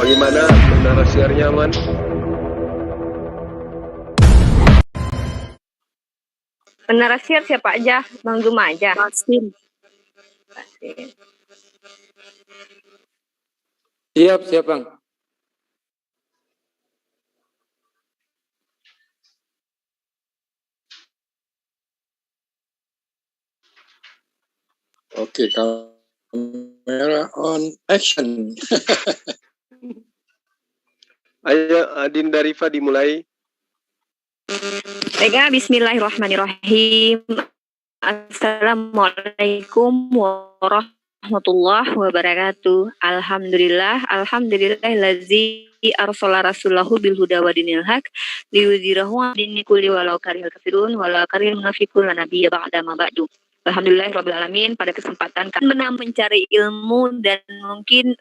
Bagaimana menara siarnya, Man? Menara siar siapa aja? Bang Zuma aja. Basin. Siap, Bang. Oke, kamera on action. Ayo, Adinda Rifa dimulai. Baiklah, bismillahirrahmanirrahim. Assalamualaikum warahmatullahi wabarakatuh. Alhamdulillahillazi arsala rasulahu bil huda wa dinil haq liyudhhirahu 'ala dini kulli walau karihal kafirun walau karihal munafiqun la nabiyya ba'da ma ba'du. Alhamdulillahirabbil alamin. Pada kesempatan kami mencari ilmu dan mungkin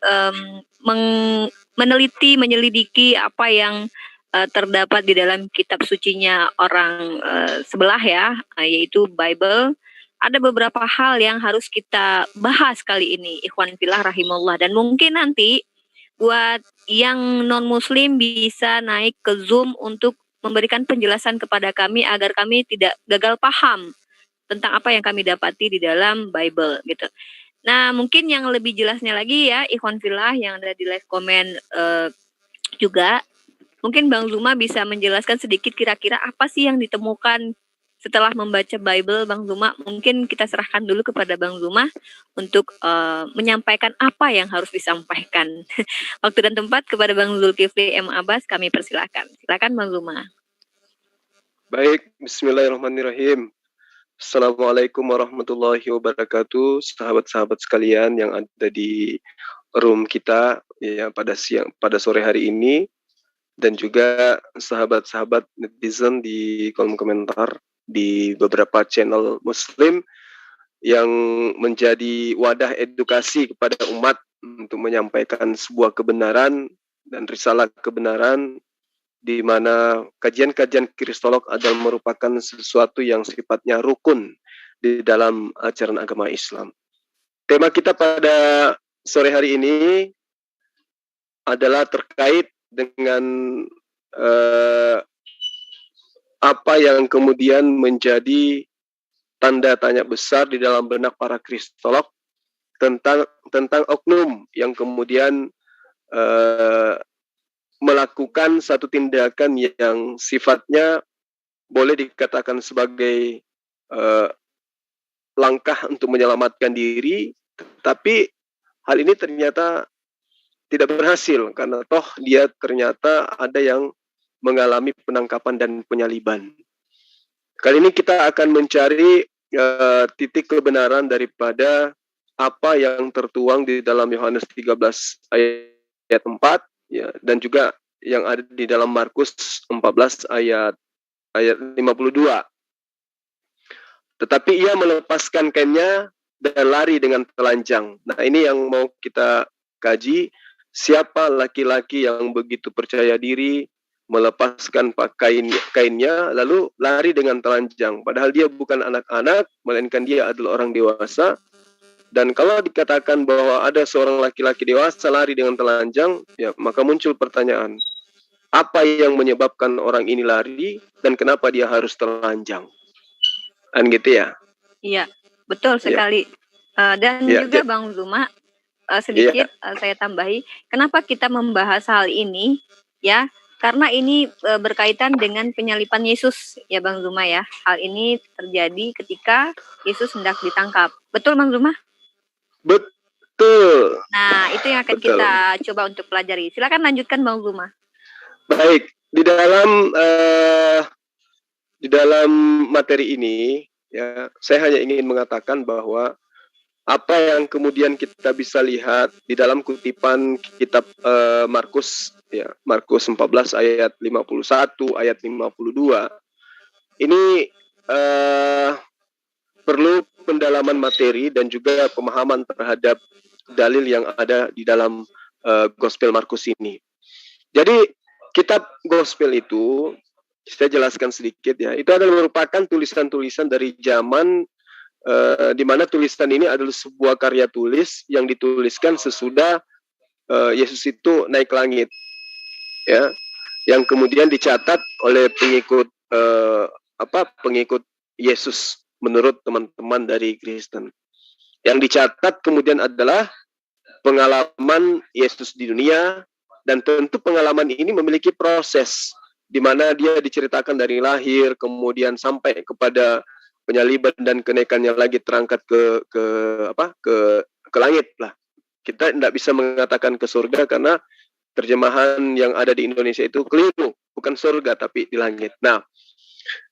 meneliti, menyelidiki apa yang terdapat di dalam kitab sucinya orang sebelah ya, yaitu Bible. Ada beberapa hal yang harus kita bahas kali ini, ikhwan fillah rahimahullah. Dan mungkin nanti buat yang non muslim bisa naik ke Zoom untuk memberikan penjelasan kepada kami agar kami tidak gagal paham tentang apa yang kami dapati di dalam Bible gitu. Nah, mungkin yang lebih jelasnya lagi ya, ikhwan fillah yang ada di live comment juga, mungkin Bang Zuma bisa menjelaskan sedikit kira-kira apa sih yang ditemukan setelah membaca Bible, Bang Zuma. Mungkin kita serahkan dulu kepada Bang Zuma untuk menyampaikan apa yang harus disampaikan. Waktu dan tempat kepada Bang Zulkifli M. Abbas kami persilakan. Silakan Bang Zuma. Baik, bismillahirrahmanirrahim. Assalamualaikum warahmatullahi wabarakatuh, sahabat-sahabat sekalian yang ada di room kita ya pada sore hari ini, dan juga sahabat-sahabat netizen di kolom komentar di beberapa channel muslim yang menjadi wadah edukasi kepada umat untuk menyampaikan sebuah kebenaran dan risalah kebenaran, di mana kajian-kajian kristolog adalah merupakan sesuatu yang sifatnya rukun di dalam ajaran agama Islam. Tema kita pada sore hari ini adalah terkait dengan apa yang kemudian menjadi tanda tanya besar di dalam benak para kristolog tentang oknum yang kemudian melakukan satu tindakan yang sifatnya boleh dikatakan sebagai langkah untuk menyelamatkan diri, tapi hal ini ternyata tidak berhasil karena toh dia ternyata ada yang mengalami penangkapan dan penyaliban. Kali ini kita akan mencari titik kebenaran daripada apa yang tertuang di dalam Yohanes 13 ayat 4 ya, dan juga yang ada di dalam Markus 14 ayat 52. Tetapi ia melepaskan kainnya dan lari dengan telanjang. Nah, ini yang mau kita kaji. Siapa laki-laki yang begitu percaya diri melepaskan kainnya lalu lari dengan telanjang, padahal dia bukan anak-anak, melainkan dia adalah orang dewasa. Dan kalau dikatakan bahwa ada seorang laki-laki dewasa lari dengan telanjang, ya maka muncul pertanyaan, apa yang menyebabkan orang ini lari dan kenapa dia harus telanjang? Kan gitu ya? Iya, betul sekali. Dan juga Bang Zuma, sedikit saya tambahi, kenapa kita membahas hal ini ya? Karena ini berkaitan dengan penyalipan Yesus ya Bang Zuma ya. Hal ini terjadi ketika Yesus hendak ditangkap. Betul Bang Zuma? Betul. Nah, itu yang akan kita coba untuk pelajari. Silakan lanjutkan Bang Zuma. Baik, di dalam materi ini ya, saya hanya ingin mengatakan bahwa apa yang kemudian kita bisa lihat di dalam kutipan kitab Markus ya, Markus 14 ayat 51 ayat 52 ini perlu pendalaman materi dan juga pemahaman terhadap dalil yang ada di dalam Gospel Markus ini. Jadi kitab Gospel itu, saya jelaskan sedikit ya, itu adalah merupakan tulisan-tulisan dari zaman di mana tulisan ini adalah sebuah karya tulis yang dituliskan sesudah Yesus itu naik ke langit, ya, yang kemudian dicatat oleh pengikut Yesus menurut teman-teman dari Kristen. Yang dicatat kemudian adalah pengalaman Yesus di dunia, dan tentu pengalaman ini memiliki proses di mana dia diceritakan dari lahir, kemudian sampai kepada penyaliban dan kenaikannya lagi terangkat ke langit lah. Kita tidak bisa mengatakan ke surga karena terjemahan yang ada di Indonesia itu keliru, bukan surga tapi di langit. Nah,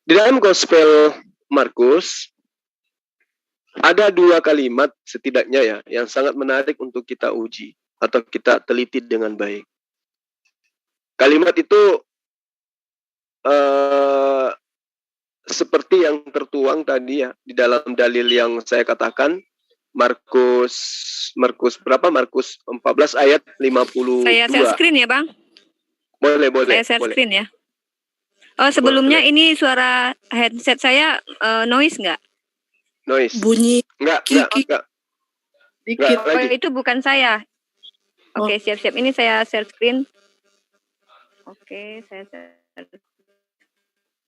di dalam Gospel Markus ada 2 kalimat setidaknya ya yang sangat menarik untuk kita uji atau kita teliti dengan baik. Kalimat itu seperti yang tertuang tadi ya di dalam dalil yang saya katakan, Markus berapa? Markus 14 ayat 52. Saya share screen ya, Bang. Boleh. Saya share screen ya. Oh, sebelumnya boleh. ini suara headset saya noise nggak? Noise. Bunyi Enggak. dikit. Oh, itu bukan saya. Oke, siap-siap. Ini saya share screen. Oke, saya share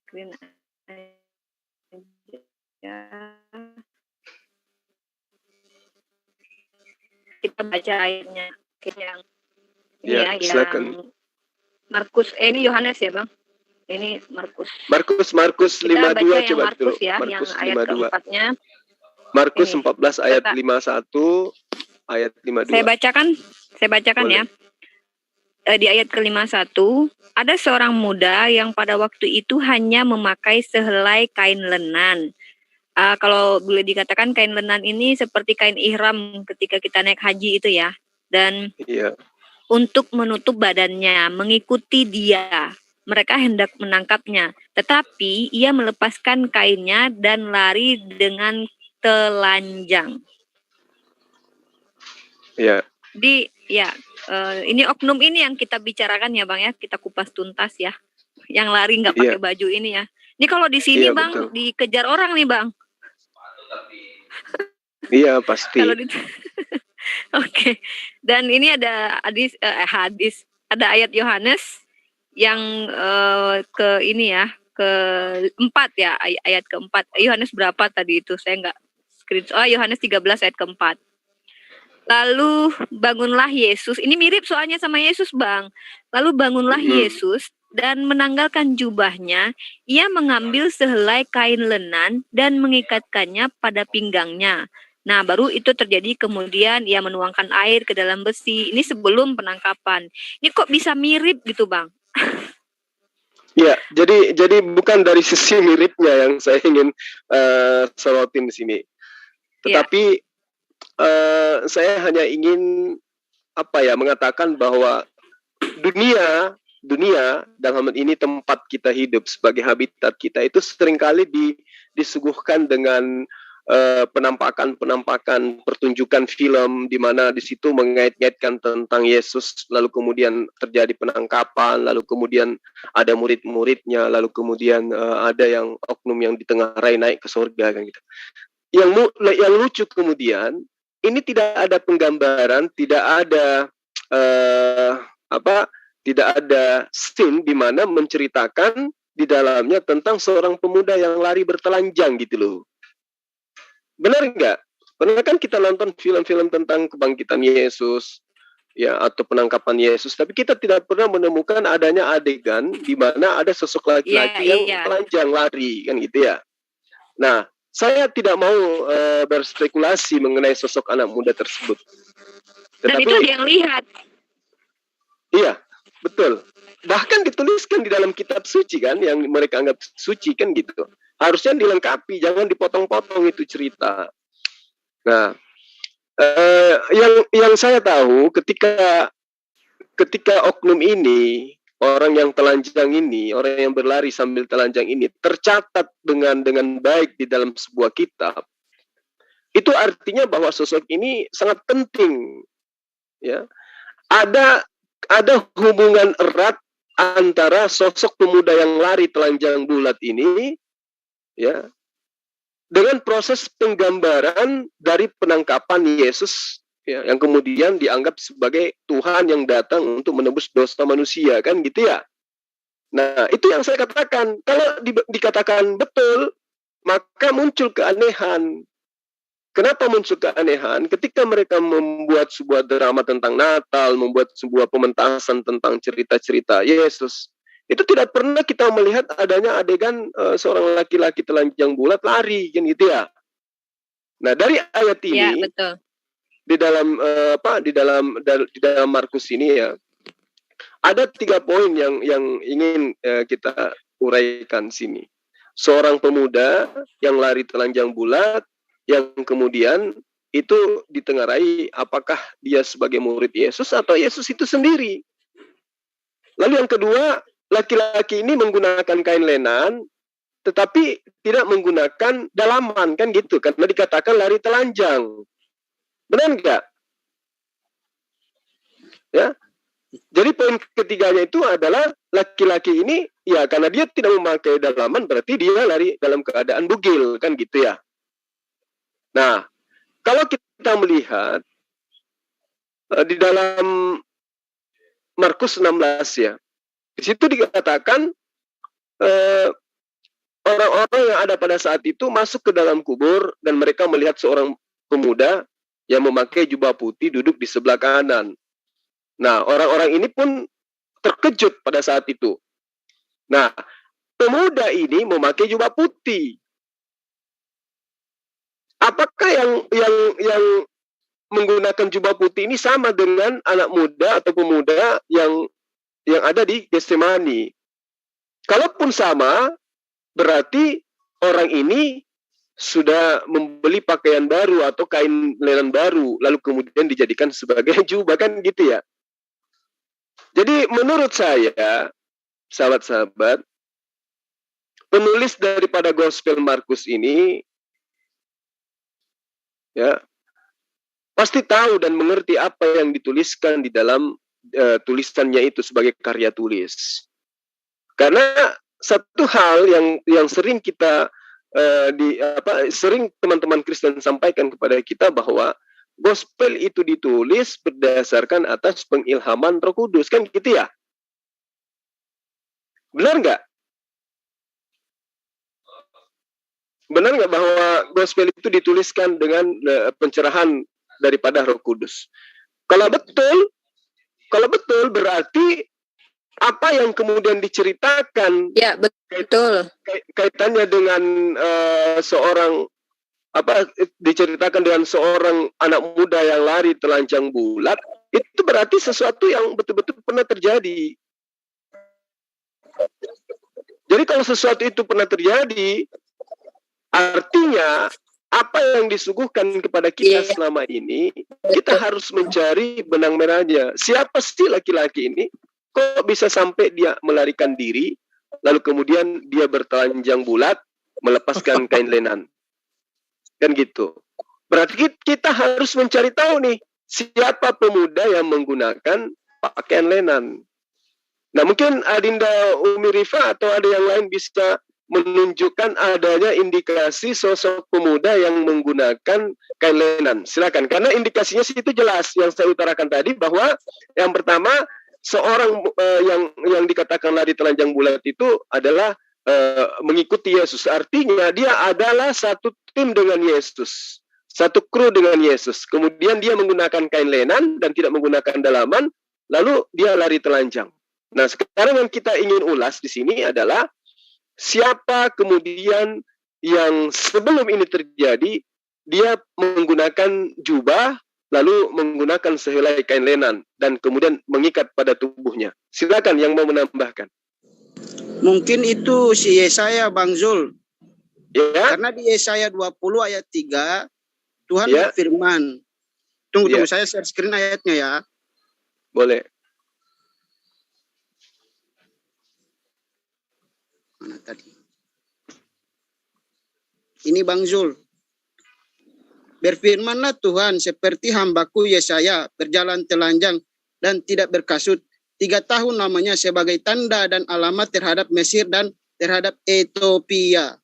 screen aja. Kita baca ayatnya yang ya, silakan. Markus, ini Yohanes ya, Bang? Ini Markus 52 coba Markus dulu. Ya, Markus yang ayat 52. keempatnya. Markus Ini. 14 ayat 51 ayat 52. Saya bacakan ya. Di ayat ke-51, ada seorang muda yang pada waktu itu hanya memakai sehelai kain lenan. Kalau boleh dikatakan kain lenan ini seperti kain ihram ketika kita naik haji itu ya. Dan untuk menutup badannya, mengikuti dia. Mereka hendak menangkapnya, tetapi ia melepaskan kainnya dan lari dengan telanjang. Ya. Ini oknum ini yang kita bicarakan ya, Bang ya, kita kupas tuntas ya. Yang lari nggak pakai baju ini ya. Ini kalau di sini Bang betul. Dikejar orang nih Bang. Iya pasti. Oke. Dan ini ada hadis, ada ayat Yohanes yang keempat ya, ayat keempat. Yohanes berapa tadi itu? Saya nggak screenshot. Yohanes 13 ayat keempat. Lalu bangunlah Yesus. Ini mirip soalnya sama Yesus, Bang. Lalu bangunlah Yesus dan menanggalkan jubahnya. Ia mengambil sehelai kain lenan dan mengikatkannya pada pinggangnya. Nah, baru itu terjadi kemudian ia menuangkan air ke dalam besi. Ini sebelum penangkapan. Ini kok bisa mirip gitu, Bang? Ya, jadi bukan dari sisi miripnya yang saya ingin sorotin di sini. Tetapi saya hanya ingin mengatakan bahwa dunia dalam hal ini tempat kita hidup sebagai habitat kita itu seringkali disuguhkan dengan penampakan pertunjukan film di mana di situ mengait-ngaitkan tentang Yesus, lalu kemudian terjadi penangkapan, lalu kemudian ada murid-muridnya, lalu kemudian ada yang oknum yang ditengarai naik ke surga kan gitu. Yang lucu kemudian ini tidak ada penggambaran, tidak ada scene di mana menceritakan di dalamnya tentang seorang pemuda yang lari bertelanjang gitu loh. Benar nggak? Pernah kan kita nonton film-film tentang kebangkitan Yesus, ya, atau penangkapan Yesus, tapi kita tidak pernah menemukan adanya adegan di mana ada sosok laki-laki yang telanjang lari, kan gitu ya. Nah, saya tidak mau berspekulasi mengenai sosok anak muda tersebut. Dan itu yang lihat. Iya, betul. Bahkan dituliskan di dalam kitab suci kan, yang mereka anggap suci kan gitu. Harusnya dilengkapi, jangan dipotong-potong itu cerita. Nah, yang saya tahu ketika oknum ini, orang yang telanjang ini, orang yang berlari sambil telanjang ini tercatat dengan baik di dalam sebuah kitab, itu artinya bahwa sosok ini sangat penting. Ya, ada hubungan erat antara sosok pemuda yang lari telanjang bulat ini, ya, dengan proses penggambaran dari penangkapan Yesus ya, yang kemudian dianggap sebagai Tuhan yang datang untuk menebus dosa manusia, kan gitu ya. Nah, itu yang saya katakan. Kalau dikatakan betul, maka muncul keanehan. Kenapa muncul keanehan? Ketika mereka membuat sebuah drama tentang Natal, membuat sebuah pementasan tentang cerita-cerita Yesus, itu tidak pernah kita melihat adanya adegan seorang laki-laki telanjang bulat lari, kan gitu ya. Nah, dari ayat ini, Ya, betul. di dalam Markus ini ya, ada 3 poin yang ingin kita uraikan sini. Seorang pemuda yang lari telanjang bulat, yang kemudian itu ditengarai apakah dia sebagai murid Yesus atau Yesus itu sendiri. Lalu yang kedua, laki-laki ini menggunakan kain lenan, tetapi tidak menggunakan dalaman, kan gitu, karena dikatakan lari telanjang. Benar nggak? Ya. Jadi poin ketiganya itu adalah laki-laki ini, ya karena dia tidak memakai dalaman, berarti dia lari dalam keadaan bugil, kan gitu ya. Nah, kalau kita melihat di dalam Markus 16 ya, di situ dikatakan orang-orang yang ada pada saat itu masuk ke dalam kubur dan mereka melihat seorang pemuda yang memakai jubah putih duduk di sebelah kanan. Nah, orang-orang ini pun terkejut pada saat itu. Nah, pemuda ini memakai jubah putih. Apakah yang menggunakan jubah putih ini sama dengan anak muda atau pemuda yang ada di Getsemani? Kalaupun sama, berarti orang ini sudah membeli pakaian baru atau kain lenan baru, lalu kemudian dijadikan sebagai jubah, kan gitu ya. Jadi menurut saya, sahabat-sahabat, penulis daripada Gospel Markus ini ya pasti tahu dan mengerti apa yang dituliskan di dalam tulisannya itu sebagai karya tulis. Karena satu hal yang sering kita sering teman-teman Kristen sampaikan kepada kita bahwa Gospel itu ditulis berdasarkan atas pengilhaman Roh Kudus, kan gitu ya? Benar nggak? Benar nggak bahwa Gospel itu dituliskan dengan pencerahan daripada Roh Kudus? Kalau betul berarti apa yang kemudian diceritakan, ya betul, kaitannya dengan diceritakan dengan seorang anak muda yang lari telanjang bulat, itu berarti sesuatu yang betul-betul pernah terjadi. Jadi kalau sesuatu itu pernah terjadi, artinya apa yang disuguhkan kepada kita selama ini, kita harus mencari benang merahnya. Siapa sih laki-laki ini? Kok bisa sampai dia melarikan diri, lalu kemudian dia bertelanjang bulat, melepaskan kain lenan? Kan gitu. Berarti kita harus mencari tahu nih, siapa pemuda yang menggunakan pakaian lenan. Nah, mungkin Adinda Umi Rifa atau ada yang lain bisa menunjukkan adanya indikasi sosok pemuda yang menggunakan kain lenan. Silakan, karena indikasinya sih itu jelas yang saya utarakan tadi, bahwa yang pertama seorang yang dikatakan lari telanjang bulat itu adalah mengikuti Yesus. Artinya dia adalah satu tim dengan Yesus, satu kru dengan Yesus. Kemudian dia menggunakan kain lenan dan tidak menggunakan dalaman, lalu dia lari telanjang. Nah, sekarang yang kita ingin ulas di sini adalah siapa kemudian yang sebelum ini terjadi, dia menggunakan jubah, lalu menggunakan sehelai kain lenan, dan kemudian mengikat pada tubuhnya. Silakan yang mau menambahkan. Mungkin itu si Yesaya, Bang Zul. Ya. Karena di Yesaya 20 ayat 3, Tuhan berfirman. Tunggu, saya share screen ayatnya ya. Boleh. Mana tadi? Ini Bang Zul. Berfirmanlah Tuhan, seperti hambaku Yesaya berjalan telanjang dan tidak berkasut. 3 tahun namanya sebagai tanda dan alamat terhadap Mesir dan terhadap Ethiopia.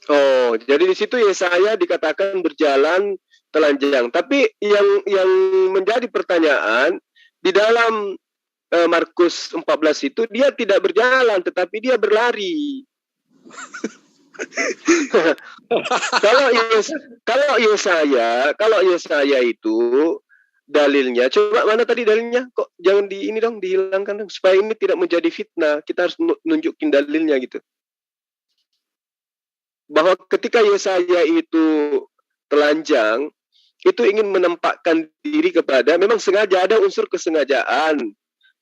Oh, jadi di situ Yesaya dikatakan berjalan telanjang. Tapi yang menjadi pertanyaan di dalam Markus 14 itu dia tidak berjalan tetapi dia berlari. Kalau Yesaya itu dalilnya, coba mana tadi dalilnya? Kok jangan dihilangkan dong supaya ini tidak menjadi fitnah. Kita harus nunjukin dalilnya gitu. Bahwa ketika Yesaya itu telanjang, itu ingin menampakkan diri kepada, memang sengaja ada unsur kesengajaan.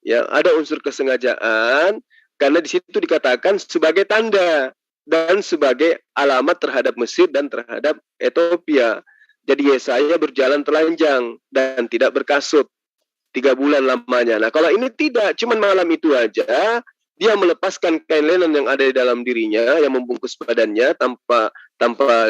Ya, ada unsur kesengajaan karena di situ dikatakan sebagai tanda dan sebagai alamat terhadap Mesir dan terhadap Ethiopia. Jadi Yesaya berjalan telanjang dan tidak berkasut 3 bulan lamanya. Nah, kalau ini tidak, cuman malam itu aja dia melepaskan kain linen yang ada di dalam dirinya yang membungkus badannya tanpa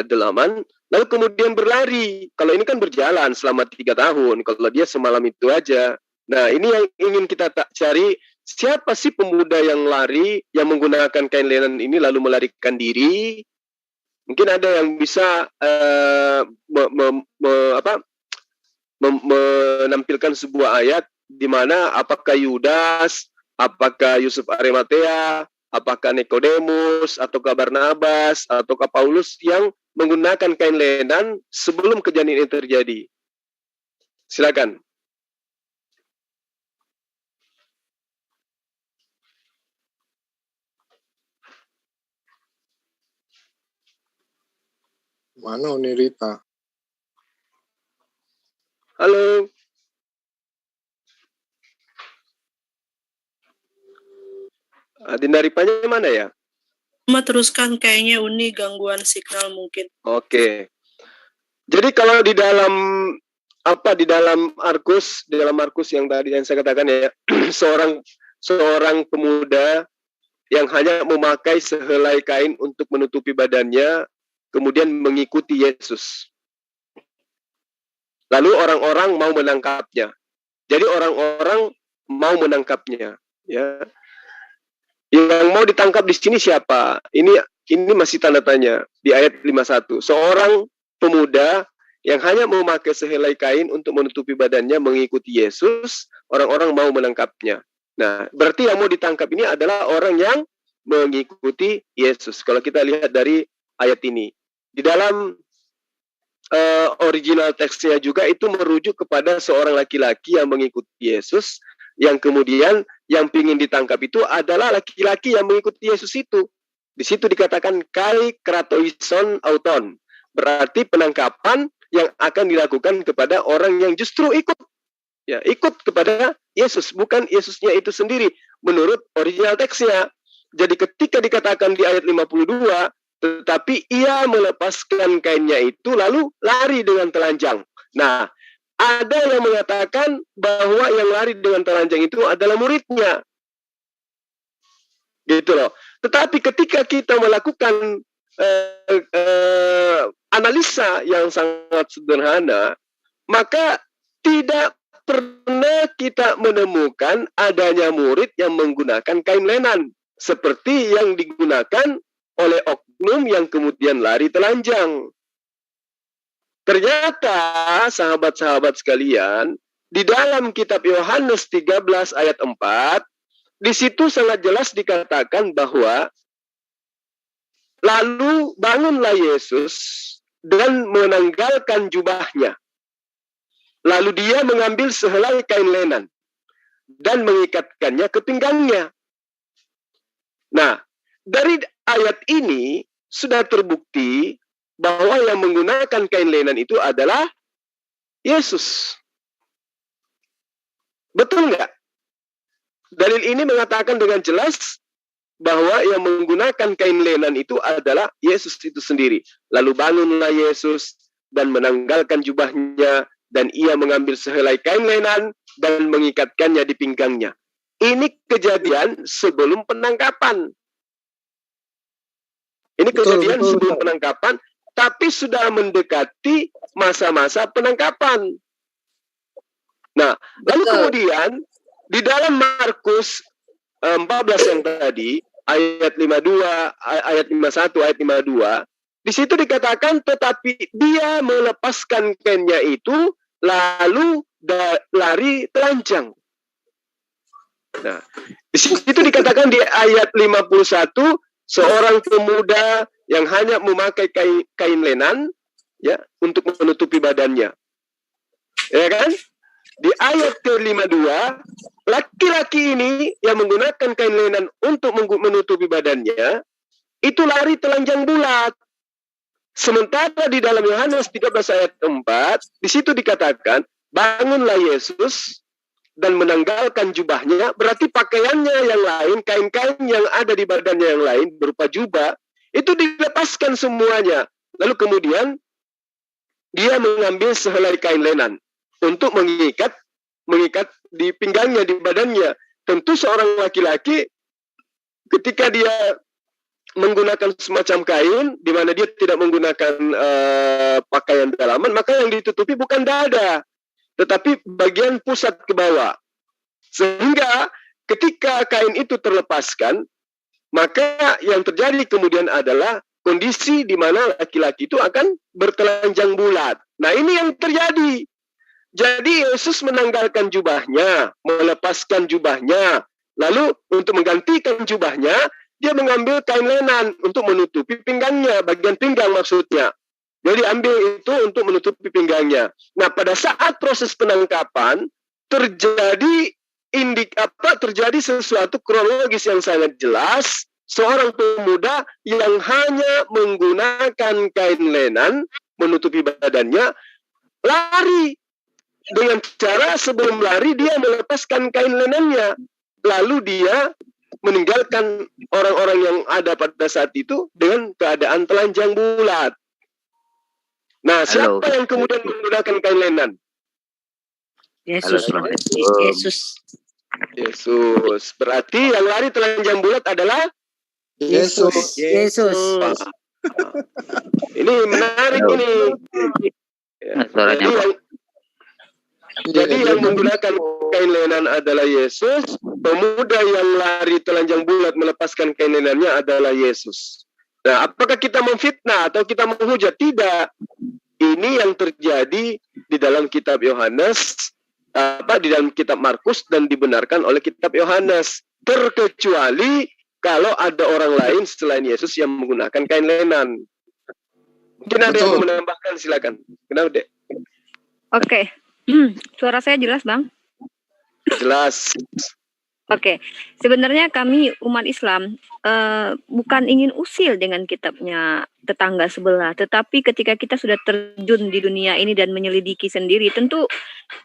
dalaman, lalu kemudian berlari. Kalau ini kan berjalan selama 3 tahun. Kalau dia semalam itu aja. Nah, ini yang ingin kita cari. Siapa sih pemuda yang lari, yang menggunakan kain linen ini lalu melarikan diri? Mungkin ada yang bisa menampilkan sebuah ayat di mana apakah Yudas, apakah Yusuf Arimatea, apakah Nikodemus, ataukah Barnabas, ataukah Paulus yang menggunakan kain linen sebelum kejadian ini terjadi. Silakan. Mana Unirita? Halo. Adinda Ripanya mana ya? Cuma teruskan, kayaknya Uni gangguan signal mungkin. Oke. Jadi kalau di dalam Markus yang tadi yang saya katakan ya, seorang pemuda yang hanya memakai sehelai kain untuk menutupi badannya, kemudian mengikuti Yesus. Lalu orang-orang mau menangkapnya. Jadi orang-orang mau menangkapnya, ya. Yang mau ditangkap di sini siapa? Ini masih tanda tanya di ayat 51. Seorang pemuda yang hanya memakai sehelai kain untuk menutupi badannya mengikuti Yesus, orang-orang mau menangkapnya. Nah, berarti yang mau ditangkap ini adalah orang yang mengikuti Yesus. Kalau kita lihat dari ayat ini, di dalam original teksnya juga itu merujuk kepada seorang laki-laki yang mengikuti Yesus, yang kemudian yang ingin ditangkap itu adalah laki-laki yang mengikuti Yesus itu. Di situ dikatakan kai kratoison auton, berarti penangkapan yang akan dilakukan kepada orang yang justru ikut kepada Yesus, bukan Yesusnya itu sendiri menurut original teksnya. Jadi ketika dikatakan di ayat 52, tetapi ia melepaskan kainnya itu lalu lari dengan telanjang. Nah, ada yang mengatakan bahwa yang lari dengan telanjang itu adalah muridnya. Gitu loh. Tetapi ketika kita melakukan analisa yang sangat sederhana, maka tidak pernah kita menemukan adanya murid yang menggunakan kain lenan seperti yang digunakan oleh oknum yang kemudian lari telanjang. Ternyata sahabat-sahabat sekalian, di dalam kitab Yohanes 13 ayat 4, di situ sangat jelas dikatakan bahwa lalu bangunlah Yesus dan menanggalkan jubahnya. Lalu dia mengambil sehelai kain lenan dan mengikatkannya ke pinggangnya. Nah, dari ayat ini sudah terbukti bahwa yang menggunakan kain lenan itu adalah Yesus. Betul nggak? Dalil ini mengatakan dengan jelas bahwa yang menggunakan kain lenan itu adalah Yesus itu sendiri. Lalu bangunlah Yesus dan menanggalkan jubahnya, dan ia mengambil sehelai kain lenan dan mengikatkannya di pinggangnya. Ini kejadian sebelum penangkapan. Ini kejadian sebelum penangkapan, tapi sudah mendekati masa-masa penangkapan. Nah, lalu kemudian di dalam Markus 14 yang tadi, ayat 52, ayat 51, ayat 52, di situ dikatakan tetapi dia melepaskan kainnya itu lalu lari telanjang. Nah, di situ dikatakan di ayat 51 seorang pemuda yang hanya memakai kain lenan ya untuk menutupi badannya. Ya kan? Di ayat ke-52 laki-laki ini yang menggunakan kain lenan untuk menutupi badannya itu lari telanjang bulat. Sementara di dalam Yohanes 13 ayat 4 di situ dikatakan bangunlah Yesus dan menanggalkan jubahnya, berarti pakaiannya yang lain, kain-kain yang ada di badannya yang lain berupa jubah itu dilepaskan semuanya. Lalu kemudian dia mengambil sehelai kain lenan untuk mengikat di pinggangnya, di badannya. Tentu seorang laki-laki ketika dia menggunakan semacam kain di mana dia tidak menggunakan pakaian dalaman, maka yang ditutupi bukan dada, tetapi bagian pusat ke bawah. Sehingga ketika kain itu terlepaskan, maka yang terjadi kemudian adalah kondisi di mana laki-laki itu akan bertelanjang bulat. Nah, ini yang terjadi. Jadi Yesus menanggalkan jubahnya, melepaskan jubahnya, lalu untuk menggantikan jubahnya, dia mengambil kain lenan untuk menutupi pinggangnya, bagian pinggang maksudnya. Jadi ambil itu untuk menutupi pinggangnya. Nah, pada saat proses penangkapan terjadi sesuatu kronologis yang sangat jelas. Seorang pemuda yang hanya menggunakan kain lenan menutupi badannya lari. Dengan cara sebelum lari dia melepaskan kain lenannya. Lalu dia meninggalkan orang-orang yang ada pada saat itu dengan keadaan telanjang bulat. Nah, siapa yang kemudian menggunakan kain lenan? Yesus. Yesus. Berarti yang lari telanjang bulat adalah Yesus. Ini menarik ini. Ya, jadi yang menggunakan kain lenan adalah Yesus. Pemuda yang lari telanjang bulat melepaskan kain lenannya adalah Yesus. Nah, apakah kita memfitnah atau kita menghujat? Tidak. Ini yang terjadi di dalam kitab Yohanes, di dalam kitab Markus dan dibenarkan oleh kitab Yohanes. Terkecuali kalau ada orang lain selain Yesus yang menggunakan kain lenan. Mungkin ada yang mau menambahkan, silakan. Kenapa, Dek? Oke. Suara saya jelas, Bang? Jelas. Oke. Sebenarnya kami umat Islam bukan ingin usil dengan kitabnya tetangga sebelah, tetapi ketika kita sudah terjun di dunia ini dan menyelidiki sendiri, tentu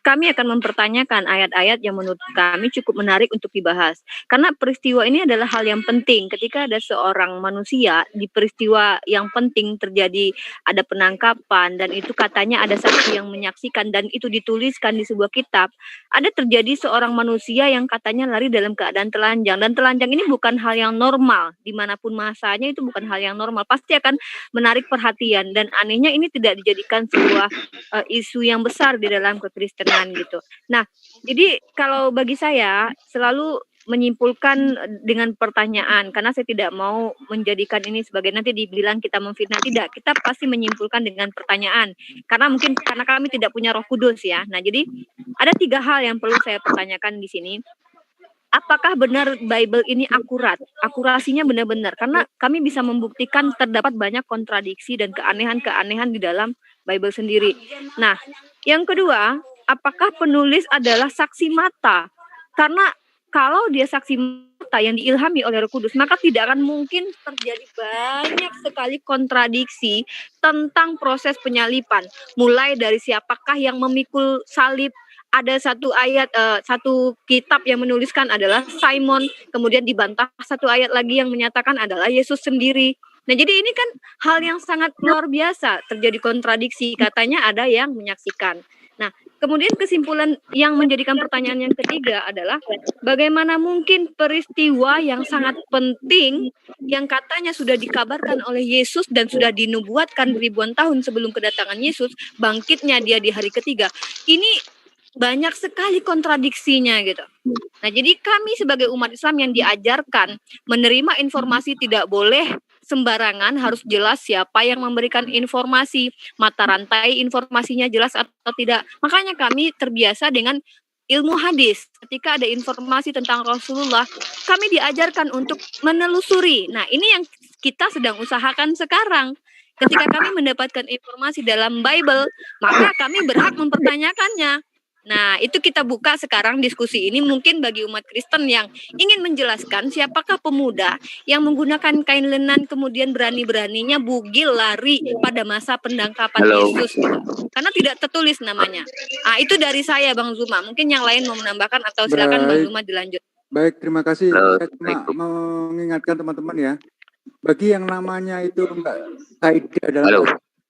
kami akan mempertanyakan ayat-ayat yang menurut kami cukup menarik untuk dibahas. Karena peristiwa ini adalah hal yang penting. Ketika ada seorang manusia di peristiwa yang penting terjadi, ada penangkapan dan itu katanya ada saksi yang menyaksikan dan itu dituliskan di sebuah kitab, ada terjadi seorang manusia yang katanya lari dalam keadaan telanjang, dan telanjang ini bukan hal yang normal, dimanapun masanya itu bukan hal yang normal, pasti akan menarik perhatian, dan anehnya ini tidak dijadikan sebuah isu yang besar di dalam kekristenan gitu. Nah, jadi kalau bagi saya selalu menyimpulkan dengan pertanyaan, karena saya tidak mau menjadikan ini sebagai nanti dibilang kita memfitnah, tidak, kita pasti menyimpulkan dengan pertanyaan, karena mungkin karena kami tidak punya Roh Kudus ya. Nah, jadi ada 3 hal yang perlu saya pertanyakan di sini. Apakah benar Bible ini akurat? Akurasinya benar-benar, karena kami bisa membuktikan terdapat banyak kontradiksi dan keanehan-keanehan di dalam Bible sendiri. Nah, yang kedua, apakah penulis adalah saksi mata? Karena kalau dia saksi mata yang diilhami oleh Roh Kudus, maka tidak akan mungkin terjadi banyak sekali kontradiksi tentang proses penyalipan. Mulai dari siapakah yang memikul salib. Ada satu ayat, satu kitab yang menuliskan adalah Simon, kemudian dibantah satu ayat lagi yang menyatakan adalah Yesus sendiri. Nah, jadi ini kan hal yang sangat luar biasa, terjadi kontradiksi, katanya ada yang menyaksikan. Nah, kemudian kesimpulan yang menjadikan pertanyaan yang ketiga adalah bagaimana mungkin peristiwa yang sangat penting yang katanya sudah dikabarkan oleh Yesus dan sudah dinubuatkan ribuan tahun sebelum kedatangan Yesus, bangkitnya dia di hari ketiga, ini banyak sekali kontradiksinya gitu. Nah, jadi kami sebagai umat Islam yang diajarkan menerima informasi tidak boleh sembarangan, harus jelas siapa yang memberikan informasi, mata rantai informasinya jelas atau tidak. Makanya kami terbiasa dengan ilmu hadis. Ketika ada informasi tentang Rasulullah, kami diajarkan untuk menelusuri. Nah, ini yang kita sedang usahakan sekarang. Ketika kami mendapatkan informasi dalam Bible, maka kami berhak mempertanyakannya. Nah, itu kita buka sekarang diskusi ini mungkin bagi umat Kristen yang ingin menjelaskan siapakah pemuda yang menggunakan kain lenan kemudian berani-beraninya bugil lari pada masa pendangkapan Yesus gitu. Karena tidak tertulis namanya. Itu dari saya Bang Zuma. Mungkin yang lain mau menambahkan atau silakan Bang Zuma dilanjut. Baik, terima kasih. Saya cuma mengingatkan teman-teman ya. Bagi yang namanya itu enggak kaidah dalam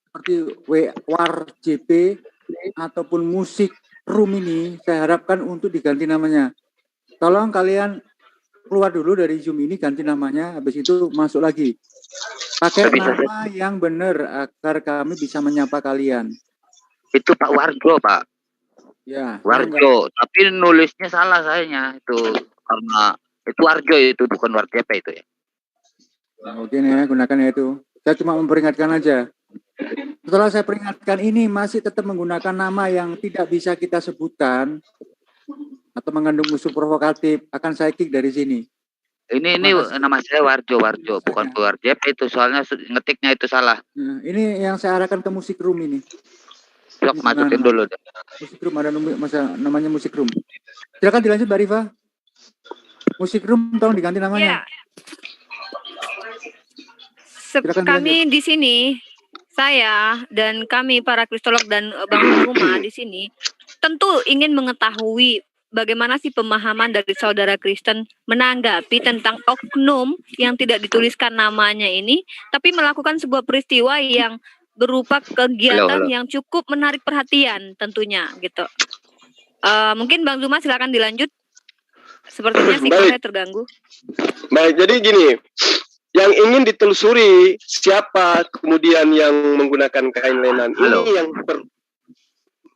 seperti war JP ataupun musik room ini, saya harapkan untuk diganti namanya. Tolong kalian keluar dulu dari Zoom ini, ganti namanya, habis itu masuk lagi. Pakai nama yang benar agar kami bisa menyapa kalian. Itu Pak Warjo, Pak. Ya. Warjo, tapi nulisnya salah sayanya itu karena itu Warjo itu bukan Warjo apa itu ya. Mungkin ya, gunakan ya itu. Saya cuma memperingatkan aja. Setelah saya peringatkan ini masih tetap menggunakan nama yang tidak bisa kita sebutkan atau mengandung unsur provokatif, akan saya kick dari sini. Ini nama saya Warjo, bukan Warjo itu, soalnya ngetiknya itu salah. Nah, ini yang saya arahkan ke musik room ini. Yuk, masukin dulu. Musik room ada namanya musik room. Silakan dilanjut Mbak Rifa. Musik room tolong diganti namanya. Kami di sini, saya dan kami para kristolog dan Bang Zuma di sini tentu ingin mengetahui bagaimana sih pemahaman dari saudara Kristen menanggapi tentang oknum yang tidak dituliskan namanya ini, tapi melakukan sebuah peristiwa yang berupa kegiatan yang cukup menarik perhatian tentunya gitu. Mungkin Bang Zuma silakan dilanjut. Sepertinya sih saya terganggu. Baik, jadi gini. Yang ingin ditelusuri siapa kemudian yang menggunakan kain lenan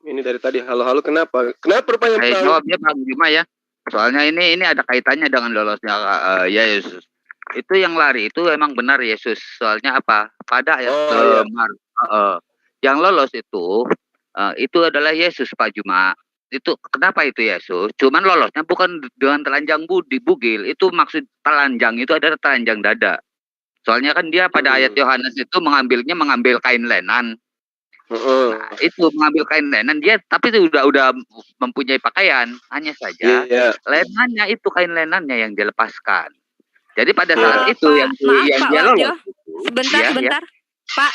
ini dari tadi halo kenapa pertanyaan jawabnya Bang Zuma ya, soalnya ini ada kaitannya dengan lolosnya Yesus. Itu yang lari itu emang benar Yesus, soalnya apa, pada ayat yang lolos itu adalah Yesus Pak Juma. Itu kenapa itu Yesus, cuman lolosnya bukan dengan telanjang bugil, itu maksud telanjang itu adalah telanjang dada. Soalnya kan dia pada ayat Yohanes itu mengambil kain lenan. Nah, itu mengambil kain lenan dia, tapi itu udah mempunyai pakaian, hanya saja lenannya itu kain lenannya yang dilepaskan. Jadi pada saat itu yang dia lolos. Sebentar. Pak,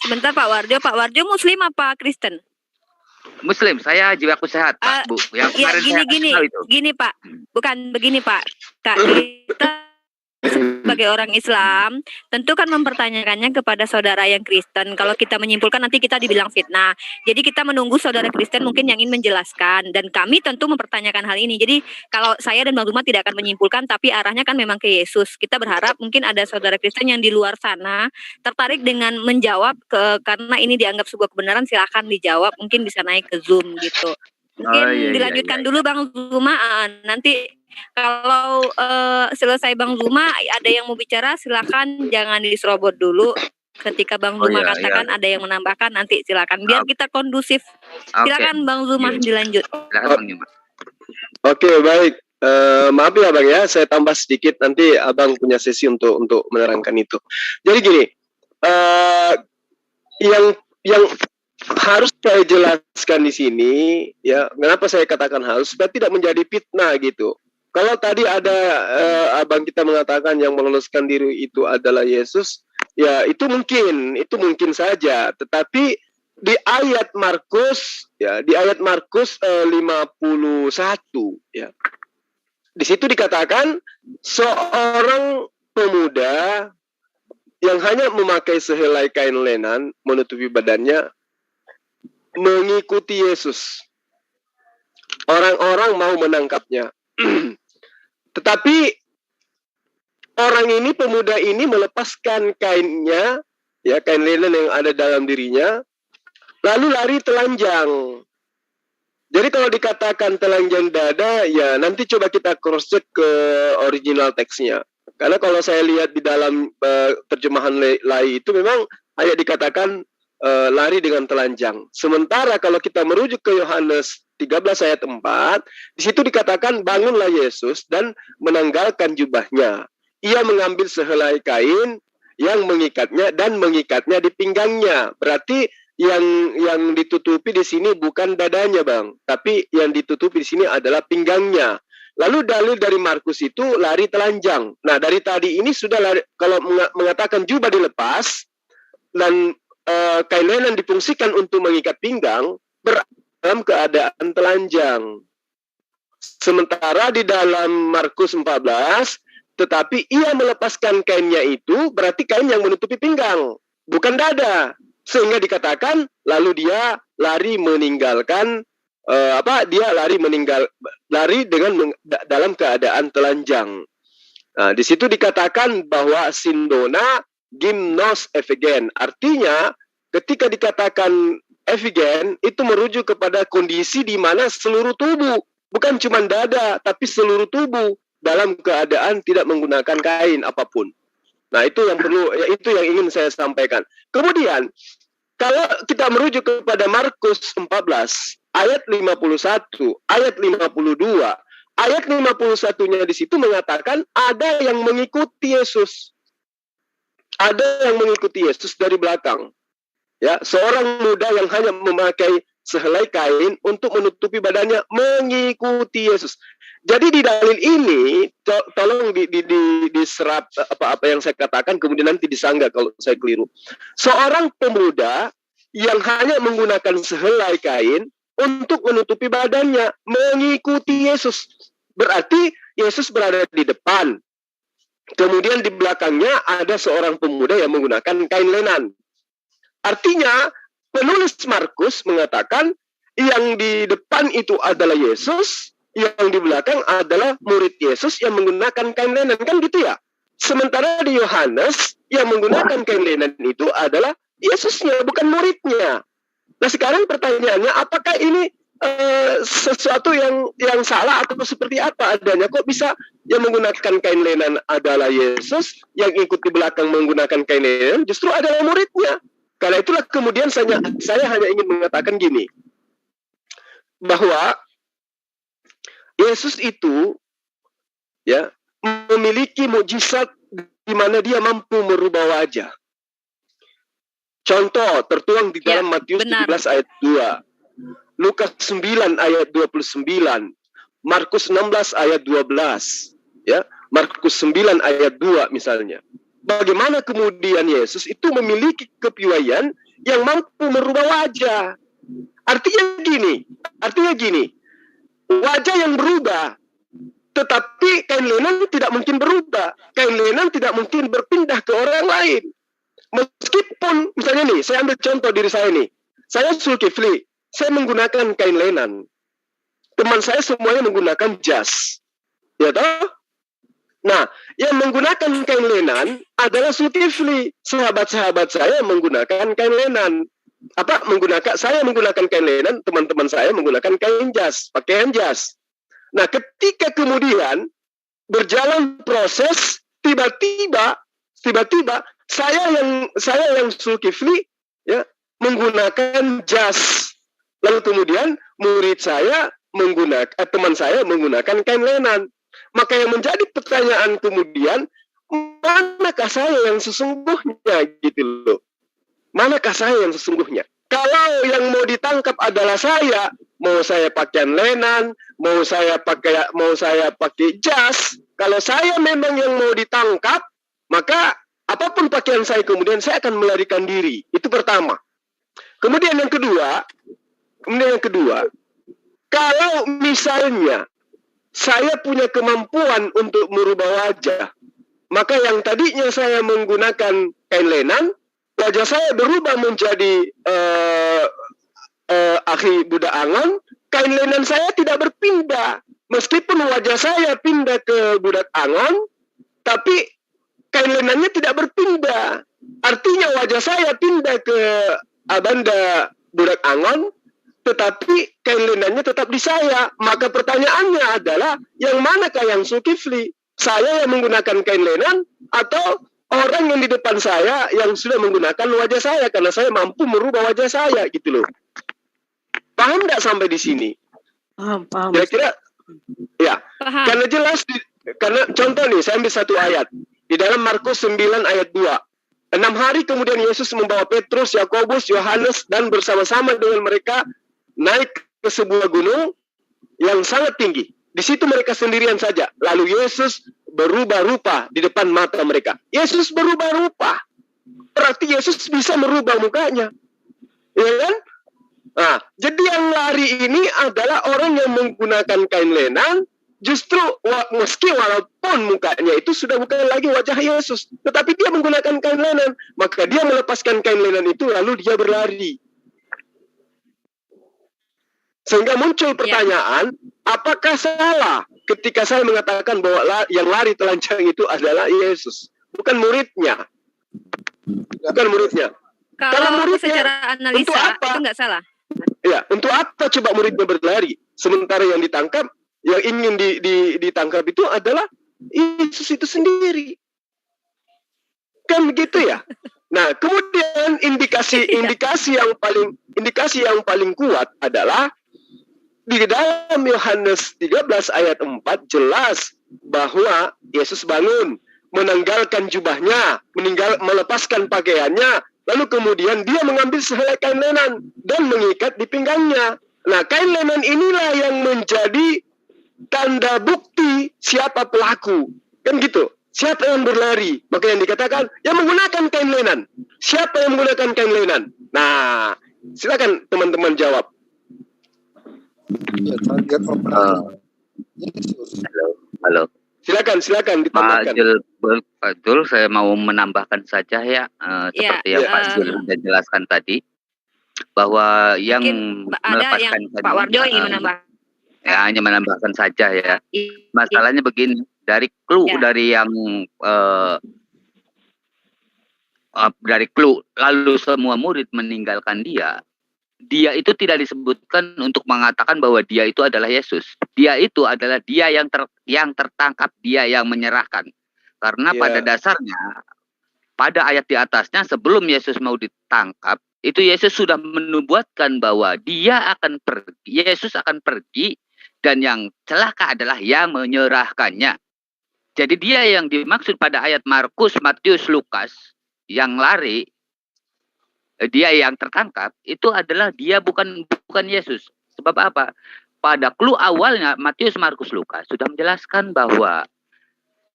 sebentar Pak Warjo. Pak Warjo Muslim apa Kristen? Muslim, saya jiwaku sehat Pak Bu. Yang kemarin gini Pak, bukan begini Pak. Kita sebagai orang Islam tentu kan mempertanyakannya kepada saudara yang Kristen. Kalau kita menyimpulkan nanti kita dibilang fitnah. Jadi kita menunggu saudara Kristen mungkin yang ingin menjelaskan, dan kami tentu mempertanyakan hal ini. Jadi kalau saya dan Bang Zuma tidak akan menyimpulkan, tapi arahnya kan memang ke Yesus. Kita berharap mungkin ada saudara Kristen yang di luar sana tertarik dengan menjawab karena ini dianggap sebuah kebenaran, silakan dijawab, mungkin bisa naik ke Zoom gitu. Mungkin dilanjutkan dulu Bang Zuma, nanti kalau selesai Bang Zuma ada yang mau bicara silakan, jangan diserobot dulu. Ketika Bang Zuma katakan ada yang menambahkan, nanti silakan biar kita kondusif. Silakan Bang Zuma dilanjut. Oke, baik. Maaf ya Bang ya, saya tambah sedikit, nanti Abang punya sesi untuk menerangkan itu. Jadi gini, yang harus saya jelaskan di sini ya, kenapa saya katakan harus, supaya tidak menjadi fitnah gitu. Kalau tadi ada abang kita mengatakan yang meloloskan diri itu adalah Yesus, ya itu mungkin saja. Tetapi di ayat Markus 51 ya, di situ dikatakan seorang pemuda yang hanya memakai sehelai kain lenan menutupi badannya mengikuti Yesus. Orang-orang mau menangkapnya. Tetapi orang ini, pemuda ini melepaskan kainnya, ya kain lenan yang ada dalam dirinya, lalu lari telanjang. Jadi kalau dikatakan telanjang dada, ya nanti coba kita cross check ke original teksnya. Karena kalau saya lihat di dalam terjemahan lain itu memang hanya dikatakan lari dengan telanjang. Sementara kalau kita merujuk ke Yohanes 13 ayat 4, di situ dikatakan bangunlah Yesus dan menanggalkan jubahnya. Ia mengambil sehelai kain yang mengikatnya dan mengikatnya di pinggangnya. Berarti yang ditutupi di sini bukan dadanya, Bang, tapi yang ditutupi di sini adalah pinggangnya. Lalu dalil dari Markus itu lari telanjang. Nah, dari tadi ini sudah lari, kalau mengatakan jubah dilepas dan kain lenan difungsikan untuk mengikat pinggang, dalam keadaan telanjang. Sementara di dalam Markus 14, tetapi ia melepaskan kainnya itu berarti kain yang menutupi pinggang, bukan dada. Sehingga dikatakan lalu dia lari meninggalkan lari dengan dalam keadaan telanjang. Nah, di situ dikatakan bahwa sindona gymnos epigen. Artinya ketika dikatakan epigen itu merujuk kepada kondisi di mana seluruh tubuh, bukan cuma dada, tapi seluruh tubuh dalam keadaan tidak menggunakan kain apapun. Nah, itu yang perlu, itu yang ingin saya sampaikan. Kemudian, kalau kita merujuk kepada Markus 14, ayat 51, ayat 52, ayat 51-nya di situ mengatakan ada yang mengikuti Yesus. Ada yang mengikuti Yesus dari belakang. Ya, seorang muda yang hanya memakai sehelai kain untuk menutupi badannya mengikuti Yesus. Jadi di dalil ini tolong diserap apa yang saya katakan, kemudian nanti disanggah kalau saya keliru. Seorang pemuda yang hanya menggunakan sehelai kain untuk menutupi badannya mengikuti Yesus. Berarti Yesus berada di depan. Kemudian di belakangnya ada seorang pemuda yang menggunakan kain lenan. Artinya penulis Markus mengatakan yang di depan itu adalah Yesus, yang di belakang adalah murid Yesus yang menggunakan kain lenan, kan gitu ya. Sementara di Yohanes yang menggunakan kain lenan itu adalah Yesusnya, bukan muridnya. Nah, sekarang pertanyaannya, apakah ini sesuatu yang salah atau seperti apa adanya? Kok bisa yang menggunakan kain lenan adalah Yesus, yang ikut di belakang menggunakan kain lenan justru adalah muridnya? Karena itulah kemudian saya hanya ingin mengatakan gini, bahwa Yesus itu ya memiliki mukjizat di mana dia mampu merubah wajah. Contoh tertuang di dalam Matius 17 ayat 2, Lukas 9 ayat 29, Markus 16 ayat 12, ya, Markus 9 ayat 2 misalnya. Bagaimana kemudian Yesus itu memiliki kepiawaian yang mampu merubah wajah. Artinya gini, wajah yang berubah, tetapi kain lenan tidak mungkin berubah. Kain lenan tidak mungkin berpindah ke orang lain. Meskipun, misalnya nih, saya ambil contoh diri saya nih. Saya Zulkifli, saya menggunakan kain lenan. Teman saya semuanya menggunakan jas. Ya toh? Nah, yang menggunakan kain lenan adalah Zulkifli. Sahabat-sahabat saya menggunakan kain lenan. Saya menggunakan kain lenan, teman-teman saya menggunakan kain jas, pakaian jas. Nah, ketika kemudian berjalan proses, tiba-tiba saya yang Zulkifli ya menggunakan jas. Lalu kemudian teman saya menggunakan kain lenan. Maka yang menjadi pertanyaan kemudian, manakah saya yang sesungguhnya gitu loh? Manakah saya yang sesungguhnya? Kalau yang mau ditangkap adalah saya, mau saya pakaian lenan, mau saya pakai jas, kalau saya memang yang mau ditangkap, maka apapun pakaian saya kemudian saya akan melarikan diri. Itu pertama. Kemudian yang kedua, kalau misalnya saya punya kemampuan untuk merubah wajah, maka yang tadinya saya menggunakan kain lenan, wajah saya berubah menjadi akhi budak angon, kain lenan saya tidak berpindah. Meskipun wajah saya pindah ke budak angon, tapi kain lenannya tidak berpindah. Artinya wajah saya pindah ke abanda budak angon, tetapi kain lenannya tetap di saya. Maka pertanyaannya adalah, yang manakah yang Zulkifli? saya yang menggunakan kain lenan atau orang yang di depan saya yang sudah menggunakan wajah saya karena saya mampu merubah wajah saya gitu loh. Paham nggak sampai di sini? Paham. Kira-kira ya. Paham. Karena jelas karena contoh nih saya ambil satu ayat di dalam Markus 9 ayat 2. 6 hari kemudian Yesus membawa Petrus, Yakobus, Yohanes dan bersama-sama dengan mereka naik ke sebuah gunung yang sangat tinggi. Di situ mereka sendirian saja. Lalu Yesus berubah rupa di depan mata mereka. Yesus berubah rupa. Berarti Yesus bisa merubah mukanya. Ya kan? Nah, jadi yang lari ini adalah orang yang menggunakan kain lenan. Justru meski walaupun mukanya itu sudah bukan lagi wajah Yesus, tetapi dia menggunakan kain lenan, maka dia melepaskan kain lenan itu lalu dia berlari. Sehingga muncul pertanyaan, apakah salah ketika saya mengatakan bahwa yang lari telanjang itu adalah Yesus, bukan muridnya? Bukan muridnya. Kalau muridnya, secara analisa itu nggak salah. Ya, untuk apa coba muridnya berlari? Sementara yang ditangkap, yang ingin ditangkap itu adalah Yesus itu sendiri. Kan begitu ya? Nah, kemudian indikasi yang paling kuat adalah di dalam Yohanes 13 ayat 4 jelas bahwa Yesus bangun, menanggalkan jubahnya, melepaskan pakaiannya, lalu kemudian dia mengambil sehelai kain lenan dan mengikat di pinggangnya. Nah, kain lenan inilah yang menjadi tanda bukti siapa pelaku. Kan gitu. Siapa yang berlari? Maka yang dikatakan, yang menggunakan kain lenan. Siapa yang menggunakan kain lenan? Nah, silakan teman-teman jawab. Ya, target operasi Yesus. Halo. Silakan ditambahkan. Pak Jul, saya mau menambahkan saja ya, seperti yang Pak Jul sudah jelaskan tadi, bahwa yang ada yang Pak Warjo ingin menambah. Ya, hanya menambahkan saja ya. Masalahnya begini, dari clue dari yang dari clue lalu semua murid meninggalkan dia itu tidak disebutkan untuk mengatakan bahwa dia itu adalah Yesus. Dia itu adalah dia yang tertangkap, dia yang menyerahkan. Karena pada dasarnya pada ayat di atasnya sebelum Yesus mau ditangkap, itu Yesus sudah menubuatkan bahwa Yesus akan pergi dan yang celaka adalah yang menyerahkannya. Jadi dia yang dimaksud pada ayat Markus, Matius, Lukas yang lari, dia yang tertangkap itu adalah dia bukan Yesus. Sebab apa? Pada clue awalnya Matius, Markus, Lukas sudah menjelaskan bahwa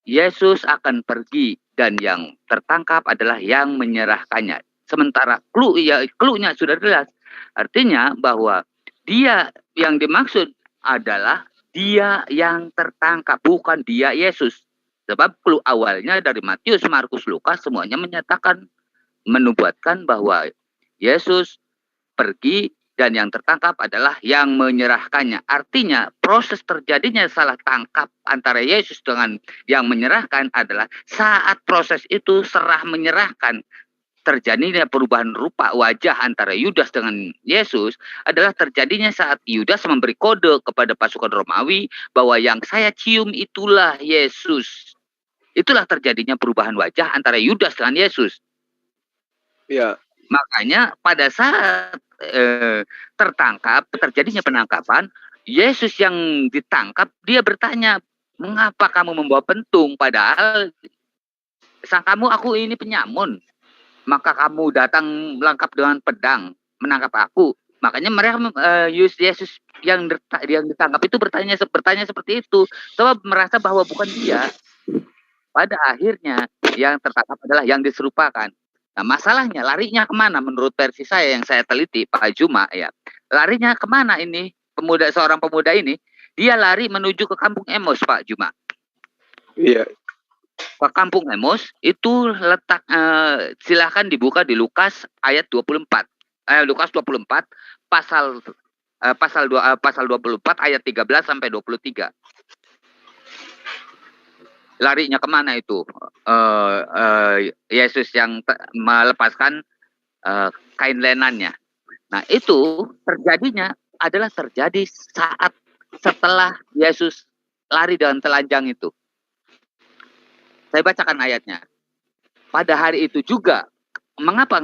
Yesus akan pergi dan yang tertangkap adalah yang menyerahkannya. Sementara clue-nya sudah jelas. Artinya bahwa dia yang dimaksud adalah dia yang tertangkap, bukan dia Yesus. Sebab clue awalnya dari Matius, Markus, Lukas semuanya menyatakan, menubuatkan bahwa Yesus pergi dan yang tertangkap adalah yang menyerahkannya. Artinya proses terjadinya salah tangkap antara Yesus dengan yang menyerahkan adalah saat proses itu serah menyerahkan, terjadinya perubahan rupa wajah antara Yudas dengan Yesus adalah terjadinya saat Yudas memberi kode kepada pasukan Romawi bahwa yang saya cium itulah Yesus. Itulah terjadinya perubahan wajah antara Yudas dengan Yesus. Ya. Makanya pada saat terjadinya penangkapan, Yesus yang ditangkap, dia bertanya, mengapa kamu membawa pentung? Padahal sangkamu aku ini penyamun. Maka kamu datang lengkap dengan pedang menangkap aku. Makanya mereka Yesus yang ditangkap itu bertanya seperti itu. Sebab merasa bahwa bukan dia. Pada akhirnya yang tertangkap adalah yang diserupakan. Nah, masalahnya larinya kemana? Menurut versi saya yang saya teliti, Pak Juma ya, larinya kemana ini? Seorang pemuda ini, dia lari menuju ke kampung Emos, Pak Juma. Iya. Ke kampung Emos itu letak silahkan dibuka di Lukas ayat 24. Lukas 24 pasal 24 ayat 13 sampai 23. Larinya kemana itu? Yesus yang melepaskan kain lenannya. Nah, itu terjadi saat setelah Yesus lari dengan telanjang itu. Saya bacakan ayatnya. Pada hari itu juga, mengapa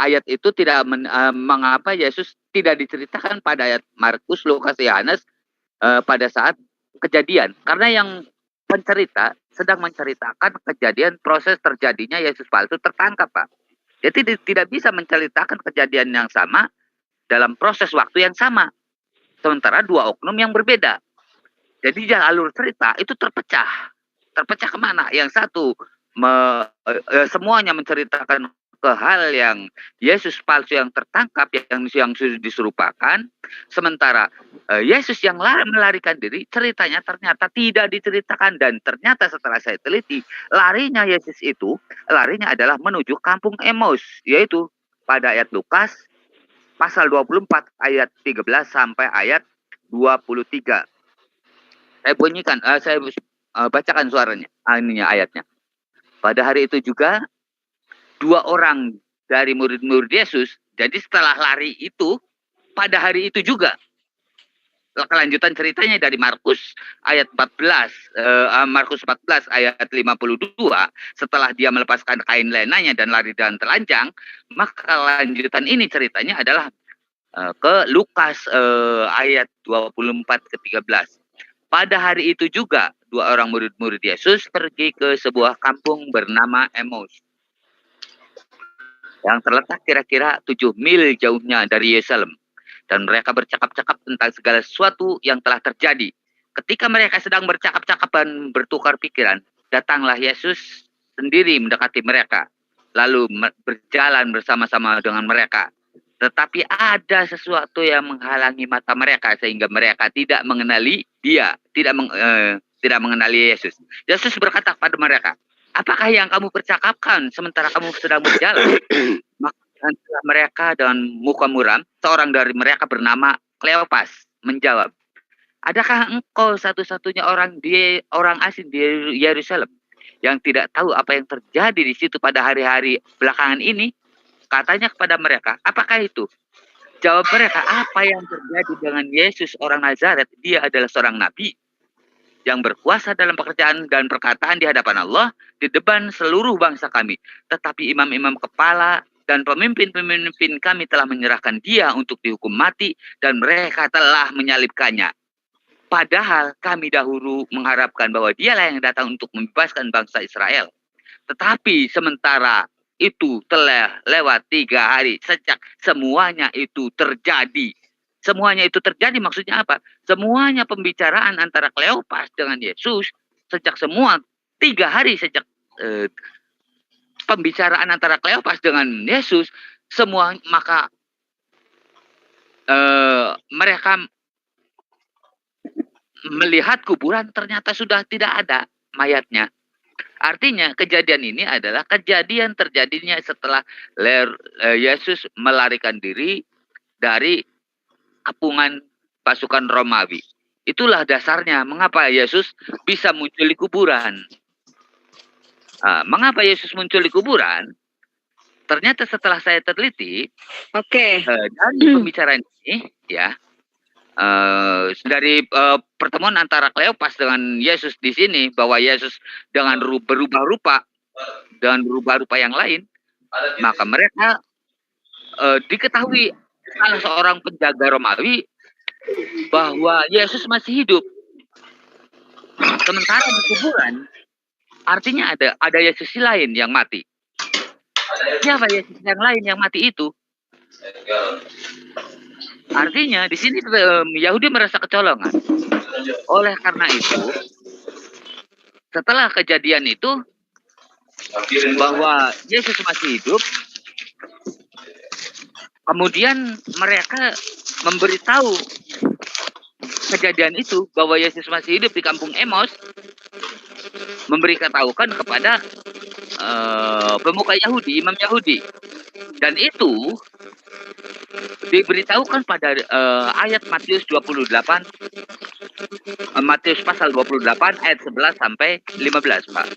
ayat itu tidak mengapa Yesus tidak diceritakan pada ayat Markus, Lukas, Yohanes pada saat kejadian? Karena yang pencerita sedang menceritakan kejadian proses terjadinya Yesus palsu tertangkap, Pak. Jadi tidak bisa menceritakan kejadian yang sama dalam proses waktu yang sama. Sementara dua oknum yang berbeda. Jadi alur cerita itu terpecah. Terpecah kemana? Yang satu semuanya menceritakan ke hal yang Yesus palsu yang tertangkap, yang diserupakan. Sementara Yesus yang melarikan diri, ceritanya ternyata tidak diceritakan. Dan ternyata setelah saya teliti, larinya Yesus itu, larinya adalah menuju kampung Emaus, yaitu pada ayat Lukas pasal 24 ayat 13 sampai ayat 23. Saya bunyikan, saya bacakan suaranya, ininya ayatnya. Pada hari itu juga, dua orang dari murid-murid Yesus, jadi setelah lari itu, pada hari itu juga, kelanjutan ceritanya dari Markus ayat 14, Markus 14 ayat 52, setelah dia melepaskan kain lenanya dan lari dan telanjang, maka lanjutan ini ceritanya adalah ke Lukas ayat 24 ke 13. Pada hari itu juga, dua orang murid-murid Yesus pergi ke sebuah kampung bernama Emaus, yang terletak kira-kira 7 mil jauhnya dari Yerusalem. Dan mereka bercakap-cakap tentang segala sesuatu yang telah terjadi. Ketika mereka sedang bercakap-cakap dan bertukar pikiran, datanglah Yesus sendiri mendekati mereka, lalu berjalan bersama-sama dengan mereka. Tetapi ada sesuatu yang menghalangi mata mereka sehingga mereka tidak mengenali dia, tidak mengenali Yesus. Yesus berkata kepada mereka, "Apakah yang kamu percakapkan sementara kamu sedang berjalan?" Maka mereka dengan muka muram, seorang dari mereka bernama Kleopas menjawab, "Adakah engkau satu-satunya orang asing di Yerusalem yang tidak tahu apa yang terjadi di situ pada hari-hari belakangan ini?" Katanya kepada mereka, "Apakah itu?" Jawab mereka, "Apa yang terjadi dengan Yesus orang Nazaret? Dia adalah seorang nabi yang berkuasa dalam pekerjaan dan perkataan di hadapan Allah, di depan seluruh bangsa kami. Tetapi imam-imam kepala dan pemimpin-pemimpin kami telah menyerahkan dia untuk dihukum mati, dan mereka telah menyalibkannya. Padahal kami dahulu mengharapkan bahwa dialah yang datang untuk membebaskan bangsa Israel. Tetapi sementara itu telah lewat 3 hari sejak semuanya itu terjadi." Semuanya itu terjadi maksudnya apa? Semuanya pembicaraan antara Kleopas dengan Yesus sejak 3 hari sejak pembicaraan antara Kleopas dengan Yesus, semua maka mereka melihat kuburan ternyata sudah tidak ada mayatnya. Artinya kejadian ini adalah kejadian terjadinya setelah Yesus melarikan diri dari kepungan pasukan Romawi. Itulah dasarnya mengapa Yesus bisa muncul di kuburan. Mengapa Yesus muncul di kuburan? Ternyata setelah saya teliti, dari pembicaraan ini, ya, dari pertemuan antara Kleopas dengan Yesus di sini, bahwa Yesus dengan berubah rupa yang lain, maka mereka diketahui salah seorang penjaga Romawi bahwa Yesus masih hidup. Sementara di kuburan, artinya ada Yesus lain yang mati. Siapa Yesus yang lain yang mati itu? Artinya di sini Yahudi merasa kecolongan. Oleh karena itu, setelah kejadian itu bahwa Yesus masih hidup, kemudian mereka memberitahu kejadian itu bahwa Yesus masih hidup di kampung Emaus, memberitahukan kepada pemuka Yahudi, imam Yahudi, dan itu diberitahukan pada ayat Matius 28, Matius pasal 28 ayat 11 sampai 15, Pak.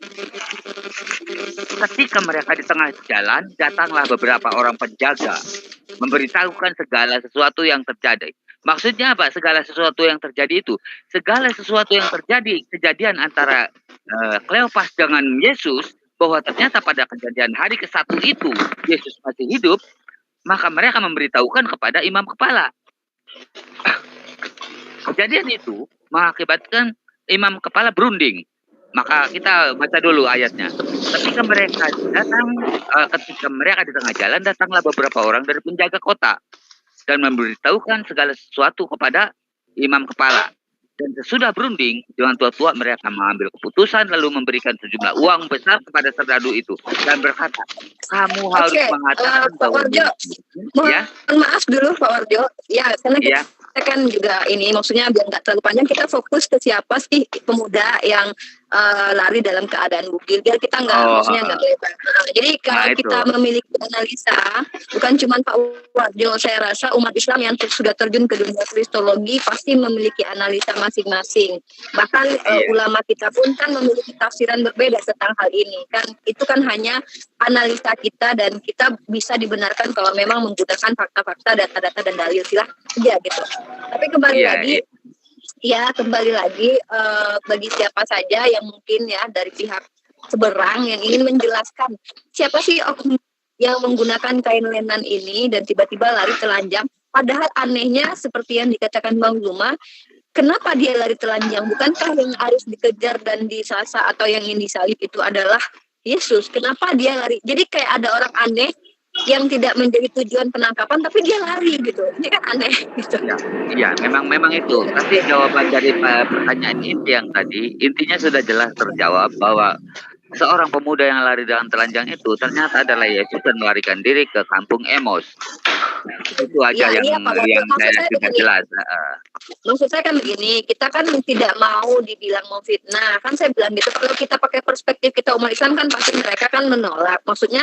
Ketika mereka di tengah jalan, datanglah beberapa orang penjaga memberitahukan segala sesuatu yang terjadi. Maksudnya apa? Segala sesuatu yang terjadi itu, segala sesuatu yang terjadi, kejadian antara Kleopas dengan Yesus, bahwa ternyata pada kejadian hari ke-1 itu Yesus masih hidup, maka mereka memberitahukan kepada imam kepala. Kejadian itu mengakibatkan imam kepala berunding. Maka kita baca dulu ayatnya. Ketika mereka di tengah jalan, datanglah beberapa orang dari penjaga kota dan memberitahukan segala sesuatu kepada imam kepala. Dan sesudah berunding dengan tua-tua, mereka mengambil keputusan lalu memberikan sejumlah uang besar kepada serdadu itu dan berkata, kamu harus mengatakan Pak Warjo, ya. Maaf dulu Pak Warjo, ya karena kita kan juga ini maksudnya biar nggak terlalu panjang, kita fokus ke siapa sih pemuda yang lari dalam keadaan bugil, biar kita maksudnya nggak lebar. Jadi kalau kita memiliki analisa, bukan cuma Pak Warjo, saya rasa umat Islam yang sudah terjun ke dunia kristologi pasti memiliki analisa masing-masing. Bahkan ulama kita pun kan memiliki tafsiran berbeda tentang hal ini. Kan itu kan hanya analisa kita dan kita bisa dibenarkan kalau memang menggunakan fakta-fakta, data-data dan dalil, silahkan saja gitu. Tapi kembali lagi bagi siapa saja yang mungkin ya dari pihak seberang yang ingin menjelaskan siapa sih oknum yang menggunakan kain lenan ini dan tiba-tiba lari telanjang. Padahal anehnya seperti yang dikatakan Bang Zuma, kenapa dia lari telanjang? Bukankah yang harus dikejar dan disasa atau yang ingin disalib itu adalah Yesus? Kenapa dia lari? Jadi kayak ada orang aneh yang tidak menjadi tujuan penangkapan tapi dia lari gitu. Ini kan aneh gitu. Iya, memang itu. Tapi jawaban dari pertanyaan ini yang tadi intinya sudah jelas terjawab bahwa seorang pemuda yang lari dengan telanjang itu ternyata adalah Yesus dan melarikan diri ke kampung Emos. Itu aja yang saya sudah jelas. Maksud saya kan begini, kita kan tidak mau dibilang memfitnah. Kan saya bilang gitu, kalau kita pakai perspektif kita umat Islam kan pasti mereka kan menolak. Maksudnya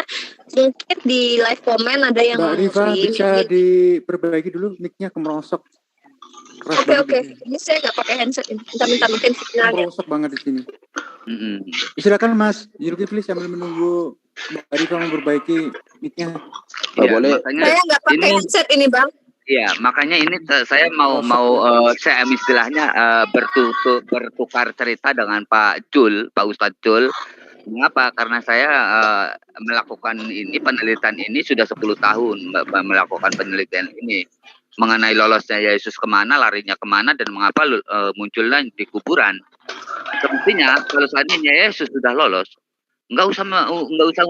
mungkin di live comment ada yang Mbak Rifa bisa diperbaiki dulu mic-nya kemerosok. Oke. Ini saya nggak pakai handset. Minta mungkin signalnya. Kemerosok banget di sini. Silakan Mas Zulkifli sambil menunggu Mbak Rifa memperbaiki mic-nya. Boleh. Saya nggak pakai headset ini Bang. Iya, makanya ini saya mau saya istilahnya bertukar cerita dengan Pak Ustadz Jul. Mengapa? Karena saya melakukan penelitian ini sudah 10 tahun melakukan penelitian ini mengenai lolosnya Yesus kemana, larinya kemana, dan mengapa munculnya di kuburan. Semestinya kalau seandainya Yesus sudah lolos, nggak usah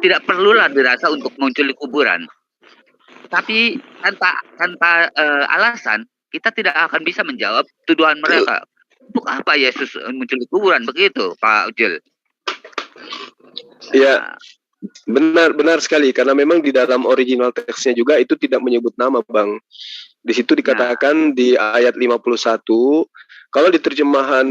tidak perlulah dirasa untuk muncul di kuburan. Tapi tanpa alasan kita tidak akan bisa menjawab tuduhan mereka. Untuk apa Yesus muncul di kuburan begitu, Pak Ujil? Ya, benar sekali karena memang di dalam original teksnya juga itu tidak menyebut nama, Bang. Di situ dikatakan di ayat 51, kalau di terjemahan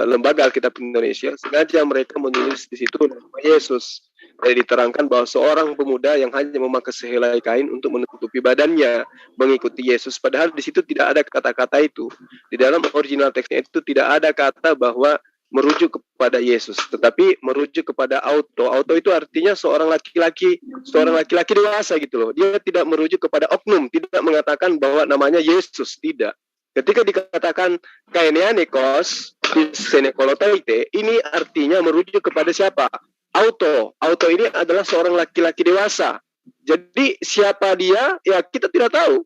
Lembaga Alkitab Indonesia sengaja mereka menulis di situ nama Yesus. Jadi diterangkan bahwa seorang pemuda yang hanya memakai sehelai kain untuk menutupi badannya mengikuti Yesus. Padahal di situ tidak ada kata-kata itu. Di dalam original teksnya itu tidak ada kata bahwa merujuk kepada Yesus, tetapi merujuk kepada auto. Auto itu artinya seorang laki-laki dewasa gitu loh. Dia tidak merujuk kepada oknum, tidak mengatakan bahwa namanya Yesus, tidak. Ketika dikatakan kaeneanekos, senekolotaite, ini artinya merujuk kepada siapa? Auto ini adalah seorang laki-laki dewasa. Jadi siapa dia? Ya kita tidak tahu.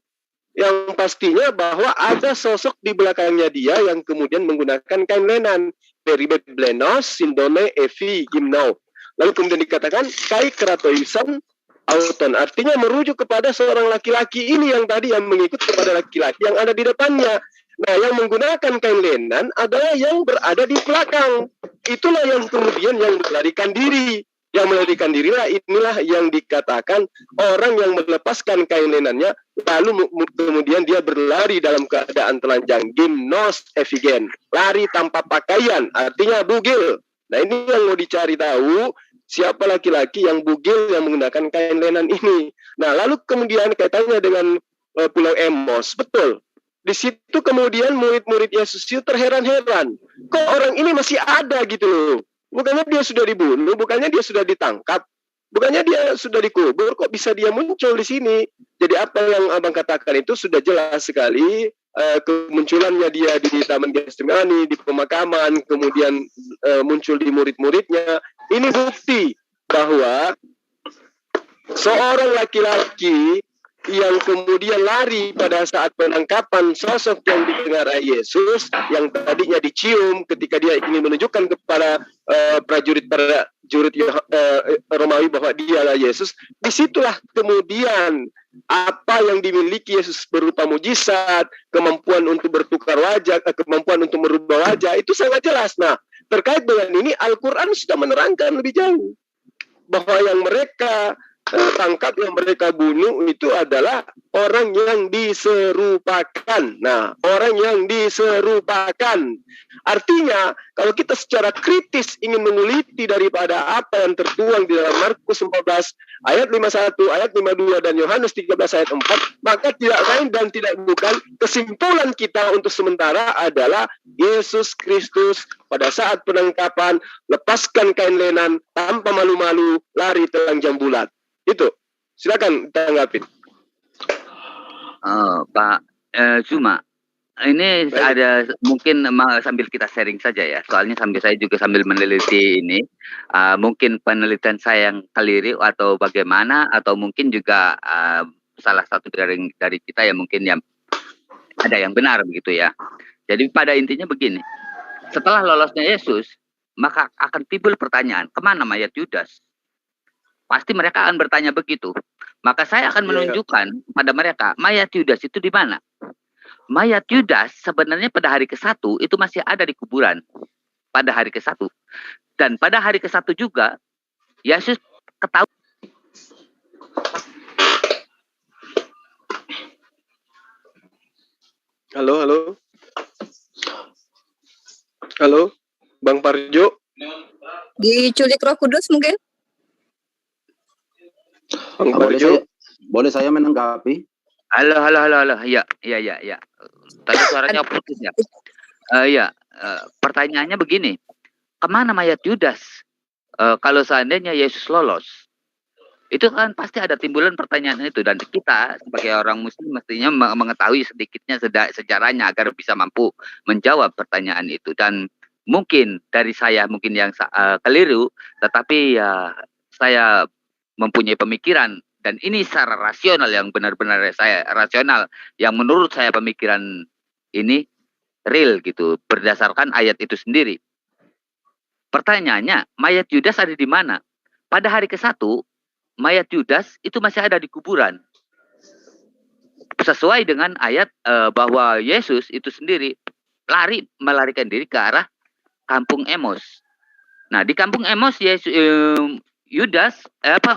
Yang pastinya bahwa ada sosok di belakangnya dia yang kemudian menggunakan kain lenan. Peribet blenos, sindone, evi, gimnau. Lalu kemudian dikatakan kai keratoisan auton. Artinya merujuk kepada seorang laki-laki ini yang tadi yang mengikut kepada laki-laki yang ada di depannya. Nah, yang menggunakan kain lenan adalah yang berada di belakang. Itulah yang kemudian yang melarikan diri. Yang melarikan dirilah inilah yang dikatakan orang yang melepaskan kain lenannya lalu kemudian dia berlari dalam keadaan telanjang. Gimnos evigen, lari tanpa pakaian, artinya bugil. Nah, ini yang mau dicari tahu, siapa laki-laki yang bugil yang menggunakan kain lenan ini. Nah, lalu kemudian kaitannya dengan Pulau Emos, betul. Di situ kemudian murid-murid Yesus itu terheran-heran. Kok orang ini masih ada gitu loh. Bukannya dia sudah dibunuh, bukannya dia sudah ditangkap, bukannya dia sudah dikubur, kok bisa dia muncul di sini? Jadi apa yang Abang katakan itu sudah jelas sekali kemunculannya dia di Taman Getsemani, di pemakaman, kemudian muncul di murid-muridnya. Ini bukti bahwa seorang laki-laki yang kemudian lari pada saat penangkapan sosok yang ditengarai Yesus, yang tadinya dicium ketika dia ingin menunjukkan kepada prajurit Romawi bahwa dialah Yesus. Disitulah kemudian apa yang dimiliki Yesus berupa mujizat, kemampuan untuk bertukar wajah, kemampuan untuk merubah wajah, itu sangat jelas. Nah, terkait dengan ini Al-Quran sudah menerangkan lebih jauh bahwa yang mereka tangkap, yang mereka bunuh itu adalah orang yang diserupakan. Nah, orang yang diserupakan. Artinya, kalau kita secara kritis ingin meneliti daripada apa yang tertuang di dalam Markus 14 ayat 51, ayat 52 dan Yohanes 13 ayat 4, maka tidak lain dan tidak bukan kesimpulan kita untuk sementara adalah Yesus Kristus pada saat penangkapan lepaskan kain lenan tanpa malu-malu, lari telanjang bulat. Itu, silakan tanggapin. Pak Zuma, ini ada mungkin sambil kita sharing saja ya. Soalnya saya juga sambil meneliti ini, mungkin penelitian saya yang keliru atau bagaimana, atau mungkin juga salah satu dari kita yang mungkin yang ada yang benar begitu ya. Jadi pada intinya begini, setelah lolosnya Yesus, maka akan timbul pertanyaan, kemana mayat Yudas? Pasti mereka akan bertanya begitu. Maka saya akan menunjukkan pada mereka, mayat Yudas itu di mana? Mayat Yudas sebenarnya pada hari ke-1 itu masih ada di kuburan. Pada hari ke-1. Dan pada hari ke-1 juga, Yesus ketahui. Halo. Halo, Bang Parjo. Diculik Roh Kudus mungkin? Bang Parjo. Boleh saya menanggapi? Halo. Ya. Tadi suaranya putus ya. Pertanyaannya begini. Kemana mayat Yudas? Kalau seandainya Yesus lolos, itu kan pasti ada timbulan pertanyaan itu. Dan kita sebagai orang muslim mestinya mengetahui sedikitnya sejarahnya agar bisa mampu menjawab pertanyaan itu. Dan mungkin dari saya mungkin yang keliru, tetapi ya saya mempunyai pemikiran, dan ini secara rasional yang benar-benar saya rasional, yang menurut saya pemikiran ini real gitu, berdasarkan ayat itu sendiri. Pertanyaannya, mayat Yudas ada di mana? Pada hari ke-1, mayat Yudas itu masih ada di kuburan. Sesuai dengan ayat bahwa Yesus itu sendiri melarikan diri ke arah kampung Emos. Nah, di kampung Emos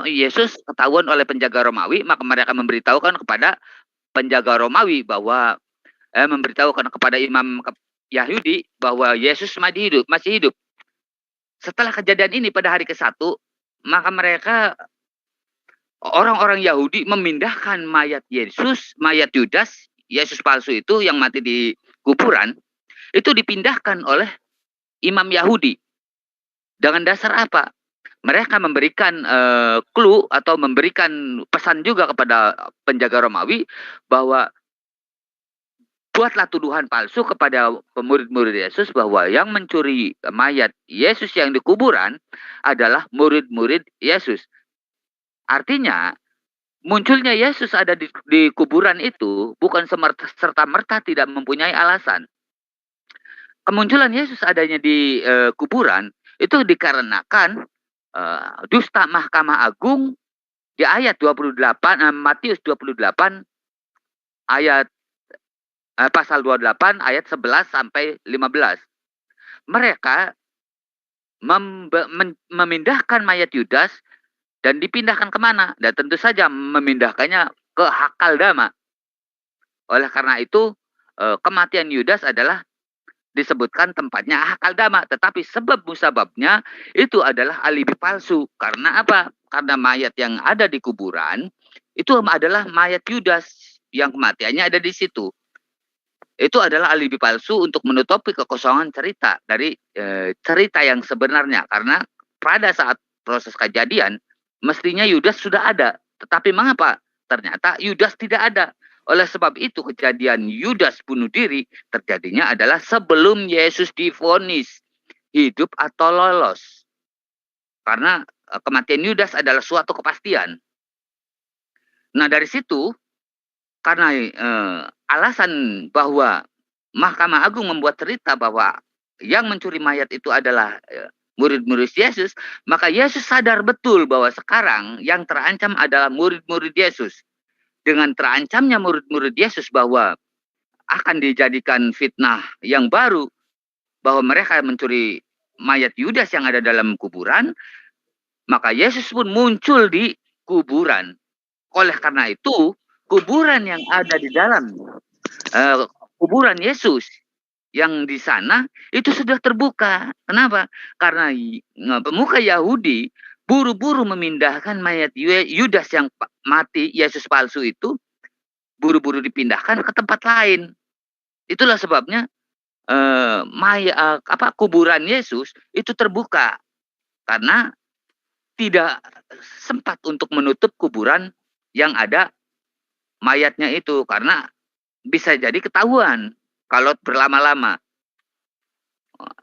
Yesus ketahuan oleh penjaga Romawi, maka mereka memberitahukan kepada penjaga Romawi bahwa memberitahukan kepada imam Yahudi bahwa Yesus masih hidup. Setelah kejadian ini pada hari ke-1, maka mereka orang-orang Yahudi memindahkan mayat Yudas, Yesus palsu itu yang mati di kuburan, itu dipindahkan oleh imam Yahudi. Dengan dasar apa? Mereka memberikan clue atau memberikan pesan juga kepada penjaga Romawi bahwa buatlah tuduhan palsu kepada murid-murid Yesus bahwa yang mencuri mayat Yesus yang di kuburan adalah murid-murid Yesus. Artinya munculnya Yesus ada di kuburan itu bukan serta-merta tidak mempunyai alasan. Kemunculan Yesus adanya di kuburan itu dikarenakan dusta Mahkamah Agung di ayat 28 Matius 28 ayat pasal 28 ayat 11 sampai 15. Mereka memindahkan mayat Yudas dan dipindahkan kemana? Dan tentu saja memindahkannya ke Hakaldama. Oleh karena itu kematian Yudas adalah disebutkan tempatnya Hakaldama, tetapi sebab musababnya itu adalah alibi palsu. Karena apa? Karena mayat yang ada di kuburan itu adalah mayat Yudas yang kematiannya ada di situ. Itu adalah alibi palsu untuk menutupi kekosongan cerita dari cerita yang sebenarnya. Karena pada saat proses kejadian mestinya Yudas sudah ada, tetapi mengapa ternyata Yudas tidak ada? Oleh sebab itu kejadian Yudas bunuh diri terjadinya adalah sebelum Yesus divonis hidup atau lolos. Karena kematian Yudas adalah suatu kepastian. Nah dari situ, karena alasan bahwa Mahkamah Agung membuat cerita bahwa yang mencuri mayat itu adalah murid-murid Yesus, maka Yesus sadar betul bahwa sekarang yang terancam adalah murid-murid Yesus. Dengan terancamnya murid-murid Yesus bahwa akan dijadikan fitnah yang baru, bahwa mereka mencuri mayat Yudas yang ada dalam kuburan, maka Yesus pun muncul di kuburan. Oleh karena itu, kuburan yang ada di dalam kuburan Yesus yang di sana itu sudah terbuka. Kenapa? Karena pemuka Yahudi buru-buru memindahkan mayat Yudas yang mati, Yesus palsu itu, buru-buru dipindahkan ke tempat lain. Itulah sebabnya kuburan Yesus itu terbuka karena tidak sempat untuk menutup kuburan yang ada mayatnya itu, karena bisa jadi ketahuan kalau berlama-lama.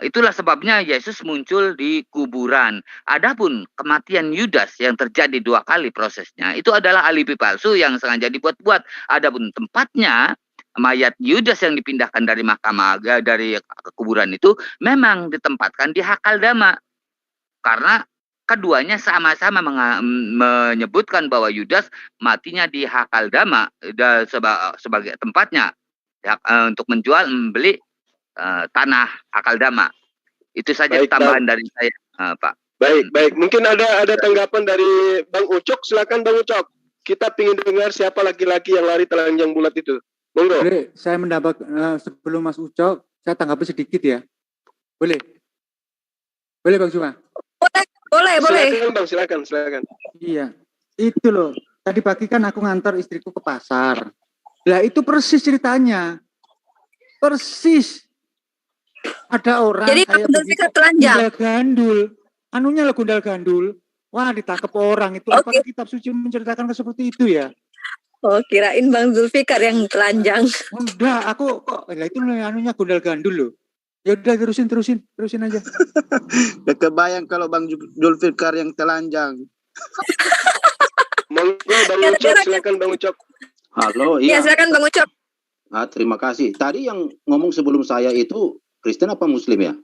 Itulah sebabnya Yesus muncul di kuburan. Adapun kematian Yudas yang terjadi 2 kali prosesnya, itu adalah alibi palsu yang sengaja dibuat-buat. Adapun tempatnya, mayat Yudas yang dipindahkan dari dari kuburan itu memang ditempatkan di Hakaldama. Karena keduanya sama-sama menyebutkan bahwa Yudas matinya di Hakaldama sebagai tempatnya untuk menjual, membeli tanah Hakaldama. Itu saja tambahan dari saya, Pak. Baik. Mungkin ada tanggapan dari Bang Ucok. Silakan Bang Ucok. Kita ingin dengar siapa laki-laki yang lari telanjang bulat itu. Monggo. Boleh, saya mendapat sebelum Mas Ucok, saya tanggapi sedikit ya. Boleh Bang Cuma? Boleh. Silakan. Iya, itu loh. Tadi pagi kan aku ngantar istriku ke pasar. Lah itu persis ceritanya. Persis. Ada orang jadi gundul fikar telanjang. Gundal gandul. Wah, ditangkap orang itu. Apakah kitab suci menceritakan seperti itu ya? Oh, kirain Bang Zulfikar yang telanjang. Enggak, aku kok itu gundal gandul loh. Ya udah terusin aja. Kebayang kalau Bang Zulfikar yang telanjang. Monggo Bang Ucok, silakan Bang Ucok. Halo, iya. Ya, silakan Bang Ucok. Terima kasih. Tadi yang ngomong sebelum saya itu Kristen apa Muslim ya?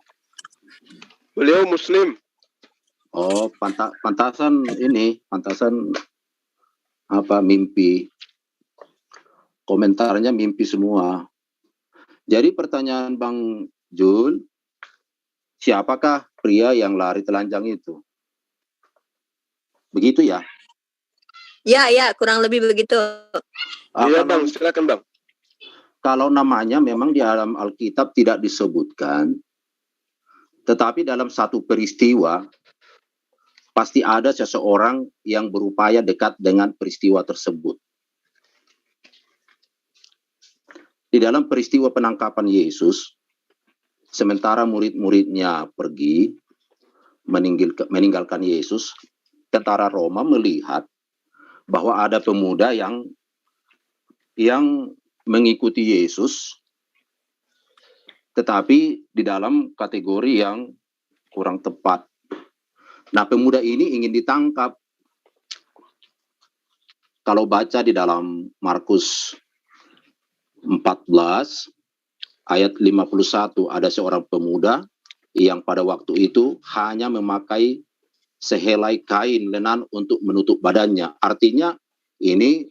Beliau Muslim. Oh, pantasan mimpi. Komentarnya mimpi semua. Jadi pertanyaan Bang Jul, siapakah pria yang lari telanjang itu? Begitu ya? Ya, kurang lebih begitu. Iya Bang, silakan Bang. Kalau namanya memang di dalam Alkitab tidak disebutkan, tetapi dalam satu peristiwa pasti ada seseorang yang berupaya dekat dengan peristiwa tersebut. Di dalam peristiwa penangkapan Yesus, sementara murid-muridnya pergi meninggalkan Yesus, tentara Roma melihat bahwa ada pemuda yang mengikuti Yesus, tetapi di dalam kategori yang kurang tepat. Nah, pemuda ini ingin ditangkap. Kalau baca di dalam Markus 14 ayat 51, ada seorang pemuda yang pada waktu itu hanya memakai sehelai kain lenan untuk menutup badannya. Artinya ini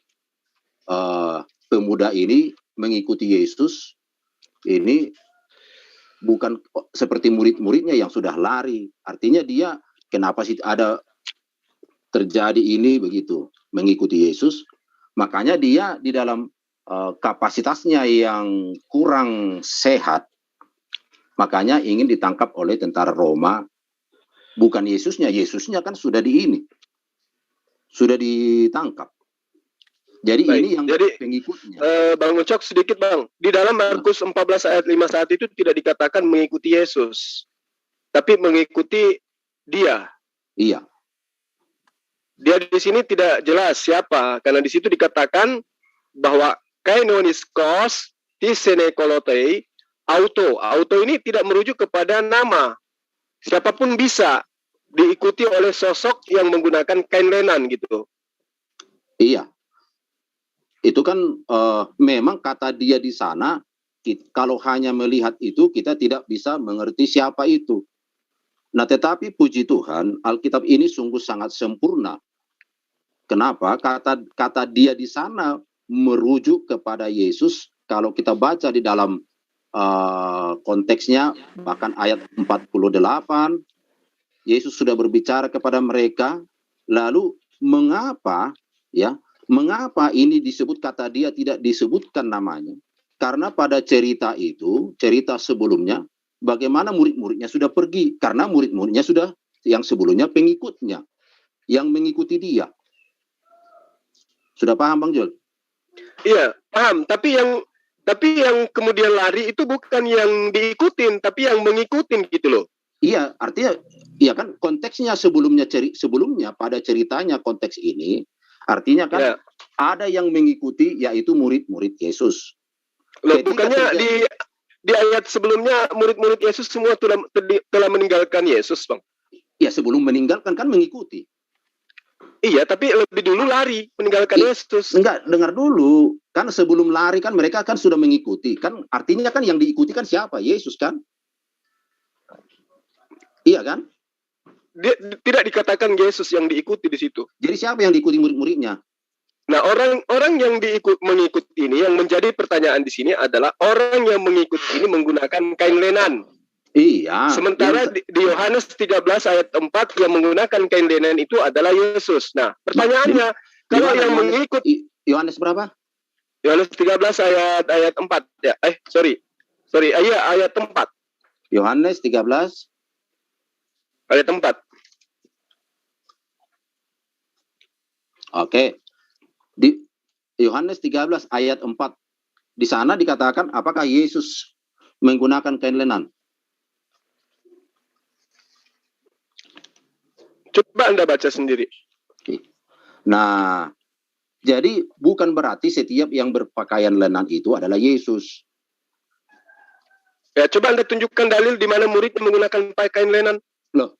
pemuda ini mengikuti Yesus, ini bukan seperti murid-muridnya yang sudah lari. Artinya dia, kenapa sih ada terjadi ini begitu, mengikuti Yesus. Makanya dia di dalam kapasitasnya yang kurang sehat, makanya ingin ditangkap oleh tentara Roma. Bukan Yesusnya kan sudah ditangkap. Jadi baik, ini yang pengikutnya. Bang Ucok sedikit Bang, di dalam Markus 14 ayat 51 itu tidak dikatakan mengikuti Yesus, tapi mengikuti dia. Iya. Dia di sini tidak jelas siapa, karena di situ dikatakan bahwa kainoniskos, tisenekolotei, auto. Auto ini tidak merujuk kepada nama. Siapapun bisa diikuti oleh sosok yang menggunakan kain lenan gitu. Iya. Itu kan memang kata dia di sana, kalau hanya melihat itu kita tidak bisa mengerti siapa itu. Nah, tetapi puji Tuhan, Alkitab ini sungguh sangat sempurna. Kenapa? Kata dia di sana merujuk kepada Yesus. Kalau kita baca di dalam konteksnya, bahkan ayat 48, Yesus sudah berbicara kepada mereka. Lalu mengapa ini disebut kata dia tidak disebutkan namanya? Karena pada cerita itu, cerita sebelumnya, bagaimana murid-muridnya sudah pergi. Karena murid-muridnya sudah, yang sebelumnya pengikutnya, yang mengikuti dia. Sudah paham Bang Jul? Iya, paham. Tapi yang kemudian lari itu bukan yang diikutin, tapi yang mengikutin gitu loh. Iya, artinya, iya kan konteksnya sebelumnya pada ceritanya konteks ini, artinya kan ada yang mengikuti, yaitu murid-murid Yesus. Loh, bukannya di ayat sebelumnya murid-murid Yesus semua telah meninggalkan Yesus, Bang? Ya, sebelum meninggalkan kan mengikuti. Iya, tapi lebih dulu lari meninggalkan Yesus. Enggak, dengar dulu. Kan sebelum lari kan mereka kan sudah mengikuti. Kan artinya kan yang diikuti kan siapa? Yesus kan? Iya kan? Tidak dikatakan Yesus yang diikuti di situ. Jadi siapa yang diikuti murid-muridnya? Nah, orang yang mengikut ini, yang menjadi pertanyaan di sini adalah orang yang mengikut ini menggunakan kain lenan. Iya. Sementara di Yohanes 13 ayat 4 yang menggunakan kain lenan itu adalah Yesus. Nah, pertanyaannya, kalau yang mengikut Yohanes berapa? Yohanes 13 ayat 4 ya. Sorry, ayat 4. Yohanes 13 ayat 4. Oke. Di Yohanes 13 ayat 4. Di sana dikatakan apakah Yesus menggunakan kain lenan? Coba Anda baca sendiri. Nah, jadi bukan berarti setiap yang berpakaian lenan itu adalah Yesus. Ya, coba Anda tunjukkan dalil di mana murid menggunakan pakaian lenan. Loh,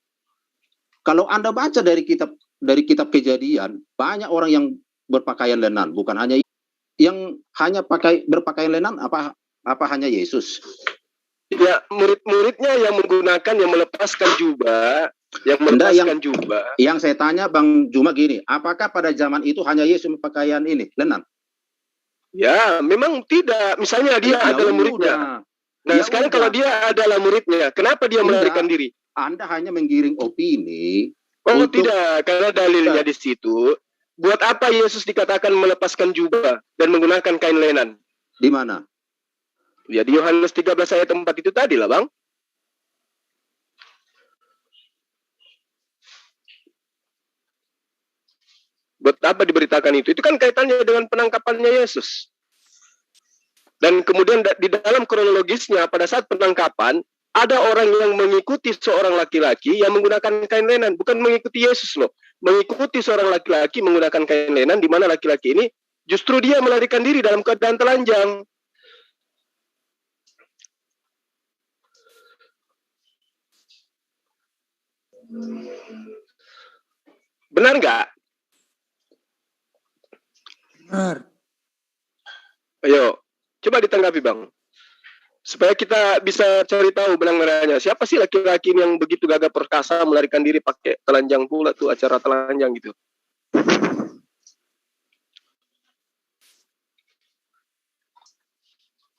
kalau Anda baca dari kitab Kejadian, banyak orang yang berpakaian lenan, bukan hanya yang hanya berpakaian lenan, apa hanya Yesus? Ya, murid-muridnya yang menggunakan, yang melepaskan jubah, Yang saya tanya Bang Juma gini, apakah pada zaman itu hanya Yesus berpakaian ini lenan? Ya, memang tidak. Misalnya dia adalah muridnya. Nah, sekarang kalau dia adalah muridnya, kenapa dia melarikan diri? Anda hanya menggiring opini. Oh, tidak, karena dalilnya di situ. Buat apa Yesus dikatakan melepaskan jubah dan menggunakan kain lenan? Di mana? Ya, di Yohanes 13 ayat 4 itu tadi lah, Bang. Buat apa diberitakan itu? Itu kan kaitannya dengan penangkapannya Yesus. Dan kemudian di dalam kronologisnya pada saat penangkapan, ada orang yang mengikuti seorang laki-laki yang menggunakan kain lenan. Bukan mengikuti Yesus loh. Mengikuti seorang laki-laki menggunakan kain lenan, di mana laki-laki ini justru dia melarikan diri dalam keadaan telanjang. Benar nggak? Benar. Ayo, coba ditanggapi Bang. Supaya kita bisa cari tahu benang merahnya. Siapa sih laki-laki yang begitu gagah perkasa melarikan diri pakai telanjang pula tuh, acara telanjang gitu.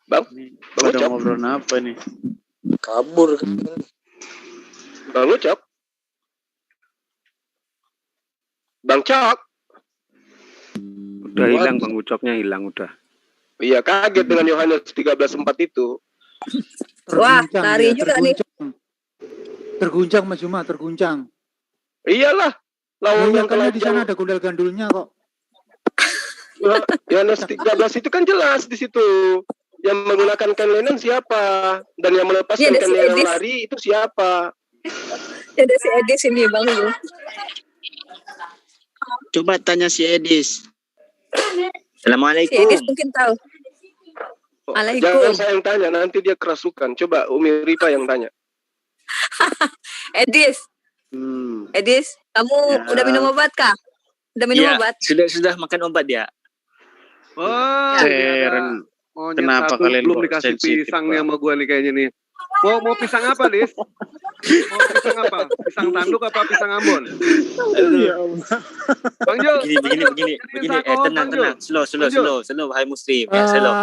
Bang Ucap. Ngobrol apa nih? Kabur kan. Bang Ucap. Bang Cok. Udah hilang Bang Ucapnya, hilang udah. Iya, kaget dengan Yohanes 13:4 itu. Wah, lari juga nih. Terguncang Mas Juma, terguncang. Iyalah. Lawan yang karena di sana ada gundal-gandulnya kok. Yohanes 13 itu kan jelas di situ. Yang menggunakan kain lenan siapa? Dan yang melepaskan kain lenan lari itu siapa? Ada si Edis ini Bang. Coba tanya si Edis. Assalamualaikum. Si Edis mungkin tahu. Jangan saya yang tanya, nanti dia kerasukan. Coba Umi Rifa yang tanya. Edis, Edis, kamu udah minum obat kah? Udah minum obat? Sudah makan obat ya. Oh, kenapa kalian belum dikasih pisang nih sama gue nih kayaknya nih? Mau pisang apa, Dis? Mau pisang apa? Pisang tanduk apa pisang Ambon? Bang Jo. Begini. Tenang. Slow. Hai Muslim. Ya, slow.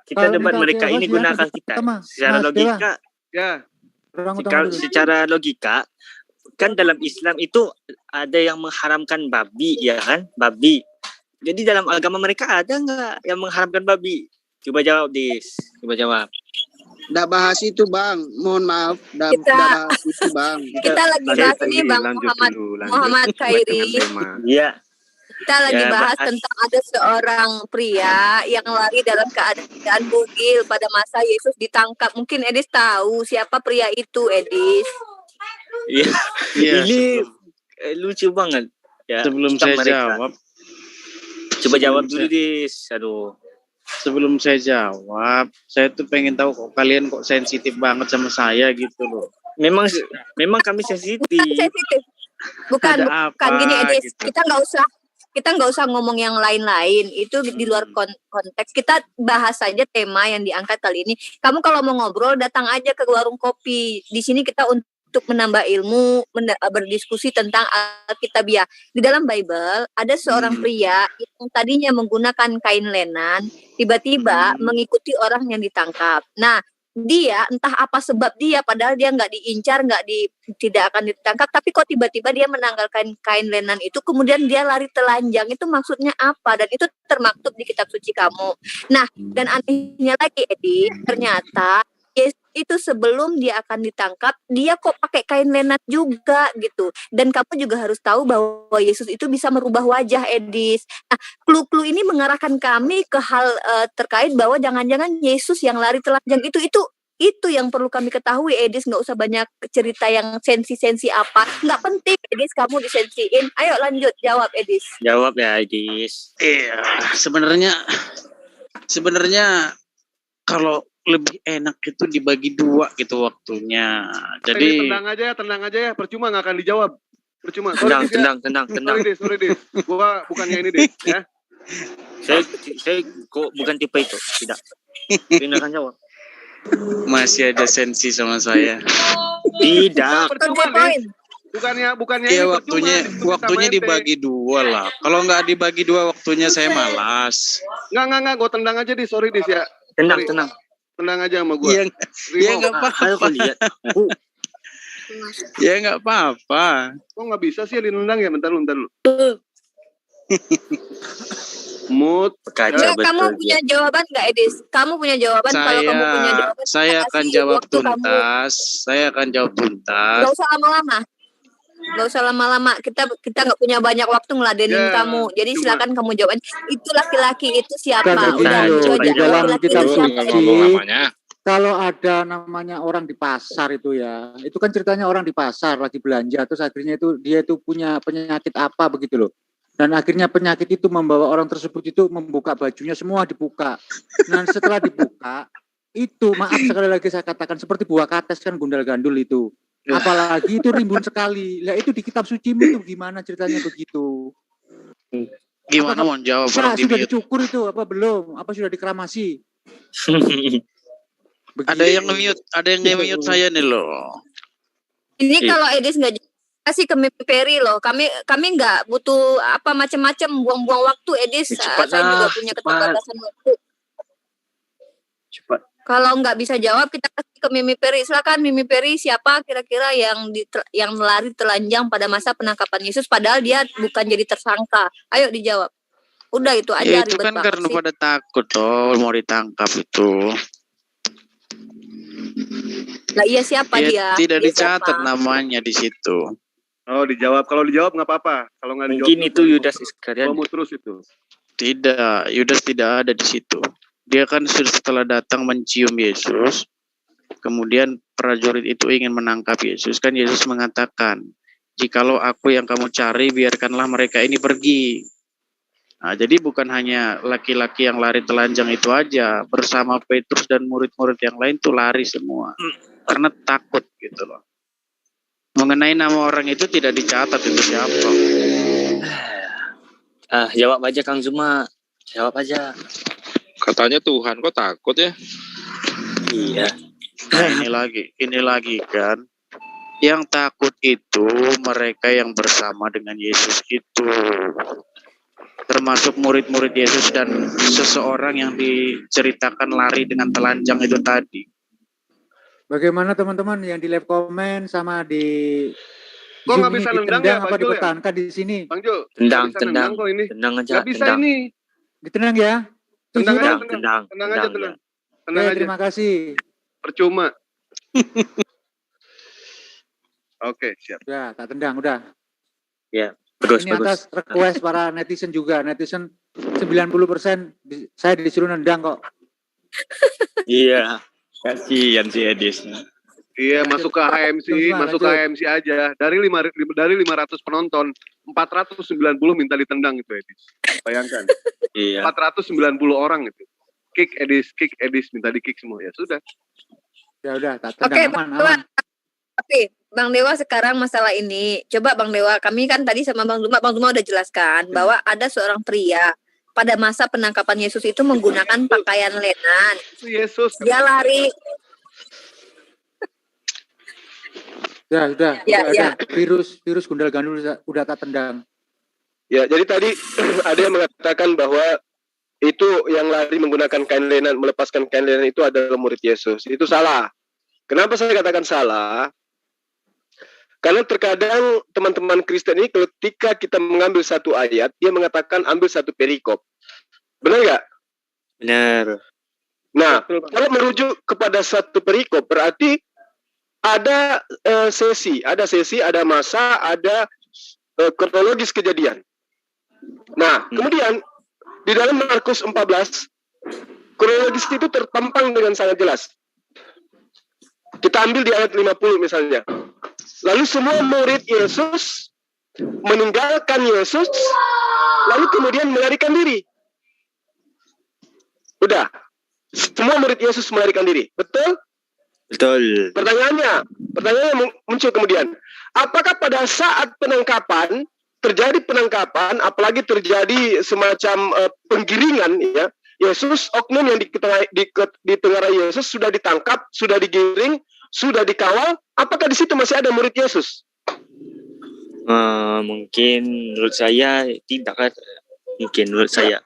Kita debat mereka ini gunakan kita. Secara logika. Ya. Secara logika, kan dalam Islam itu ada yang mengharamkan babi, ya kan? Babi. Jadi dalam agama mereka ada nggak yang mengharamkan babi? Coba jawab, Dis. Coba jawab. Nggak bahas itu, Bang. Mohon maaf. Nggak bahas itu, Bang. Kita lagi bahas ini, Bang Muhammad Khairi. Iya. Kita lagi bahas tentang ada seorang pria yang lari dalam keadaan bugil pada masa Yesus ditangkap. Mungkin Edis tahu siapa pria itu, Edis. Iya. Ini lucu banget. Ya, sebelum saya jawab. Coba jawab dulu, Dis. Aduh. Sebelum saya jawab, saya tuh pengen tahu kok kalian kok sensitif banget sama saya gitu loh. Memang kami sensitif. Bukan gini, Edis. Gitu. Kita nggak usah ngomong yang lain-lain. Itu di luar konteks. Kita bahas saja tema yang diangkat kali ini. Kamu kalau mau ngobrol datang aja ke warung kopi. Di sini kita untuk menambah ilmu, berdiskusi tentang Alkitabiah. Di dalam Bible ada seorang pria yang tadinya menggunakan kain lenan, tiba-tiba mengikuti orang yang ditangkap. Nah, dia entah apa sebab dia, padahal dia nggak diincar, tidak akan ditangkap, tapi kok tiba-tiba dia menanggalkan kain lenan itu, kemudian dia lari telanjang. Itu maksudnya apa? Dan itu termaktub di kitab suci kamu. Nah, dan anehnya lagi, Edi, ternyata Yesus itu sebelum dia akan ditangkap, dia kok pakai kain lenan juga gitu. Dan kamu juga harus tahu bahwa Yesus itu bisa merubah wajah, Edis. Nah, clue-clue ini mengarahkan kami ke hal terkait bahwa jangan-jangan Yesus yang lari telanjang itu yang perlu kami ketahui, Edis. Nggak usah banyak cerita yang sensi-sensi apa. Nggak penting, Edis, kamu disensiin. Ayo lanjut, jawab, Edis. Jawab ya, Edis. Iya, sebenarnya kalau lebih enak itu dibagi dua gitu waktunya. Jadi tenang aja ya, percuma nggak akan dijawab. Percuma. Tenang. Sorry, Dis. Gua bukannya ini, Dis, ya. Saya kok bukan tipe itu, tidak. Tindakan jawab. Masih ada sensi sama saya. Tidak. Percuma, Dis. Bukannya ya, waktunya dibagi dua lah. Kalau nggak dibagi dua waktunya saya malas. Nggak, gue tendang aja, Dis. Sorry, Dis ya. Tenang. Tenang aja sama gue. Ya nggak apa-apa. Ya nggak apa-apa. Kok nggak bisa sih ditendang ya? Bentar lu. Mood. Kamu punya jawaban nggak, Edis? Kamu punya jawaban? Kalau kamu punya jawaban, saya akan jawab tuntas. Gak usah lama-lama. Kita nggak punya banyak waktu ngeladenin kamu. Jadi silakan kamu jawab. Itu laki-laki itu siapa? Di dalam kitab suci, kalau ada namanya orang di pasar itu ya, itu kan ceritanya orang di pasar lagi belanja, terus akhirnya dia punya penyakit apa begitu loh. Dan akhirnya penyakit itu membawa orang tersebut itu membuka bajunya, semua dibuka. Nah, setelah dibuka, itu maaf sekali lagi saya katakan seperti buah kates kan, gundal gandul itu. Apalagi itu rimbun sekali. Lah itu di kitab suci itu gimana ceritanya begitu? Gimana mau jawab? Sudah dicukur itu apa belum? Apa sudah dikeramasi? Ada yang nge-mute saya nih loh. Ini kalau Edis nggak kasih ke Mimi Peri loh. Kami nggak butuh apa macam-macam buang-buang waktu, Edis. Saya juga punya keterbatasan waktu. Cepat. Kalau nggak bisa jawab, kita kasih ke Mimi Peri. Silakan Mimi Peri, siapa kira-kira yang lari telanjang pada masa penangkapan Yesus, padahal dia bukan jadi tersangka. Ayo dijawab. Udah itu aja. Itu kan karena pada takut mau ditangkap itu. Lah iya siapa dia? Tidak dicatat namanya di situ. Oh dijawab. Kalau dijawab nggak apa-apa. Kalau nggak dijawab. Mungkin itu Yudas Iskariot. Kamu terus itu. Tidak, Yudas tidak ada di situ. Dia kan setelah datang mencium Yesus, kemudian prajurit itu ingin menangkap Yesus. Kan Yesus mengatakan, jikalau aku yang kamu cari, biarkanlah mereka ini pergi. Nah, jadi bukan hanya laki-laki yang lari telanjang itu aja, bersama Petrus dan murid-murid yang lain tuh lari semua. Karena takut gitu loh. Mengenai nama orang itu tidak dicatat itu siapa. Jawab aja Kang Zuma. Jawab aja. Katanya Tuhan, kok takut ya? Iya. Nah, ini lagi kan. Yang takut itu mereka yang bersama dengan Yesus itu. Termasuk murid-murid Yesus dan seseorang yang diceritakan lari dengan telanjang itu tadi. Bagaimana teman-teman yang di live komen sama di kok nggak bisa nendang ya Bang Jul ya? Di sini. Bang Jul, tendang kok ini. Tendang aja. Nggak bisa ini. Ditendang ya? Tendang aja. Tenang aja. Terima kasih. Percuma. Oke, siap. Ya, tak tendang udah. Ya. Bagus, ini atas request para netizen juga. Netizen 90% saya disuruh nendang kok. Iya. Kasihan si Edis. Iya, masuk ke HMC aja. Dari 500 penonton, 490 minta ditendang itu Edis. Bayangkan. Iya. 490 orang itu. Kick Edis minta di-kick semua. Ya sudah. Ya udah, tak tendang aman. Oke, Bang Dewa sekarang masalah ini. Coba Bang Dewa, kami kan tadi sama Bang Duma udah jelaskan bahwa ada seorang pria pada masa penangkapan Yesus itu menggunakan pakaian lenan. Yesus. Dia lari. Udah. Virus gundal gandul udah tak tendang. Ya, jadi tadi ada yang mengatakan bahwa itu yang lari menggunakan kain lenan, melepaskan kain lenan itu adalah murid Yesus. Itu salah. Kenapa saya katakan salah? Karena terkadang teman-teman Kristen ini ketika kita mengambil satu ayat, dia mengatakan ambil satu perikop. Benar nggak? Benar. Nah, kalau merujuk kepada satu perikop, berarti ada sesi, ada masa, ada kronologis kejadian. Nah, kemudian di dalam Markus 14, kronologis itu terpampang dengan sangat jelas. Kita ambil di ayat 50 misalnya. Lalu semua murid Yesus meninggalkan Yesus, lalu kemudian melarikan diri. Udah. Semua murid Yesus melarikan diri. Betul? Betul. Pertanyaannya muncul kemudian. Apakah pada saat terjadi penangkapan, apalagi terjadi semacam penggiringan, ya, Yesus, oknum yang ditengarai Yesus sudah ditangkap, sudah digiring, sudah dikawal, apakah di situ masih ada murid Yesus? Mungkin menurut saya tidak kan. Mungkin menurut saya.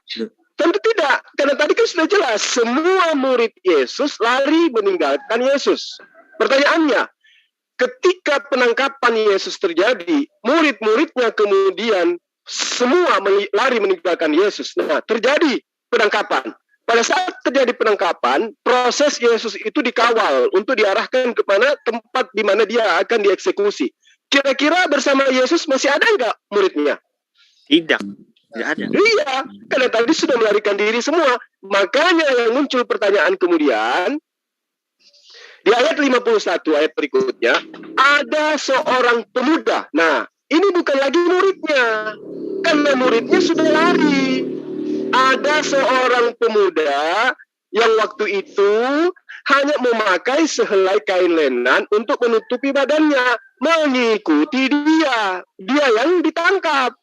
Tentu tidak, karena tadi kan sudah jelas semua murid Yesus lari meninggalkan Yesus. Pertanyaannya, ketika penangkapan Yesus terjadi, murid-muridnya kemudian semua lari meninggalkan Yesus. Nah, terjadi penangkapan. Pada saat terjadi penangkapan, proses Yesus itu dikawal untuk diarahkan ke mana tempat di mana dia akan dieksekusi. Kira-kira bersama Yesus masih ada nggak muridnya? Tidak ada. Iya, karena tadi sudah melarikan diri semua. Makanya yang muncul pertanyaan kemudian, di ayat 51, ayat berikutnya, ada seorang pemuda. Nah, ini bukan lagi muridnya, karena muridnya sudah lari. Ada seorang pemuda yang waktu itu hanya memakai sehelai kain lenan untuk menutupi badannya, mengikuti dia yang ditangkap.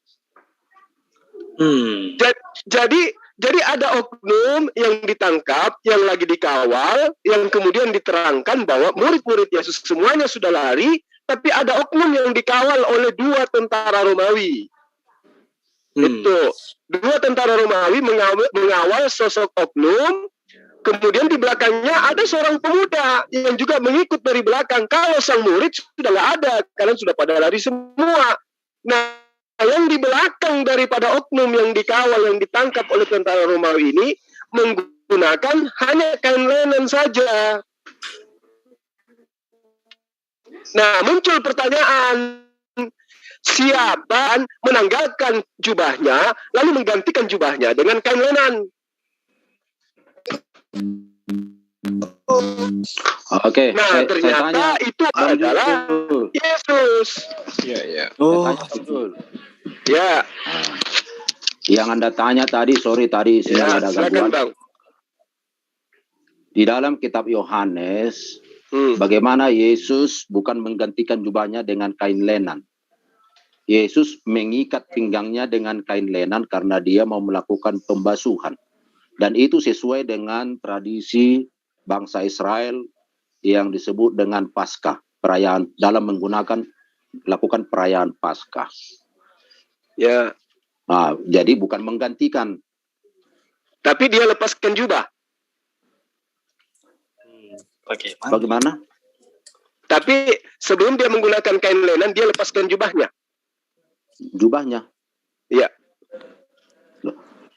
Jadi ada oknum yang ditangkap, yang lagi dikawal, yang kemudian diterangkan bahwa murid-murid Yesus semuanya sudah lari, tapi ada oknum yang dikawal oleh 2 tentara Romawi. Itu 2 tentara Romawi mengawal sosok oknum, kemudian di belakangnya ada seorang pemuda yang juga mengikut dari belakang. Kalau sang murid sudah nggak ada, karena sudah pada lari semua. Nah, yang di belakang daripada oknum yang dikawal, yang ditangkap oleh tentara Romawi ini menggunakan hanya kain lenan saja. Nah, muncul pertanyaan, siapa menanggalkan jubahnya lalu menggantikan jubahnya dengan kain lenan? Oke. Nah, ternyata itu adalah Yesus. Iya. Oh. Ya. Yang Anda tanya tadi, sorry tadi sedang ada gangguan. Bang. Di dalam kitab Yohanes, bagaimana Yesus bukan menggantikan jubahnya dengan kain lenan. Yesus mengikat pinggangnya dengan kain lenan karena dia mau melakukan pembasuhan. Dan itu sesuai dengan tradisi bangsa Israel yang disebut dengan Paskah, perayaan dalam lakukan perayaan Paskah. Ya. Nah, jadi bukan menggantikan. Tapi dia lepaskan jubah. Oke. Bagaimana? Tapi sebelum dia menggunakan kain lenan, dia lepaskan jubahnya. Jubahnya? Iya.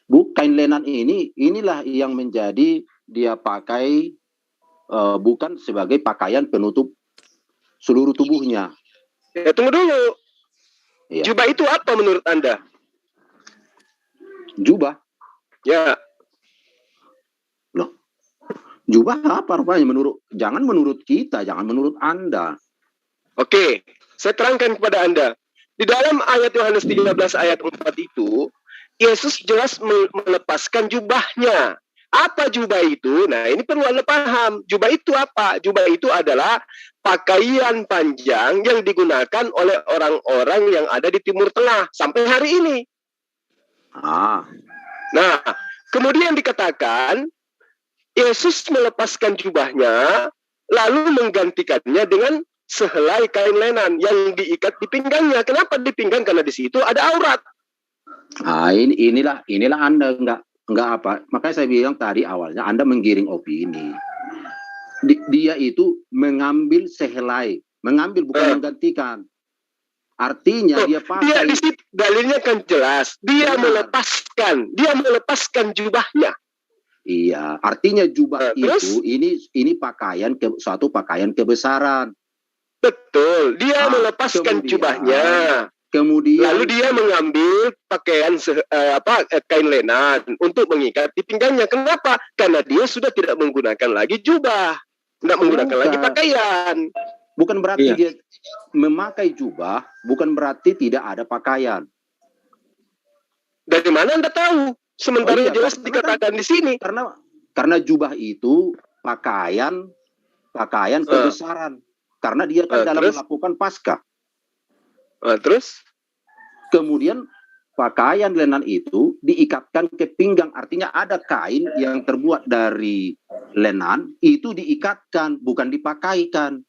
Kain lenan inilah yang menjadi dia pakai bukan sebagai pakaian penutup seluruh tubuhnya. Ya, tunggu dulu. Ya. Jubah itu apa menurut Anda? Jubah? Ya. Loh. Jubah apa rupanya jangan menurut kita, jangan menurut Anda. Oke, saya terangkan kepada Anda. Di dalam ayat Yohanes 13 ayat 4 itu, Yesus jelas melepaskan jubahnya. Apa jubah itu? Nah, ini perlu Anda paham. Jubah itu apa? Jubah itu adalah pakaian panjang yang digunakan oleh orang-orang yang ada di Timur Tengah sampai hari ini. Nah, kemudian dikatakan Yesus melepaskan jubahnya lalu menggantikannya dengan sehelai kain lenan yang diikat di pinggangnya. Kenapa di pinggang? Karena di situ ada aurat. Nah, inilah Anda enggak apa. Makanya saya bilang tadi awalnya Anda menggiring opini. Dia itu mengambil sehelai, mengambil bukan menggantikan. Artinya dia pakai. Dia di situ dalilnya kan jelas. Dia melepaskan jubahnya. Iya, artinya jubah itu ini pakaian suatu pakaian kebesaran. Betul, dia melepaskan jubahnya. Kemudian lalu dia mengambil pakaian kain lenan untuk mengikat di pinggangnya. Kenapa? Karena dia sudah tidak menggunakan lagi jubah, tidak menggunakan lagi pakaian. Bukan berarti dia memakai jubah, bukan berarti tidak ada pakaian. Dari mana Anda tahu? Sementara jelas dikatakan di sini. Karena jubah itu pakaian kebesaran. Karena dia kan dalam melakukan Paskah. Terus? Kemudian pakaian lenan itu diikatkan ke pinggang. Artinya ada kain yang terbuat dari lenan, itu diikatkan, bukan dipakaikan.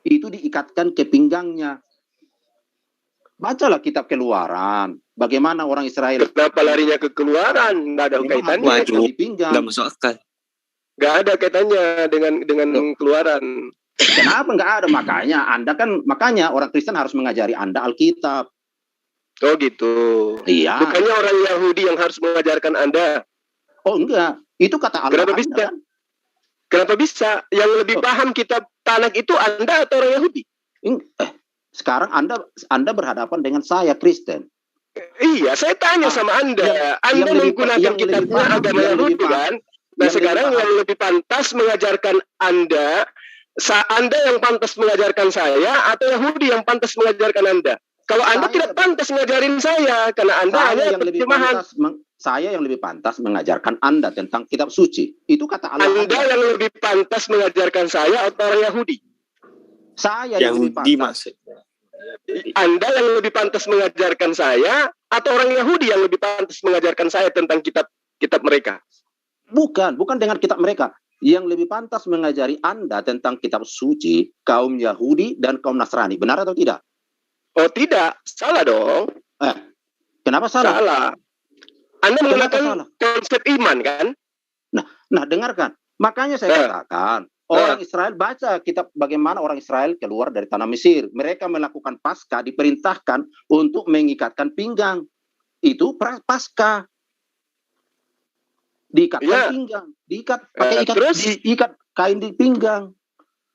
Itu diikatkan ke pinggangnya. Bacalah kitab Keluaran. Bagaimana orang Israel. Kenapa larinya ke Keluaran? Nggak ada kaitannya. Nggak masuk akal. Nggak ada kaitannya dengan Keluaran. Kenapa nggak ada? Makanya orang Kristen harus mengajari Anda Alkitab. Oh gitu. Iya. Bukannya orang Yahudi yang harus mengajarkan Anda. Oh enggak. Itu kata Allah. Kenapa bisa? Kenapa bisa? Yang lebih paham kitab Tanakh itu Anda atau orang Yahudi? Sekarang Anda berhadapan dengan saya Kristen. Iya, saya tanya sama Anda. Anda menggunakan kitab agama Yahudi kan? Nah sekarang yang lebih pantas mengajarkan Anda yang pantas mengajarkan saya atau Yahudi yang pantas mengajarkan Anda? Kalau Anda tidak pantas mengajarin saya, karena Anda hanya terjemahan. Saya yang lebih pantas mengajarkan Anda tentang kitab suci. Itu kata Allah. Anda yang lebih pantas mengajarkan saya atau orang Yahudi? Saya yang lebih pantas. Anda yang lebih pantas mengajarkan saya atau orang Yahudi yang lebih pantas mengajarkan saya tentang kitab mereka? Bukan dengan kitab mereka. Yang lebih pantas mengajari Anda tentang kitab suci kaum Yahudi dan kaum Nasrani. Benar atau tidak? Oh tidak, salah dong. Kenapa salah? Salah. Anda menggunakan konsep iman kan? Nah dengarkan. Makanya saya katakan orang Israel baca kitab bagaimana orang Israel keluar dari tanah Mesir. Mereka melakukan Paskah, diperintahkan untuk mengikatkan pinggang. Itu Paskah. Diikatkan pinggang, diikat kain di pinggang.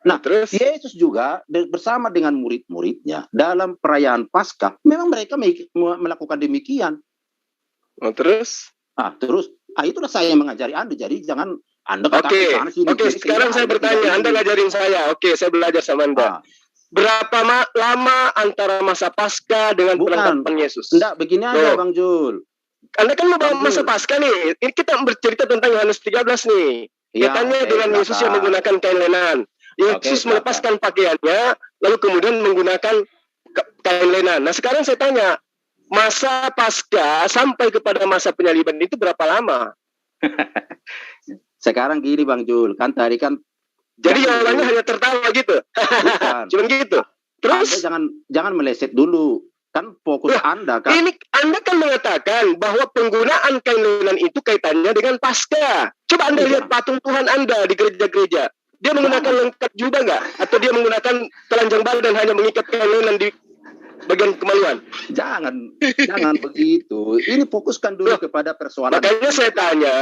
Nah, Yesus juga bersama dengan murid-muridnya dalam perayaan Paskah, memang mereka melakukan demikian. Itulah saya yang mengajari Anda. Jadi jangan Anda katakan Oke, sekarang saya bertanya, Anda ngajarin saya. Oke, saya belajar sama Anda. Berapa lama antara masa Paskah dengan penangkapan Yesus? Enggak, begini aja Bang Jul. Anda kan mau bawa masa Paskah nih. Ini kita bercerita tentang Yohanes 13 nih. Katanya dengan Yesus yang menggunakan kain lenan. Yesus melepaskan pakaiannya, lalu kemudian menggunakan kain lenan. Nah sekarang saya tanya, masa Paskah sampai kepada masa penyaliban itu berapa lama? Sekarang gini Bang Jul, kan tadi kan. Jadi jawabannya hanya tertawa gitu. Cuman gitu. Terus jangan meleset dulu. Kan fokus Anda kan. Ini Anda kan mengatakan bahwa penggunaan kain lenan itu kaitannya dengan Paskah. Coba Anda lihat patung Tuhan Anda di gereja-gereja. Dia menggunakan lengkap jubah nggak? Atau dia menggunakan telanjang badan hanya mengikat kain lenan di bagian kemaluan? Jangan begitu. Ini fokuskan dulu kepada persoalan. Makanya saya tanya,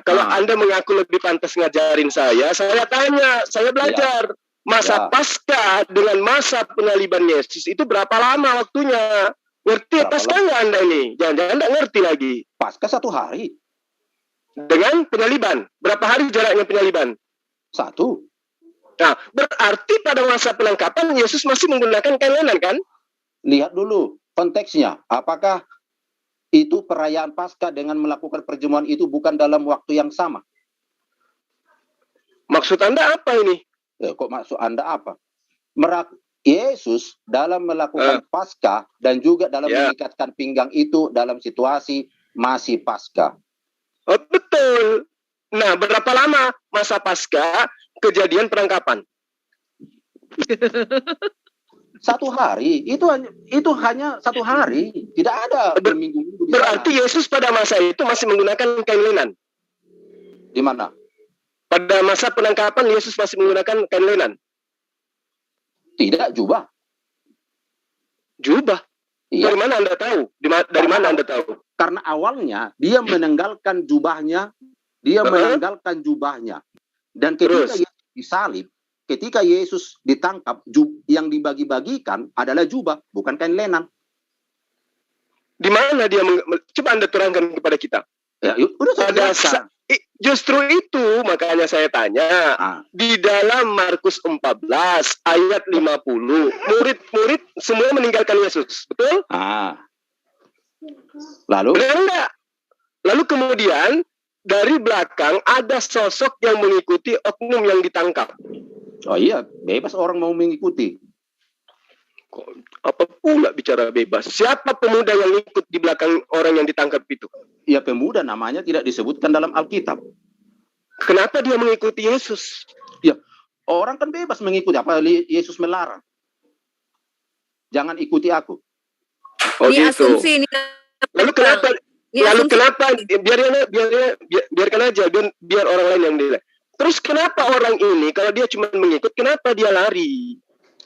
kalau Anda mengaku lebih pantas ngajarin saya tanya, saya belajar. Masa Paskah dengan masa penyaliban Yesus itu berapa lama waktunya? Ngerti Paskah nggak Anda ini? Jangan-jangan nggak ngerti lagi. Paskah 1 hari. Dengan penyaliban. Berapa hari jaraknya penyaliban? 1. Nah, berarti pada masa penangkapan Yesus masih menggunakan kain lenan kan? Lihat dulu konteksnya. Apakah itu perayaan Paskah dengan melakukan perjamuan itu bukan dalam waktu yang sama? Maksud Anda apa ini? Kok maksud Anda apa? Yesus dalam melakukan Paskah dan juga dalam mengikatkan pinggang itu dalam situasi masih Paskah. Oh, betul. Nah, berapa lama masa Paskah kejadian penangkapan? 1 hari. Itu hanya 1 hari. Tidak ada berminggu-minggu. Berarti Yesus pada masa itu masih menggunakan kain lenan. Di mana? Pada masa penangkapan Yesus masih menggunakan kain lenan. Tidak, jubah. Jubah? Iya. Dari mana Anda tahu? Dari mana Anda tahu? Karena awalnya dia menanggalkan jubahnya, menanggalkan jubahnya. Dan ketika Yesus disalib, ketika Yesus ditangkap, yang dibagi-bagikan adalah jubah, bukan kain lenan. Di mana dia? Coba Anda terangkan kepada kita. Ya, udah saya justru itu makanya saya tanya di dalam Markus 14 ayat 50 murid-murid semua meninggalkan Yesus, betul? Lalu? Benar enggak? Lalu kemudian dari belakang ada sosok yang mengikuti oknum yang ditangkap. Oh iya, bebas orang mau mengikuti. Apa pula bicara bebas? Siapa pemuda yang ikut di belakang orang yang ditangkap itu? Ya pemuda, namanya tidak disebutkan dalam Alkitab. Kenapa dia mengikuti Yesus? Ya, orang kan bebas mengikuti. Apa Yesus melarang? Jangan ikuti aku. Oh ini gitu. Asumsi ini. Lalu kenapa? Biarkan aja, biar orang lain yang nilai. Terus kenapa orang ini kalau dia cuma mengikut, kenapa dia lari?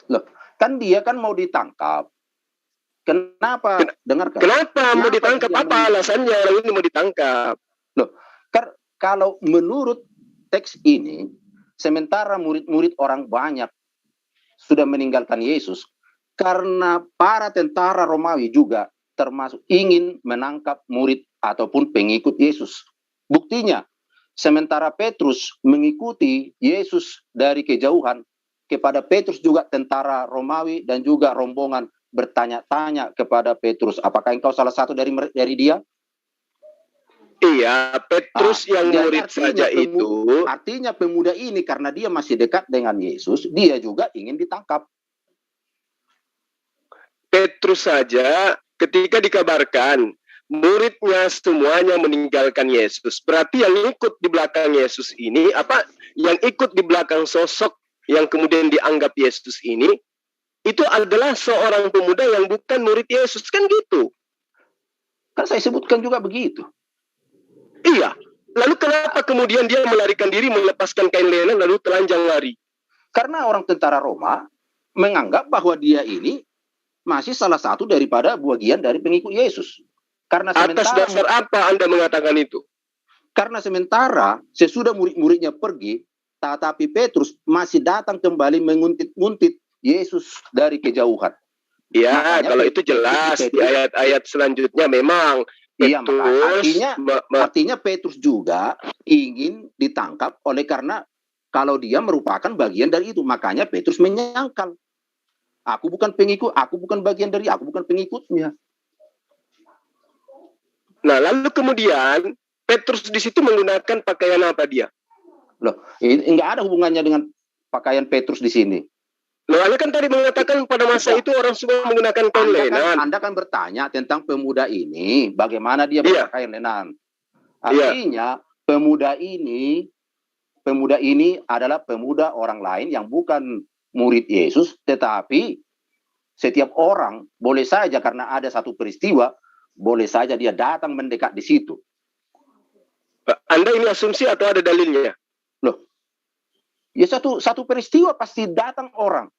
Loh, kan dia kan mau ditangkap. Kenapa? Dengarkan. Kenapa mau ditangkap? Apa alasannya orang ini mau ditangkap? Loh, kalau menurut teks ini, sementara murid-murid orang banyak sudah meninggalkan Yesus, karena para tentara Romawi juga termasuk ingin menangkap murid ataupun pengikut Yesus. Buktinya, sementara Petrus mengikuti Yesus dari kejauhan, kepada Petrus juga tentara Romawi dan juga rombongan bertanya-tanya kepada Petrus, apakah engkau salah satu dari dia? Iya, Petrus yang murid saja itu. Artinya pemuda ini karena dia masih dekat dengan Yesus, dia juga ingin ditangkap. Petrus saja ketika dikabarkan muridnya semuanya meninggalkan Yesus. Berarti yang ikut di belakang Yesus ini, yang ikut di belakang sosok yang kemudian dianggap Yesus ini, itu adalah seorang pemuda yang bukan murid Yesus, kan gitu? Kan saya sebutkan juga begitu. Iya. Lalu kenapa kemudian dia melarikan diri, melepaskan kain lenan, lalu telanjang lari? Karena orang tentara Roma menganggap bahwa dia ini masih salah satu daripada bagian dari pengikut Yesus. Karena atas dasar apa Anda mengatakan itu? Karena sementara sesudah murid-muridnya pergi, tetapi Petrus masih datang kembali menguntit-nguntit Yesus dari kejauhan. Ya, kalau itu jelas di ayat-ayat selanjutnya memang. Iya, artinya Petrus juga ingin ditangkap oleh karena kalau dia merupakan bagian dari itu. Makanya Petrus menyangkal. Aku bukan pengikut, aku bukan bagian dari, aku bukan pengikutnya. Nah, lalu kemudian Petrus di situ menggunakan pakaian apa dia? Loh, ini enggak ada hubungannya dengan pakaian Petrus di sini. Loh, Anda kan tadi mengatakan pada masa itu orang semua menggunakan kain lenan. Anda kan bertanya tentang pemuda ini, bagaimana dia berpakaian lenan. Artinya pemuda ini adalah pemuda orang lain yang bukan murid Yesus, tetapi setiap orang boleh saja karena ada satu peristiwa, boleh saja dia datang mendekat di situ. Anda ini asumsi atau ada dalilnya? Loh, ya satu peristiwa pasti datang orang.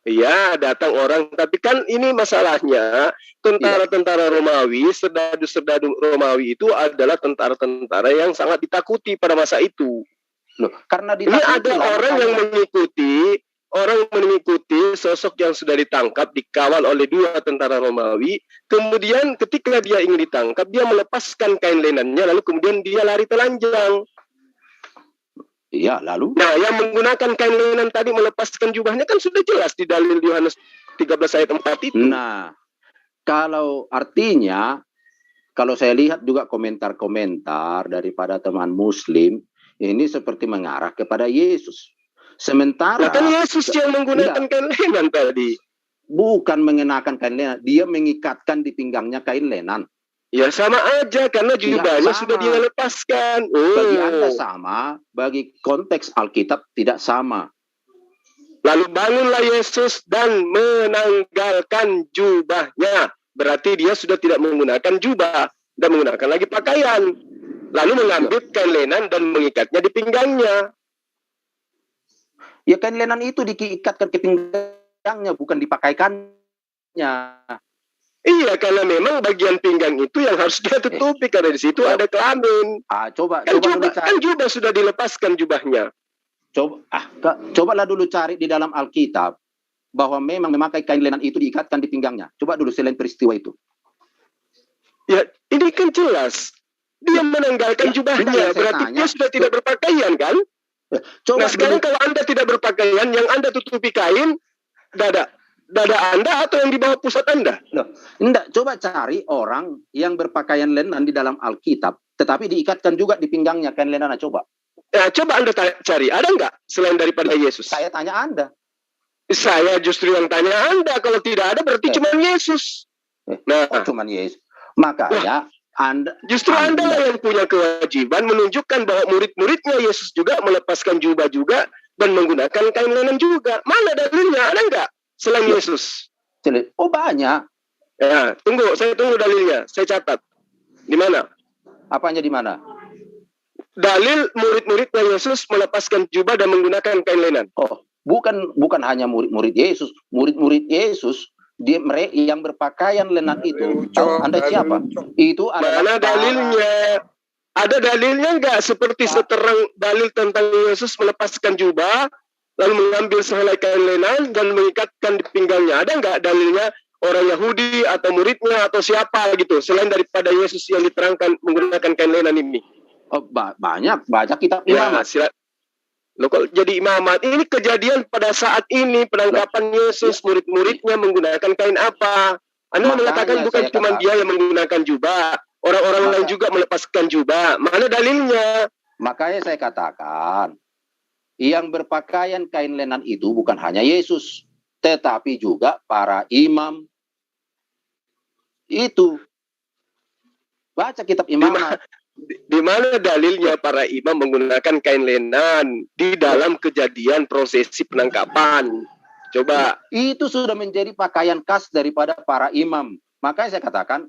Iya, datang orang. Tapi kan ini masalahnya, tentara-tentara Romawi, serdadu-serdadu Romawi itu adalah tentara-tentara yang sangat ditakuti pada masa itu. Loh, karena ini ada orang yang mengikuti sosok yang sudah ditangkap, dikawal oleh 2 tentara Romawi. Kemudian ketika dia ingin ditangkap, dia melepaskan kain lenannya, lalu kemudian dia lari telanjang. Iya, lalu? Nah, yang menggunakan kain lenan tadi melepaskan jubahnya kan sudah jelas di dalil Yohanes 13 ayat 4 itu. Nah, kalau artinya, kalau saya lihat juga komentar-komentar daripada teman Muslim, ini seperti mengarah kepada Yesus. Sementara kan Yesus yang menggunakan kain lenan tadi. Bukan mengenakan kain lenan, dia mengikatkan di pinggangnya kain lenan. Ya sama aja karena jubahnya sudah dia lepaskan. Bagi Anda sama, bagi konteks Alkitab tidak sama. Lalu bangunlah Yesus dan menanggalkan jubahnya. Berarti dia sudah tidak menggunakan jubah dan menggunakan lagi pakaian. Lalu mengambil kain lenan dan mengikatnya di pinggangnya. Ya kain lenan itu diikatkan ke pinggangnya, bukan dipakaikannya. Iya, karena memang bagian pinggang itu yang harus dia tutupi karena di situ ada kelamin. Kan jubah sudah dilepaskan jubahnya. Cobalah dulu cari di dalam Alkitab bahwa memang memakai kain lenan itu diikatkan di pinggangnya. Coba dulu selain peristiwa itu. Ya, ini kan jelas. Dia menanggalkan jubahnya, berarti dia sudah tidak berpakaian kan? Nah sekarang kalau Anda tidak berpakaian, yang Anda tutupi kain, dada Anda atau yang di bawah pusat Anda? Loh, enggak, coba cari orang yang berpakaian lenan di dalam Alkitab, tetapi diikatkan juga di pinggangnya kain lenan, coba. Ya, coba Anda cari, ada enggak selain daripada Yesus? Saya tanya Anda. Saya justru yang tanya Anda, kalau tidak ada berarti cuma Yesus. Cuma Yesus. Makanya Anda lah yang punya kewajiban menunjukkan bahwa murid-muridnya Yesus juga melepaskan jubah juga dan menggunakan kain lenan juga. Mana dalilnya? Ada enggak selain Yesus? Oh banyak. Ya, saya tunggu dalilnya. Saya catat. Di mana? Apanya di mana? Dalil murid-muridnya Yesus melepaskan jubah dan menggunakan kain lenan. Oh, bukan hanya murid-murid Yesus. Murid-murid Yesus mereka yang berpakaian lenan itu, Anda siapa? Itu mana dalilnya? Ada dalilnya enggak seperti seterang dalil tentang Yesus melepaskan jubah lalu mengambil sehelai kain lenan dan mengikatkan di pinggangnya? Ada enggak dalilnya orang Yahudi atau muridnya atau siapa gitu selain daripada Yesus yang diterangkan menggunakan kain lenan ini? Oh, banyak kitab imamat. Loh, kok jadi imamat? Ini kejadian pada saat ini penangkapan Yesus, murid-muridnya menggunakan kain apa? Anda mengatakan bukan cuma dia yang menggunakan jubah, orang-orang lain juga melepaskan jubah. Mana dalilnya? Makanya saya katakan, yang berpakaian kain lenan itu bukan hanya Yesus, tetapi juga para imam. Itu. Baca kitab imamat. Di mana dalilnya para imam menggunakan kain lenan di dalam kejadian prosesi penangkapan? Coba. Itu sudah menjadi pakaian khas daripada para imam. Makanya saya katakan,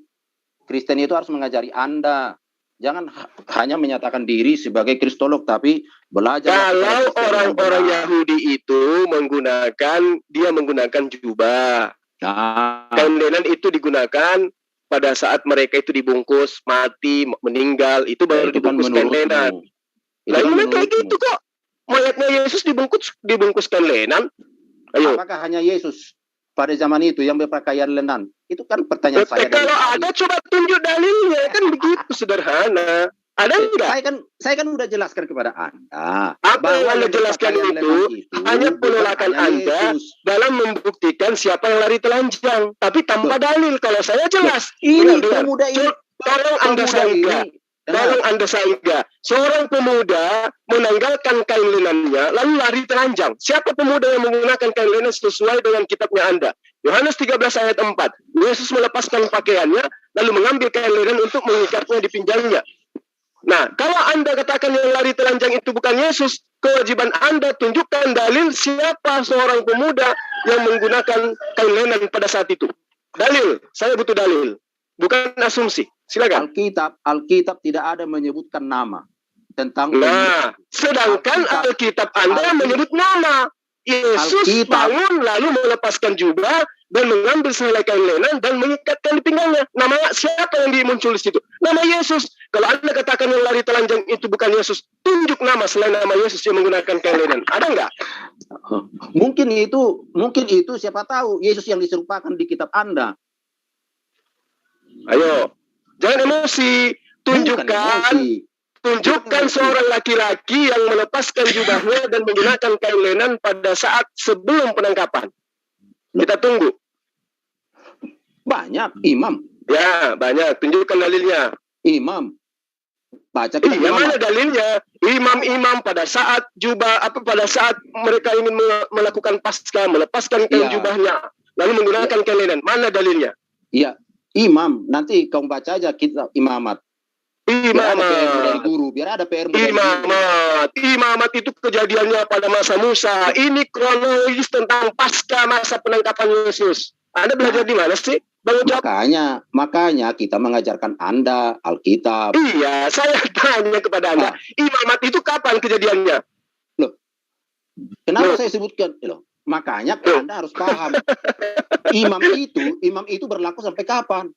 Kristen itu harus mengajari Anda. Jangan hanya menyatakan diri sebagai kristolog, tapi belajar. Kalau orang-orang Yahudi itu menggunakan jubah. Kain lenan itu digunakan pada saat mereka itu dibungkus, mati, meninggal, itu baru dibungkus kain lenan. Lalu kayak gitu kok. Mayatnya Yesus dibungkus kain lenan. Ayo. Apakah hanya Yesus pada zaman itu yang berpakaian lenan? Itu kan pertanyaan saya. Kalau ada coba tunjuk dalilnya, kan begitu sederhana. Ada enggak? Saya kan udah jelaskan kepada Anda. Apa yang Anda jelaskan itu hanya penolakan Anda dalam membuktikan siapa yang lari telanjang, tapi tanpa dalil. Kalau saya jelas. Ini pemuda ini. Tolong Anda sanggah. Seorang pemuda menanggalkan kain lenannya lalu lari telanjang. Siapa pemuda yang menggunakan kain lenan sesuai dengan kitabnya Anda? Yohanes 13 ayat 4. Yesus melepaskan pakaiannya lalu mengambil kain lenan untuk mengikatnya di pinggangnya. Nah, kalau Anda katakan yang lari telanjang itu bukan Yesus, kewajiban Anda tunjukkan dalil siapa seorang pemuda yang menggunakan kain lenan pada saat itu. Dalil, saya butuh dalil, bukan asumsi. Silakan. Alkitab tidak ada menyebutkan nama tentang. Nah, sedangkan Alkitab Anda menyebut nama. Yesus bangun lalu melepaskan jubah dan mengambil sehelai kain lenan dan mengikatkan di pinggangnya. Nama siapa yang dimuncul di situ? Nama Yesus. Kalau Anda katakan yang lari telanjang itu bukan Yesus, tunjuk nama selain nama Yesus yang menggunakan kain lenan. Ada nggak? Mungkin itu siapa tahu Yesus yang diserupakan di kitab Anda. Ayo, jangan emosi. Tunjukkan seorang laki-laki yang melepaskan jubahnya dan menggunakan kain lenan pada saat sebelum penangkapan. Kita tunggu. Banyak, Imam. Ya, banyak. Tunjukkan dalilnya. Imam. Baca kitab mana dalilnya? Imam-imam pada saat pada saat mereka ingin melakukan Paskah, melepaskan kain jubahnya, lalu menggunakan kain lenan. Mana dalilnya? Iya, Imam. Nanti kau baca aja kitab Imamat. Biar ada PR dari guru. Imamat itu kejadiannya pada masa Musa. Ini kronologis tentang pasca masa penangkapan Yesus. Anda belajar di mana sih? Makanya kita mengajarkan Anda Alkitab. Iya, saya tanya kepada Anda. Imamat itu kapan kejadiannya? Loh, kenapa saya sebutkan? Loh, makanya Anda harus paham. Imam itu berlaku sampai kapan?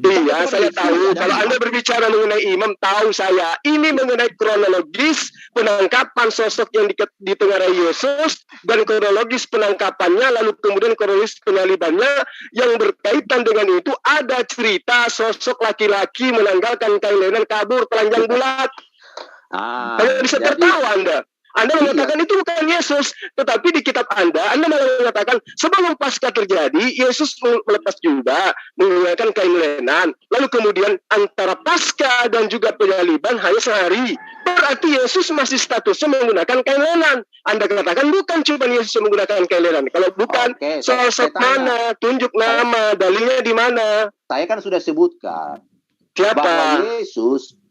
Iya, saya tahu. Kalau Anda berbicara mengenai imam, tahu saya. Ini mengenai kronologis penangkapan sosok yang ditengarai Yesus dan kronologis penangkapannya, lalu kemudian kronologis penyalibannya. Yang berkaitan dengan itu ada cerita sosok laki-laki menanggalkan kain lenan kabur telanjang bulat. Anda bisa tertawa Anda. Anda mengatakan itu bukan Yesus, tetapi di kitab Anda malah mengatakan sebelum Paskah terjadi, Yesus melepas jubah, menggunakan kain lenan, lalu kemudian antara Paskah dan juga penyaliban hanya sehari. Berarti Yesus masih statusnya menggunakan kain lenan. Anda katakan bukan cuma Yesus yang menggunakan kain lenan. Kalau bukan, sosok mana, tunjuk nama, dalilnya di mana? Saya kan sudah sebutkan. Siapa?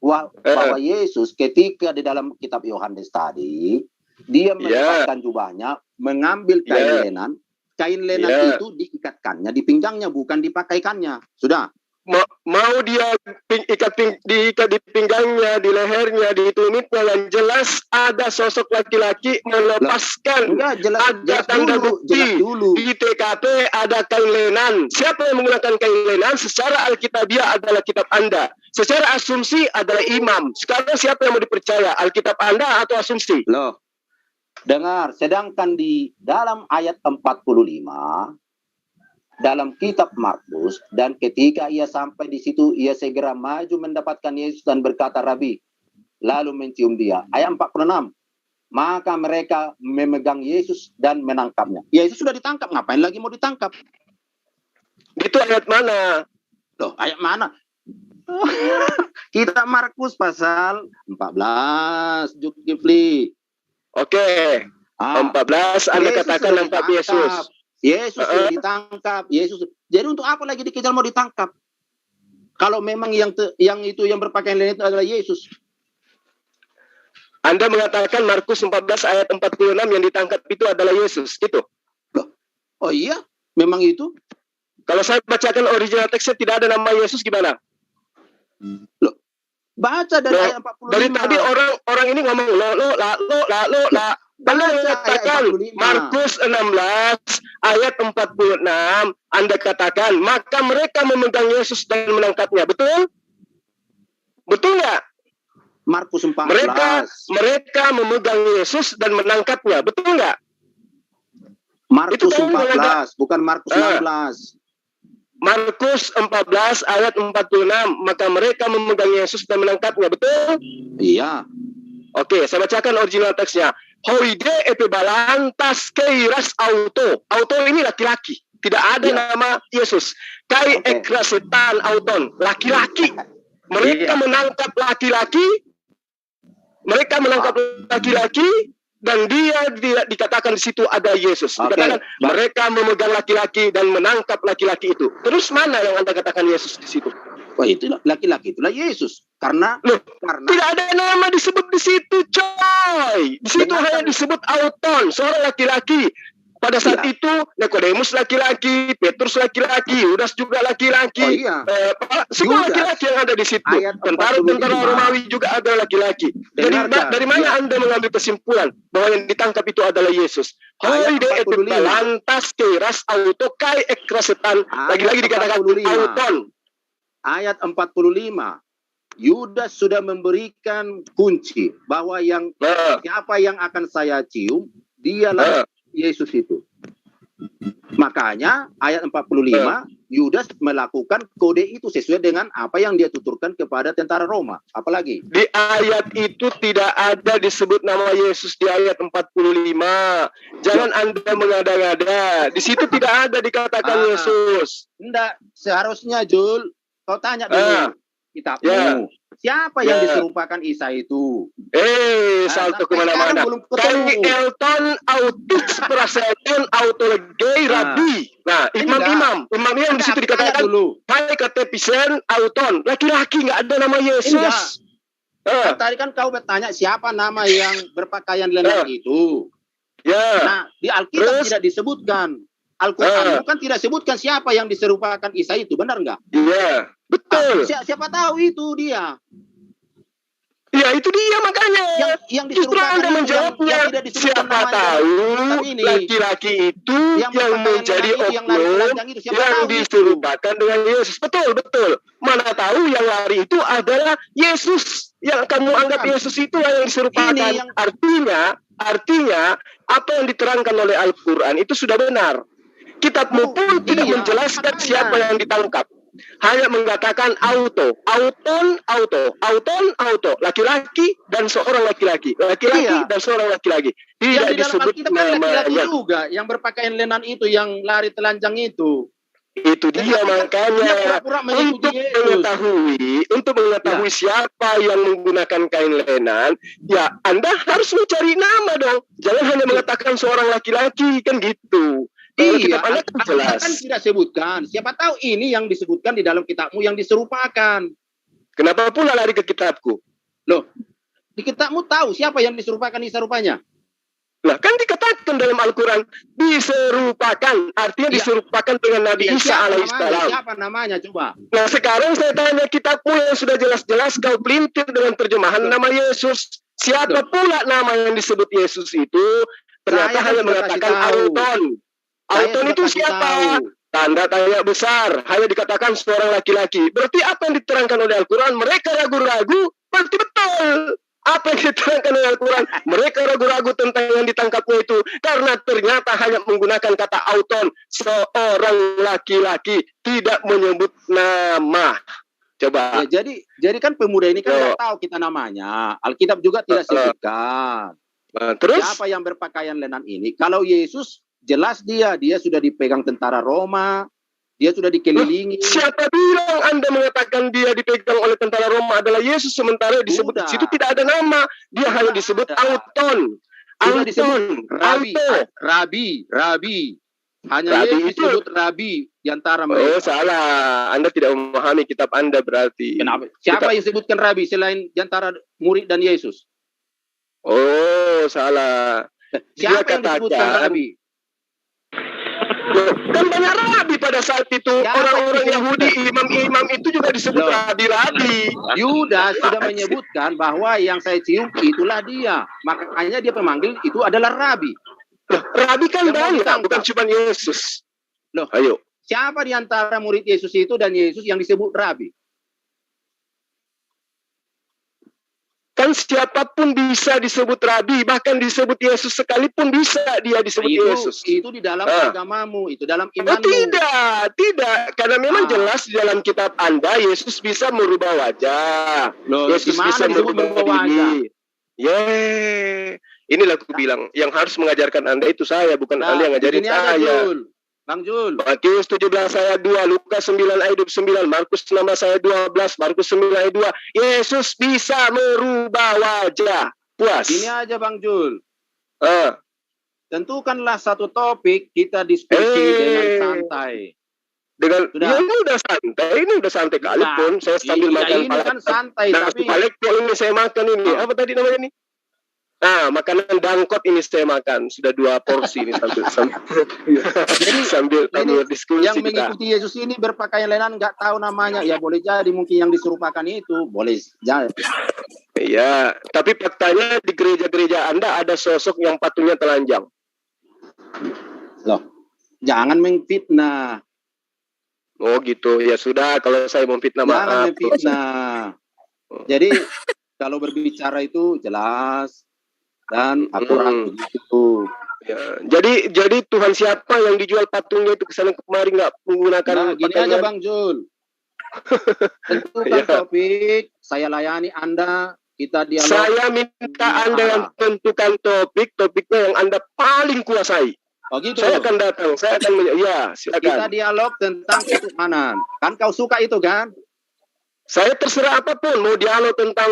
Bahwa Yesus ketika di dalam kitab Yohanes tadi, dia melepaskan jubahnya, mengambil kain lenan. Kain lenan itu diikatkannya di pinggangnya, bukan dipakaikannya. Sudah. Mau dia diikat di pinggangnya, di lehernya, di tumitnya, yang jelas ada sosok laki-laki melepaskan. Ada tanda bukti di TKP, ada kain lenan. Siapa yang menggunakan kain lenan? Secara Alkitabiah adalah kitab Anda. Secara asumsi adalah imam. Sekarang siapa yang mau dipercaya? Alkitab Anda atau asumsi? Loh, dengar. Sedangkan di dalam ayat 45 dalam kitab Markus, dan ketika ia sampai di situ, ia segera maju mendapatkan Yesus dan berkata, Rabi, lalu mencium dia. Ayat 46, maka mereka memegang Yesus dan menangkapnya. Yesus sudah ditangkap, ngapain lagi mau ditangkap? Itu ayat mana? Loh, ayat mana? Kitab Markus pasal 14, Zulkifli. Oke, 14 Anda katakan nampak Yesus. Yesus sudah ditangkap. Yesus. Jadi untuk apa lagi dikejar mau ditangkap? Kalau memang yang berpakaian lenan itu adalah Yesus. Anda mengatakan Markus 14 ayat 46 yang ditangkap itu adalah Yesus, gitu? Oh iya, memang itu. Kalau saya bacakan original teksnya tidak ada nama Yesus, gimana? Loh, baca dari ayat 45. Dari tadi orang ini ngomong la. Anda mengatakan Markus 16 ayat 46, Anda katakan maka mereka memegang Yesus dan menangkapnya. Betul? Betul nggak? Markus 14. Mereka memegang Yesus dan menangkapnya. Betul nggak? Markus 14, bukan Markus 16. Markus 14 ayat 46, maka mereka memegang Yesus dan menangkapnya. Betul? Iya. Oke, saya bacakan original teksnya. Hoide epe balantas keiras auto. Auto ini laki-laki. tidak ada nama Yesus. Kai ekrasetan auton, laki-laki. Mereka menangkap laki-laki, dan dia tidak dikatakan di situ ada Yesus. Dikatakan mereka memegang laki-laki dan menangkap laki-laki itu. Terus mana yang Anda katakan Yesus di situ? Wah, itu laki-laki itulah Yesus. Karena tidak ada nama disebut di situ, coy. Di situ hanya disebut auton, seorang laki-laki. Pada saat itu Nikodemus laki-laki, Petrus laki-laki, Yudas juga laki-laki. Semua laki-laki yang ada di situ. Tentara-tentara Romawi juga ada laki-laki. Jadi dari mana Anda mengambil kesimpulan bahwa yang ditangkap itu adalah Yesus? Hoide et lantas keras auto kai ekrasetan. Lagi-lagi dikatakan auton. Ayat 45. Yudas sudah memberikan kunci bahwa siapa yang akan saya cium, dialah Yesus itu. Makanya ayat 45 Yudas melakukan kode itu sesuai dengan apa yang dia tuturkan kepada tentara Roma. Apalagi di ayat itu tidak ada disebut nama Yesus di ayat 45. Jangan Anda mengada-ngada. Di situ tidak ada dikatakan Yesus. Enggak, seharusnya Jul, kau tanya dulu kitabmu. Siapa yang diserupakan Isa itu? Salto kemana-mana. Kami Elton autus praselton autolegei rabi. Nah, imam di situ dikatakan hai katepisen auton. Laki-laki, nggak ada nama Yesus. Tadi kan kau bertanya siapa nama yang berpakaian lenan itu. Nah, di Alkitab tidak disebutkan. Al-Quran kan tidak sebutkan siapa yang diserupakan Isa itu, benar nggak? Iya, betul. Siapa tahu itu dia. Ya itu dia makanya. Yang justru Anda menjawabnya. Siapa tahu laki-laki itu yang menjadi oknum yang diserupakan dengan Yesus. Betul. Mana tahu yang lari itu adalah Yesus. Yang kamu anggap Yesus itu yang diserupakan. Artinya apa yang diterangkan oleh Al-Quran itu sudah benar. Kitabmu pun tidak menjelaskan siapa yang ditangkap. Hanya mengatakan auto, laki-laki dan seorang laki-laki, dan seorang laki-laki. Tidak disebut namanya. Juga yang berpakaian lenan itu, yang lari telanjang itu. Itu dia makanya untuk mengetahui siapa yang menggunakan kain lenan, ya Anda harus mencari nama dong. Jangan hanya mengatakan seorang laki-laki, kan gitu. Kan tidak sebutkan. Siapa tahu ini yang disebutkan di dalam kitabmu yang diserupakan. Kenapa pula lari ke kitabku? Loh, di kitabmu tahu siapa yang diserupakan Isa rupanya? Nah, kan dikatakan dalam Al-Quran diserupakan, artinya diserupakan dengan Nabi Isa alaihissalam. Siapa namanya coba? Nah, sekarang saya tanya kitabmu yang sudah jelas-jelas kau pelintir dengan terjemahan nama Yesus. Siapa pula nama yang disebut Yesus itu? Ternyata hanya mengatakan auton. Auton itu siapa? Tanda tanya besar. Hanya dikatakan seorang laki-laki. Berarti apa yang diterangkan oleh Al-Quran? Mereka ragu-ragu. Berarti betul. Apa yang diterangkan oleh Al-Quran? Mereka ragu-ragu tentang yang ditangkapnya itu. Karena ternyata hanya menggunakan kata auton. Seorang laki-laki. Tidak menyebut nama. Coba. Ya, jadi kan pemuda ini kan nggak tahu kita namanya. Alkitab juga tidak sebutkan. Terus? Siapa yang berpakaian lenan ini? Kalau Yesus, jelas dia sudah dipegang tentara Roma, dia sudah dikelilingi. Siapa bilang Anda mengatakan dia dipegang oleh tentara Roma adalah Yesus, sementara disebut di situ tidak ada nama, dia hanya disebut auton. Auton, rabi. Hanya Yesus disebut rabi di antara mereka. Oh, salah. Anda tidak memahami kitab Anda berarti. Kenapa? Siapa yang sebutkan rabi selain di antara murid dan Yesus? Oh, salah. Siapa yang disebutkan rabi? Kan banyak rabi pada saat itu. Orang-orang Yahudi, imam-imam itu juga disebut rabi-rabi. Yudas sudah menyebutkan bahwa yang saya cium itulah dia. Makanya dia pemanggil itu adalah rabi. Rabi kan banyak, bukan cuma Yesus. Loh, ayo. Siapa di antara murid Yesus itu dan Yesus yang disebut rabi? Kan siapapun bisa disebut rabi, bahkan disebut Yesus sekalipun bisa dia disebut Yesus. Itu di dalam agamamu, itu dalam imanmu. Tidak, karena memang jelas di dalam kitab Anda Yesus bisa merubah wajah. Yesus bisa merubah wajah. Inilah aku bilang, yang harus mengajarkan Anda itu saya, bukan Anda yang ngajarin saya. Bang Jul. Matius 17 ayat 2, Lukas 9 ayat 29, Markus 16 ayat 12, Markus 9 ayat 2. Yesus bisa merubah wajah. Puas. Ini aja Bang Jul. Tentukanlah satu topik, kita diskusi dengan santai. Ya, ini udah santai kali pun. Saya sambil makan ini kan santai, tapi ini saya makan ini. Apa tadi namanya nih? Nah, makanan dangkot ini saya makan sudah 2 porsi ini sambil diskusi. Yang mengikuti Yesus ini berpakaian lenan nggak tahu namanya, ya boleh jadi mungkin yang disuruhkan itu boleh jadi. Iya, tapi faktanya di gereja-gereja Anda ada sosok yang patungnya telanjang. Loh, jangan memfitnah. Oh gitu, ya sudah kalau saya memfitnah maaf. Jangan memfitnah. Jadi kalau berbicara itu jelas dan akurat begitu. Ya, jadi Tuhan siapa yang dijual patungnya itu kesana kemari nggak menggunakan? Nah, gini aja Bang Jul. Tentukan topik, saya layani Anda, kita dialog. Saya minta Anda yang tentukan topiknya yang Anda paling kuasai. Oh gitu. Saya akan datang, ya silakan. Kita dialog tentang ketuhanan. Kan kau suka itu kan? Saya terserah apapun, mau dialog tentang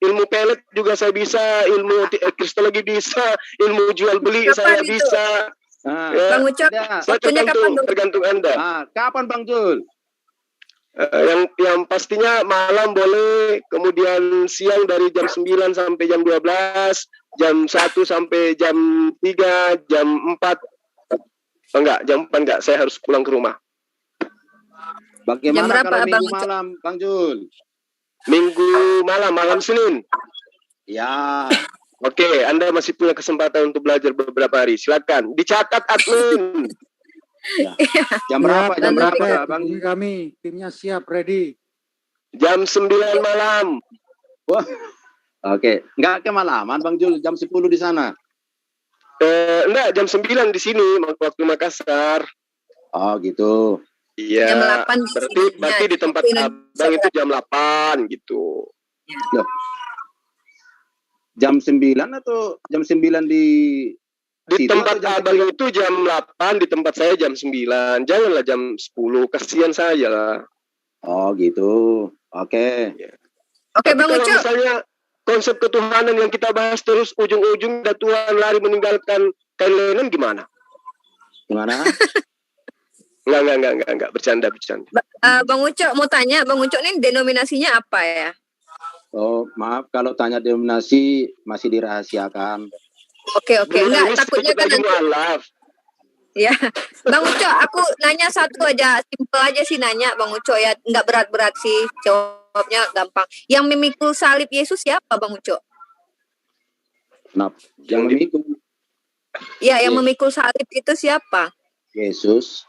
ilmu pelet juga saya bisa, ilmu kristologi bisa, ilmu jual beli kapan saya itu? Bisa. Nah, ya, Bang Ucok, waktunya kapan? Tergantung Anda. Nah, kapan Bang Jul? Yang pastinya malam boleh, kemudian siang dari jam 9 sampai jam 12, jam 1 sampai jam 3, jam 4. Enggak, jam 4 enggak, saya harus pulang ke rumah. Bagaimana kalau Minggu malam, Bang Jul? Minggu malam Senin. Ya. Oke, Anda masih punya kesempatan untuk belajar beberapa hari. Silakan, dicatat admin. Ya. Jam berapa? Jam berapa, Bang? Kami timnya siap, ready. Jam 9 malam. Wah. Oke, enggak kemalaman Bang Jul, jam 10 di sana. Enggak, jam 9 di sini waktu Makassar. Oh, gitu. Iya. Jam 8 berarti di tempat Abang itu jam 8 gitu. Loh. Jam 9 atau jam 9 di tempat Abang itu jam 8, di tempat saya jam 9. Janganlah jam 10, kasihan saya lah. Oh, gitu. Oke. Ya. Oke, Bang Ucok. Misalnya konsep ketuhanan yang kita bahas terus ujung-ujung Tuhan lari meninggalkan kain linen gimana? Gimana? Enggak, bercanda. Bang Ucok mau tanya, Bang Ucok ini denominasinya apa ya? Oh, maaf kalau tanya denominasi masih dirahasiakan. Oke, enggak, takutnya kan nanti. Ya, Bang Ucok, aku nanya satu aja, simpel aja sih nanya, Bang Ucok ya, enggak berat-berat sih, jawabnya gampang. Yang memikul salib Yesus siapa, Bang Ucok? Kenapa? Yang memikul? Ya, yang memikul salib itu siapa? Yesus.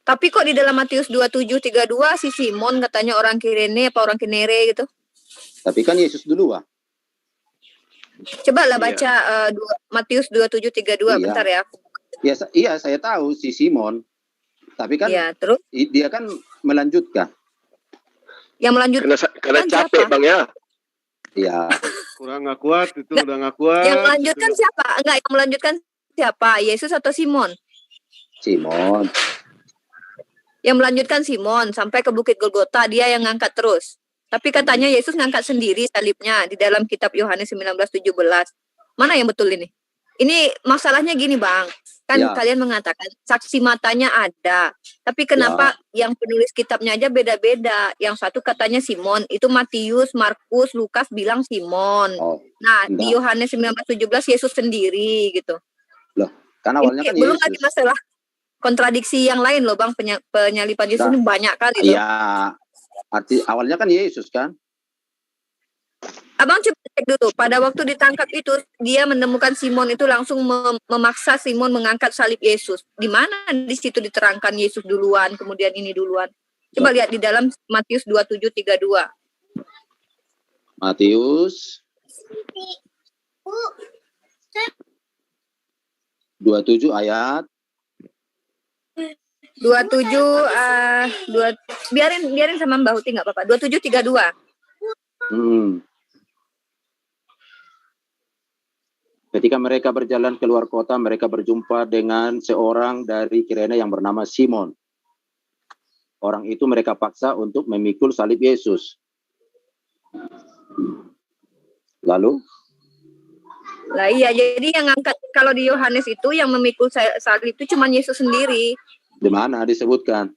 Tapi kok di dalam Matius 27:32 si Simon katanya orang Kirene apa orang Kinere gitu? Tapi kan Yesus dulu, Wah. Coba lah baca Matius 27:32 bentar ya. Iya, saya tahu si Simon. Tapi kan terus? Dia kan melanjutkan. Yang melanjutkan karena capek, Bang ya. Iya. Kurang nggak kuat itu, udah nggak kuat. Yang melanjutkan siapa? Enggak, yang melanjutkan siapa? Yesus atau Simon? Simon. Yang melanjutkan Simon sampai ke Bukit Golgota, dia yang ngangkat terus. Tapi katanya Yesus ngangkat sendiri salibnya di dalam kitab Yohanes 19:17. Mana yang betul ini? Ini masalahnya gini, Bang. Kan kalian mengatakan saksi matanya ada. Tapi kenapa yang penulis kitabnya aja beda-beda? Yang satu katanya Simon, itu Matius, Markus, Lukas bilang Simon. Nah, di Yohanes 19:17 Yesus sendiri gitu. Loh, kan awalnya kan belum Yesus. lagi masalah kontradiksi yang lain loh, Bang. Penyalipan Yesus ini banyak kali loh. Iya. Arti awalnya kan Yesus kan. Abang coba cek dulu. Pada waktu ditangkap itu, dia menemukan Simon itu langsung memaksa Simon mengangkat salib Yesus. Di mana di situ diterangkan Yesus duluan, kemudian ini duluan. Coba lihat di dalam Matius 27:32. Matius 27 ayat 27 biarin sama Mbak Huti nggak apa-apa. 27:32. Ketika mereka berjalan keluar kota, mereka berjumpa dengan seorang dari Kirene yang bernama Simon. Orang itu mereka paksa untuk memikul salib Yesus. Lalu? Lah iya, jadi yang angkat kalau di Yohanes itu yang memikul salib itu cuma Yesus sendiri. Di mana disebutkan?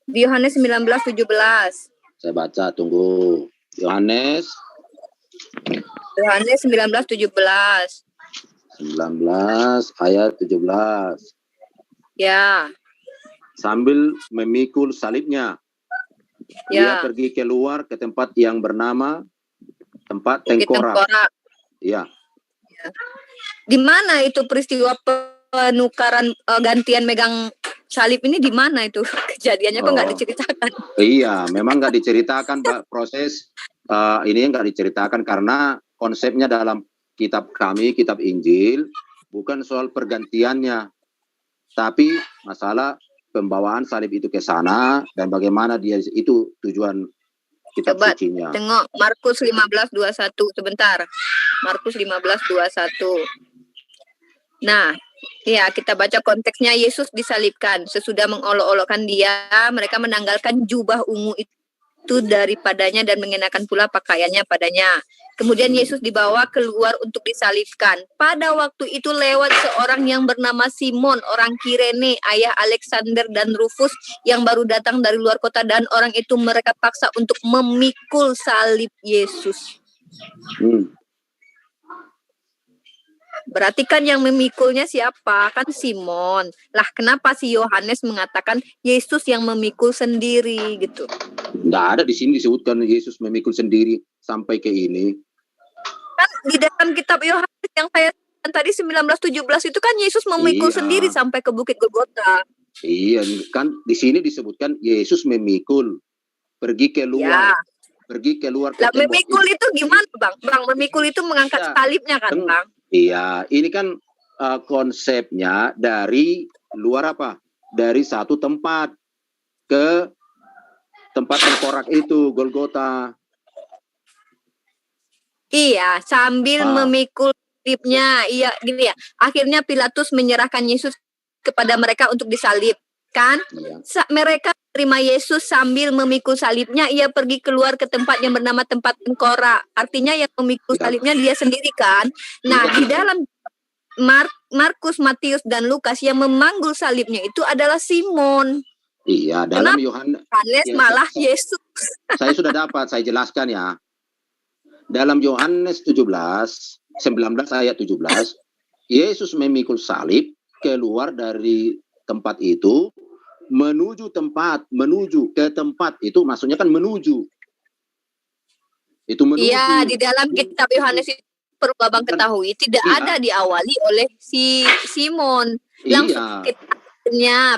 Di Yohanes 19:17. Saya baca, tunggu. Yohanes 19:17. 19 ayat 17. Ya. Sambil memikul salibnya, dia pergi keluar ke tempat yang bernama tempat tengkorak. Iya. Ya. Di mana itu peristiwa penukaran gantian megang salib ini, di mana itu kejadiannya? Kok nggak diceritakan? Iya, memang nggak diceritakan, Pak. Proses ini nggak diceritakan karena konsepnya dalam kitab kami, kitab Injil, bukan soal pergantiannya, tapi masalah pembawaan salib itu ke sana dan bagaimana dia itu tujuan kitab sucinya. Tengok Markus 15:21 sebentar. Markus 15:21. Nah, ya kita baca konteksnya. Yesus disalibkan. Sesudah mengolok-olokkan dia, mereka menanggalkan jubah ungu itu daripadanya dan mengenakan pula pakaiannya padanya. Kemudian Yesus dibawa keluar untuk disalibkan. Pada waktu itu lewat seorang yang bernama Simon, orang Kirene, ayah Alexander dan Rufus yang baru datang dari luar kota, dan orang itu mereka paksa untuk memikul salib Yesus. Berarti kan yang memikulnya siapa? Kan Simon. Lah kenapa si Yohanes mengatakan Yesus yang memikul sendiri gitu? Nggak ada di sini disebutkan Yesus memikul sendiri sampai ke ini. Kan di dalam kitab Yohanes yang saya tadi 19:17 itu kan Yesus memikul sendiri sampai ke Bukit Golgota. Iya, kan di sini disebutkan Yesus memikul, pergi keluar. Pergi keluar ke tembok. Memikul itu gimana, Bang? Bang, memikul itu mengangkat salibnya kan, Bang? Iya, ini kan konsepnya dari luar apa? Dari satu tempat ke tempat tengkorak itu, Golgota. Iya, sambil memikul salibnya. Iya, gini ya. Akhirnya Pilatus menyerahkan Yesus kepada mereka untuk disalib, kan? Mereka terima Yesus sambil memikul salibnya. Ia pergi keluar ke tempat yang bernama tempat tengkorak. Artinya yang memikul salibnya dia sendiri, kan? Nah, di dalam Markus, Matius, dan Lukas yang memanggul salibnya itu adalah Simon. Iya, dalam Yohanes malah Yesus. Saya sudah dapat, saya jelaskan ya. Dalam Yohanes 19 ayat 17, Yesus memikul salib keluar dari tempat itu menuju ke tempat itu, maksudnya kan menuju. Itu menuju. Iya, di dalam kitab Yohanes itu perlu Abang ketahui tidak ada diawali oleh si Simon. Langsung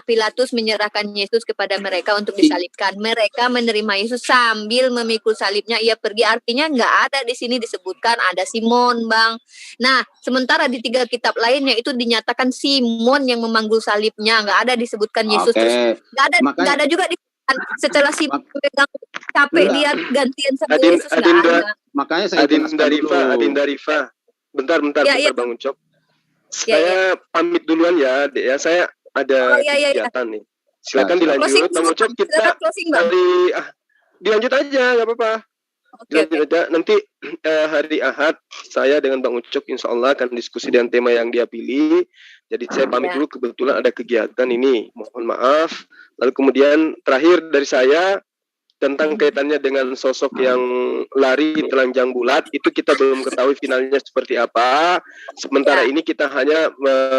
Pilatus menyerahkan Yesus kepada mereka untuk disalibkan. Mereka menerima Yesus sambil memikul salibnya. Ia pergi, artinya nggak ada di sini disebutkan ada Simon, Bang. Nah, sementara di 3 kitab lainnya itu dinyatakan Simon yang memanggul salibnya, nggak ada disebutkan Yesus. Terus nggak ada juga setelah Simon pegang capek dia gantian sama Yesus, nggak ada. Makanya saya Adinda Rifa. Bentar, Bang Ucok. Saya pamit duluan ya, Dek ya. Saya ada kegiatan nih. Silakan dilanjut, Bang Ucok. Kita dilanjut aja, nggak apa-apa. Dilanjut aja. Nanti hari Ahad saya dengan Bang Ucok insya Allah akan diskusi dengan tema yang dia pilih. Jadi saya pamit dulu, kebetulan ada kegiatan ini. Mohon maaf. Lalu kemudian terakhir dari saya tentang kaitannya dengan sosok yang lari telanjang bulat, itu kita belum ketahui finalnya seperti apa. Sementara ini kita hanya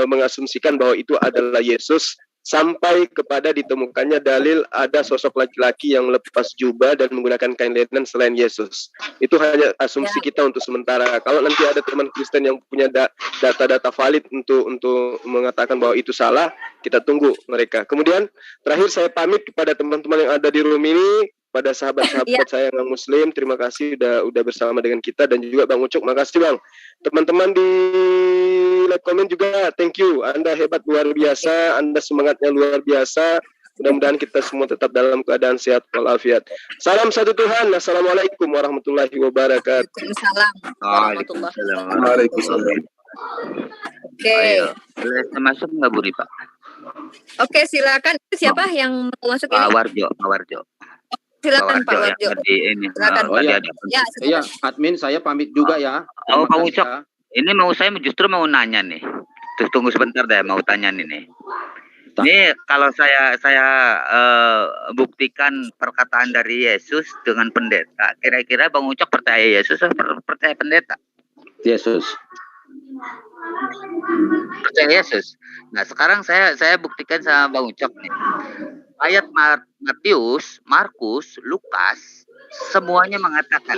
mengasumsikan bahwa itu adalah Yesus sampai kepada ditemukannya dalil ada sosok laki-laki yang lepas jubah dan menggunakan kain lenan selain Yesus. Itu hanya asumsi kita untuk sementara. Kalau nanti ada teman Kristen yang punya data-data valid untuk mengatakan bahwa itu salah, kita tunggu mereka. Kemudian terakhir saya pamit kepada teman-teman yang ada di room ini, pada sahabat-sahabat saya yang Muslim, terima kasih udah bersama dengan kita, dan juga Bang Ucok, makasih Bang. Teman-teman di live comment juga, thank you. Anda hebat luar biasa, Anda semangatnya luar biasa. Mudah-mudahan kita semua tetap dalam keadaan sehat walafiat. Salam satu Tuhan. Assalamualaikum warahmatullahi wabarakatuh. Waalaikumsalam warahmatullahi wabarakatuh. Oke. Ayo, boleh masuk nggak Bu Ripa? Oke, silakan. Siapa yang mau masuk Pak ini? Warjo, Pak Warjo. Silakan Pak Warjo. Yang tadi ini. Silakan. Oh iya, Ya, iya, admin saya pamit juga ya. Oh, Bang Ucok. Ini saya justru mau nanya nih. Terus tunggu sebentar deh, mau tanya nih. Ini kalau saya buktikan perkataan dari Yesus dengan pendeta. Kira-kira Bang Ucok percaya Yesus atau percaya pendeta? Yesus. Percaya Yesus. Nah, sekarang saya buktikan sama Bang Ucok nih. Ayat Matius, Markus, Lukas semuanya mengatakan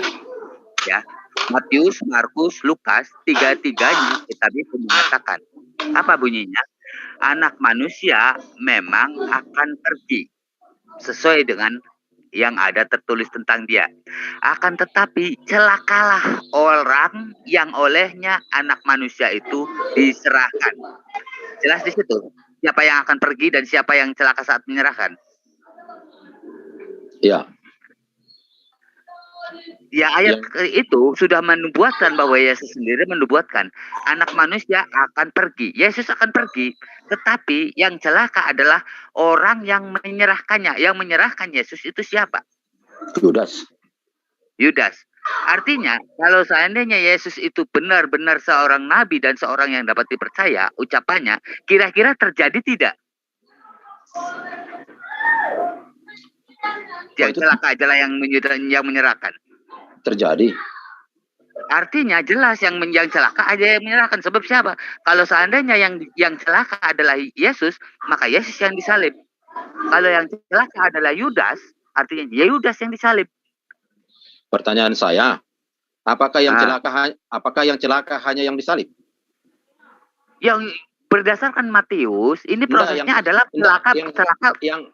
ya. Matius, Markus, Lukas, tiga-tiganya kitab itu mengatakan apa bunyinya? Anak manusia memang akan pergi sesuai dengan yang ada tertulis tentang dia. Akan tetapi celakalah orang yang olehnya anak manusia itu diserahkan. Jelas di situ siapa yang akan pergi dan siapa yang celaka saat menyerahkan. Ya. Ya ayat itu sudah menubuatkan bahwa Yesus sendiri menubuatkan anak manusia akan pergi. Yesus akan pergi, tetapi yang celaka adalah orang yang menyerahkannya. Yang menyerahkan Yesus itu siapa? Yudas. Yudas. Artinya kalau seandainya Yesus itu benar-benar seorang nabi dan seorang yang dapat dipercaya, ucapannya kira-kira terjadi tidak? Yang celaka adalah yang menyerahkan. Terjadi. Artinya jelas yang celaka aja yang menyerahkan. Sebab siapa? Kalau seandainya yang celaka adalah Yesus, maka Yesus yang disalib. Kalau yang celaka adalah Yudas, artinya Yudas yang disalib. Pertanyaan saya, apakah yang celaka hanya yang disalib? Yang berdasarkan Matius, ini prosesnya adalah celaka yang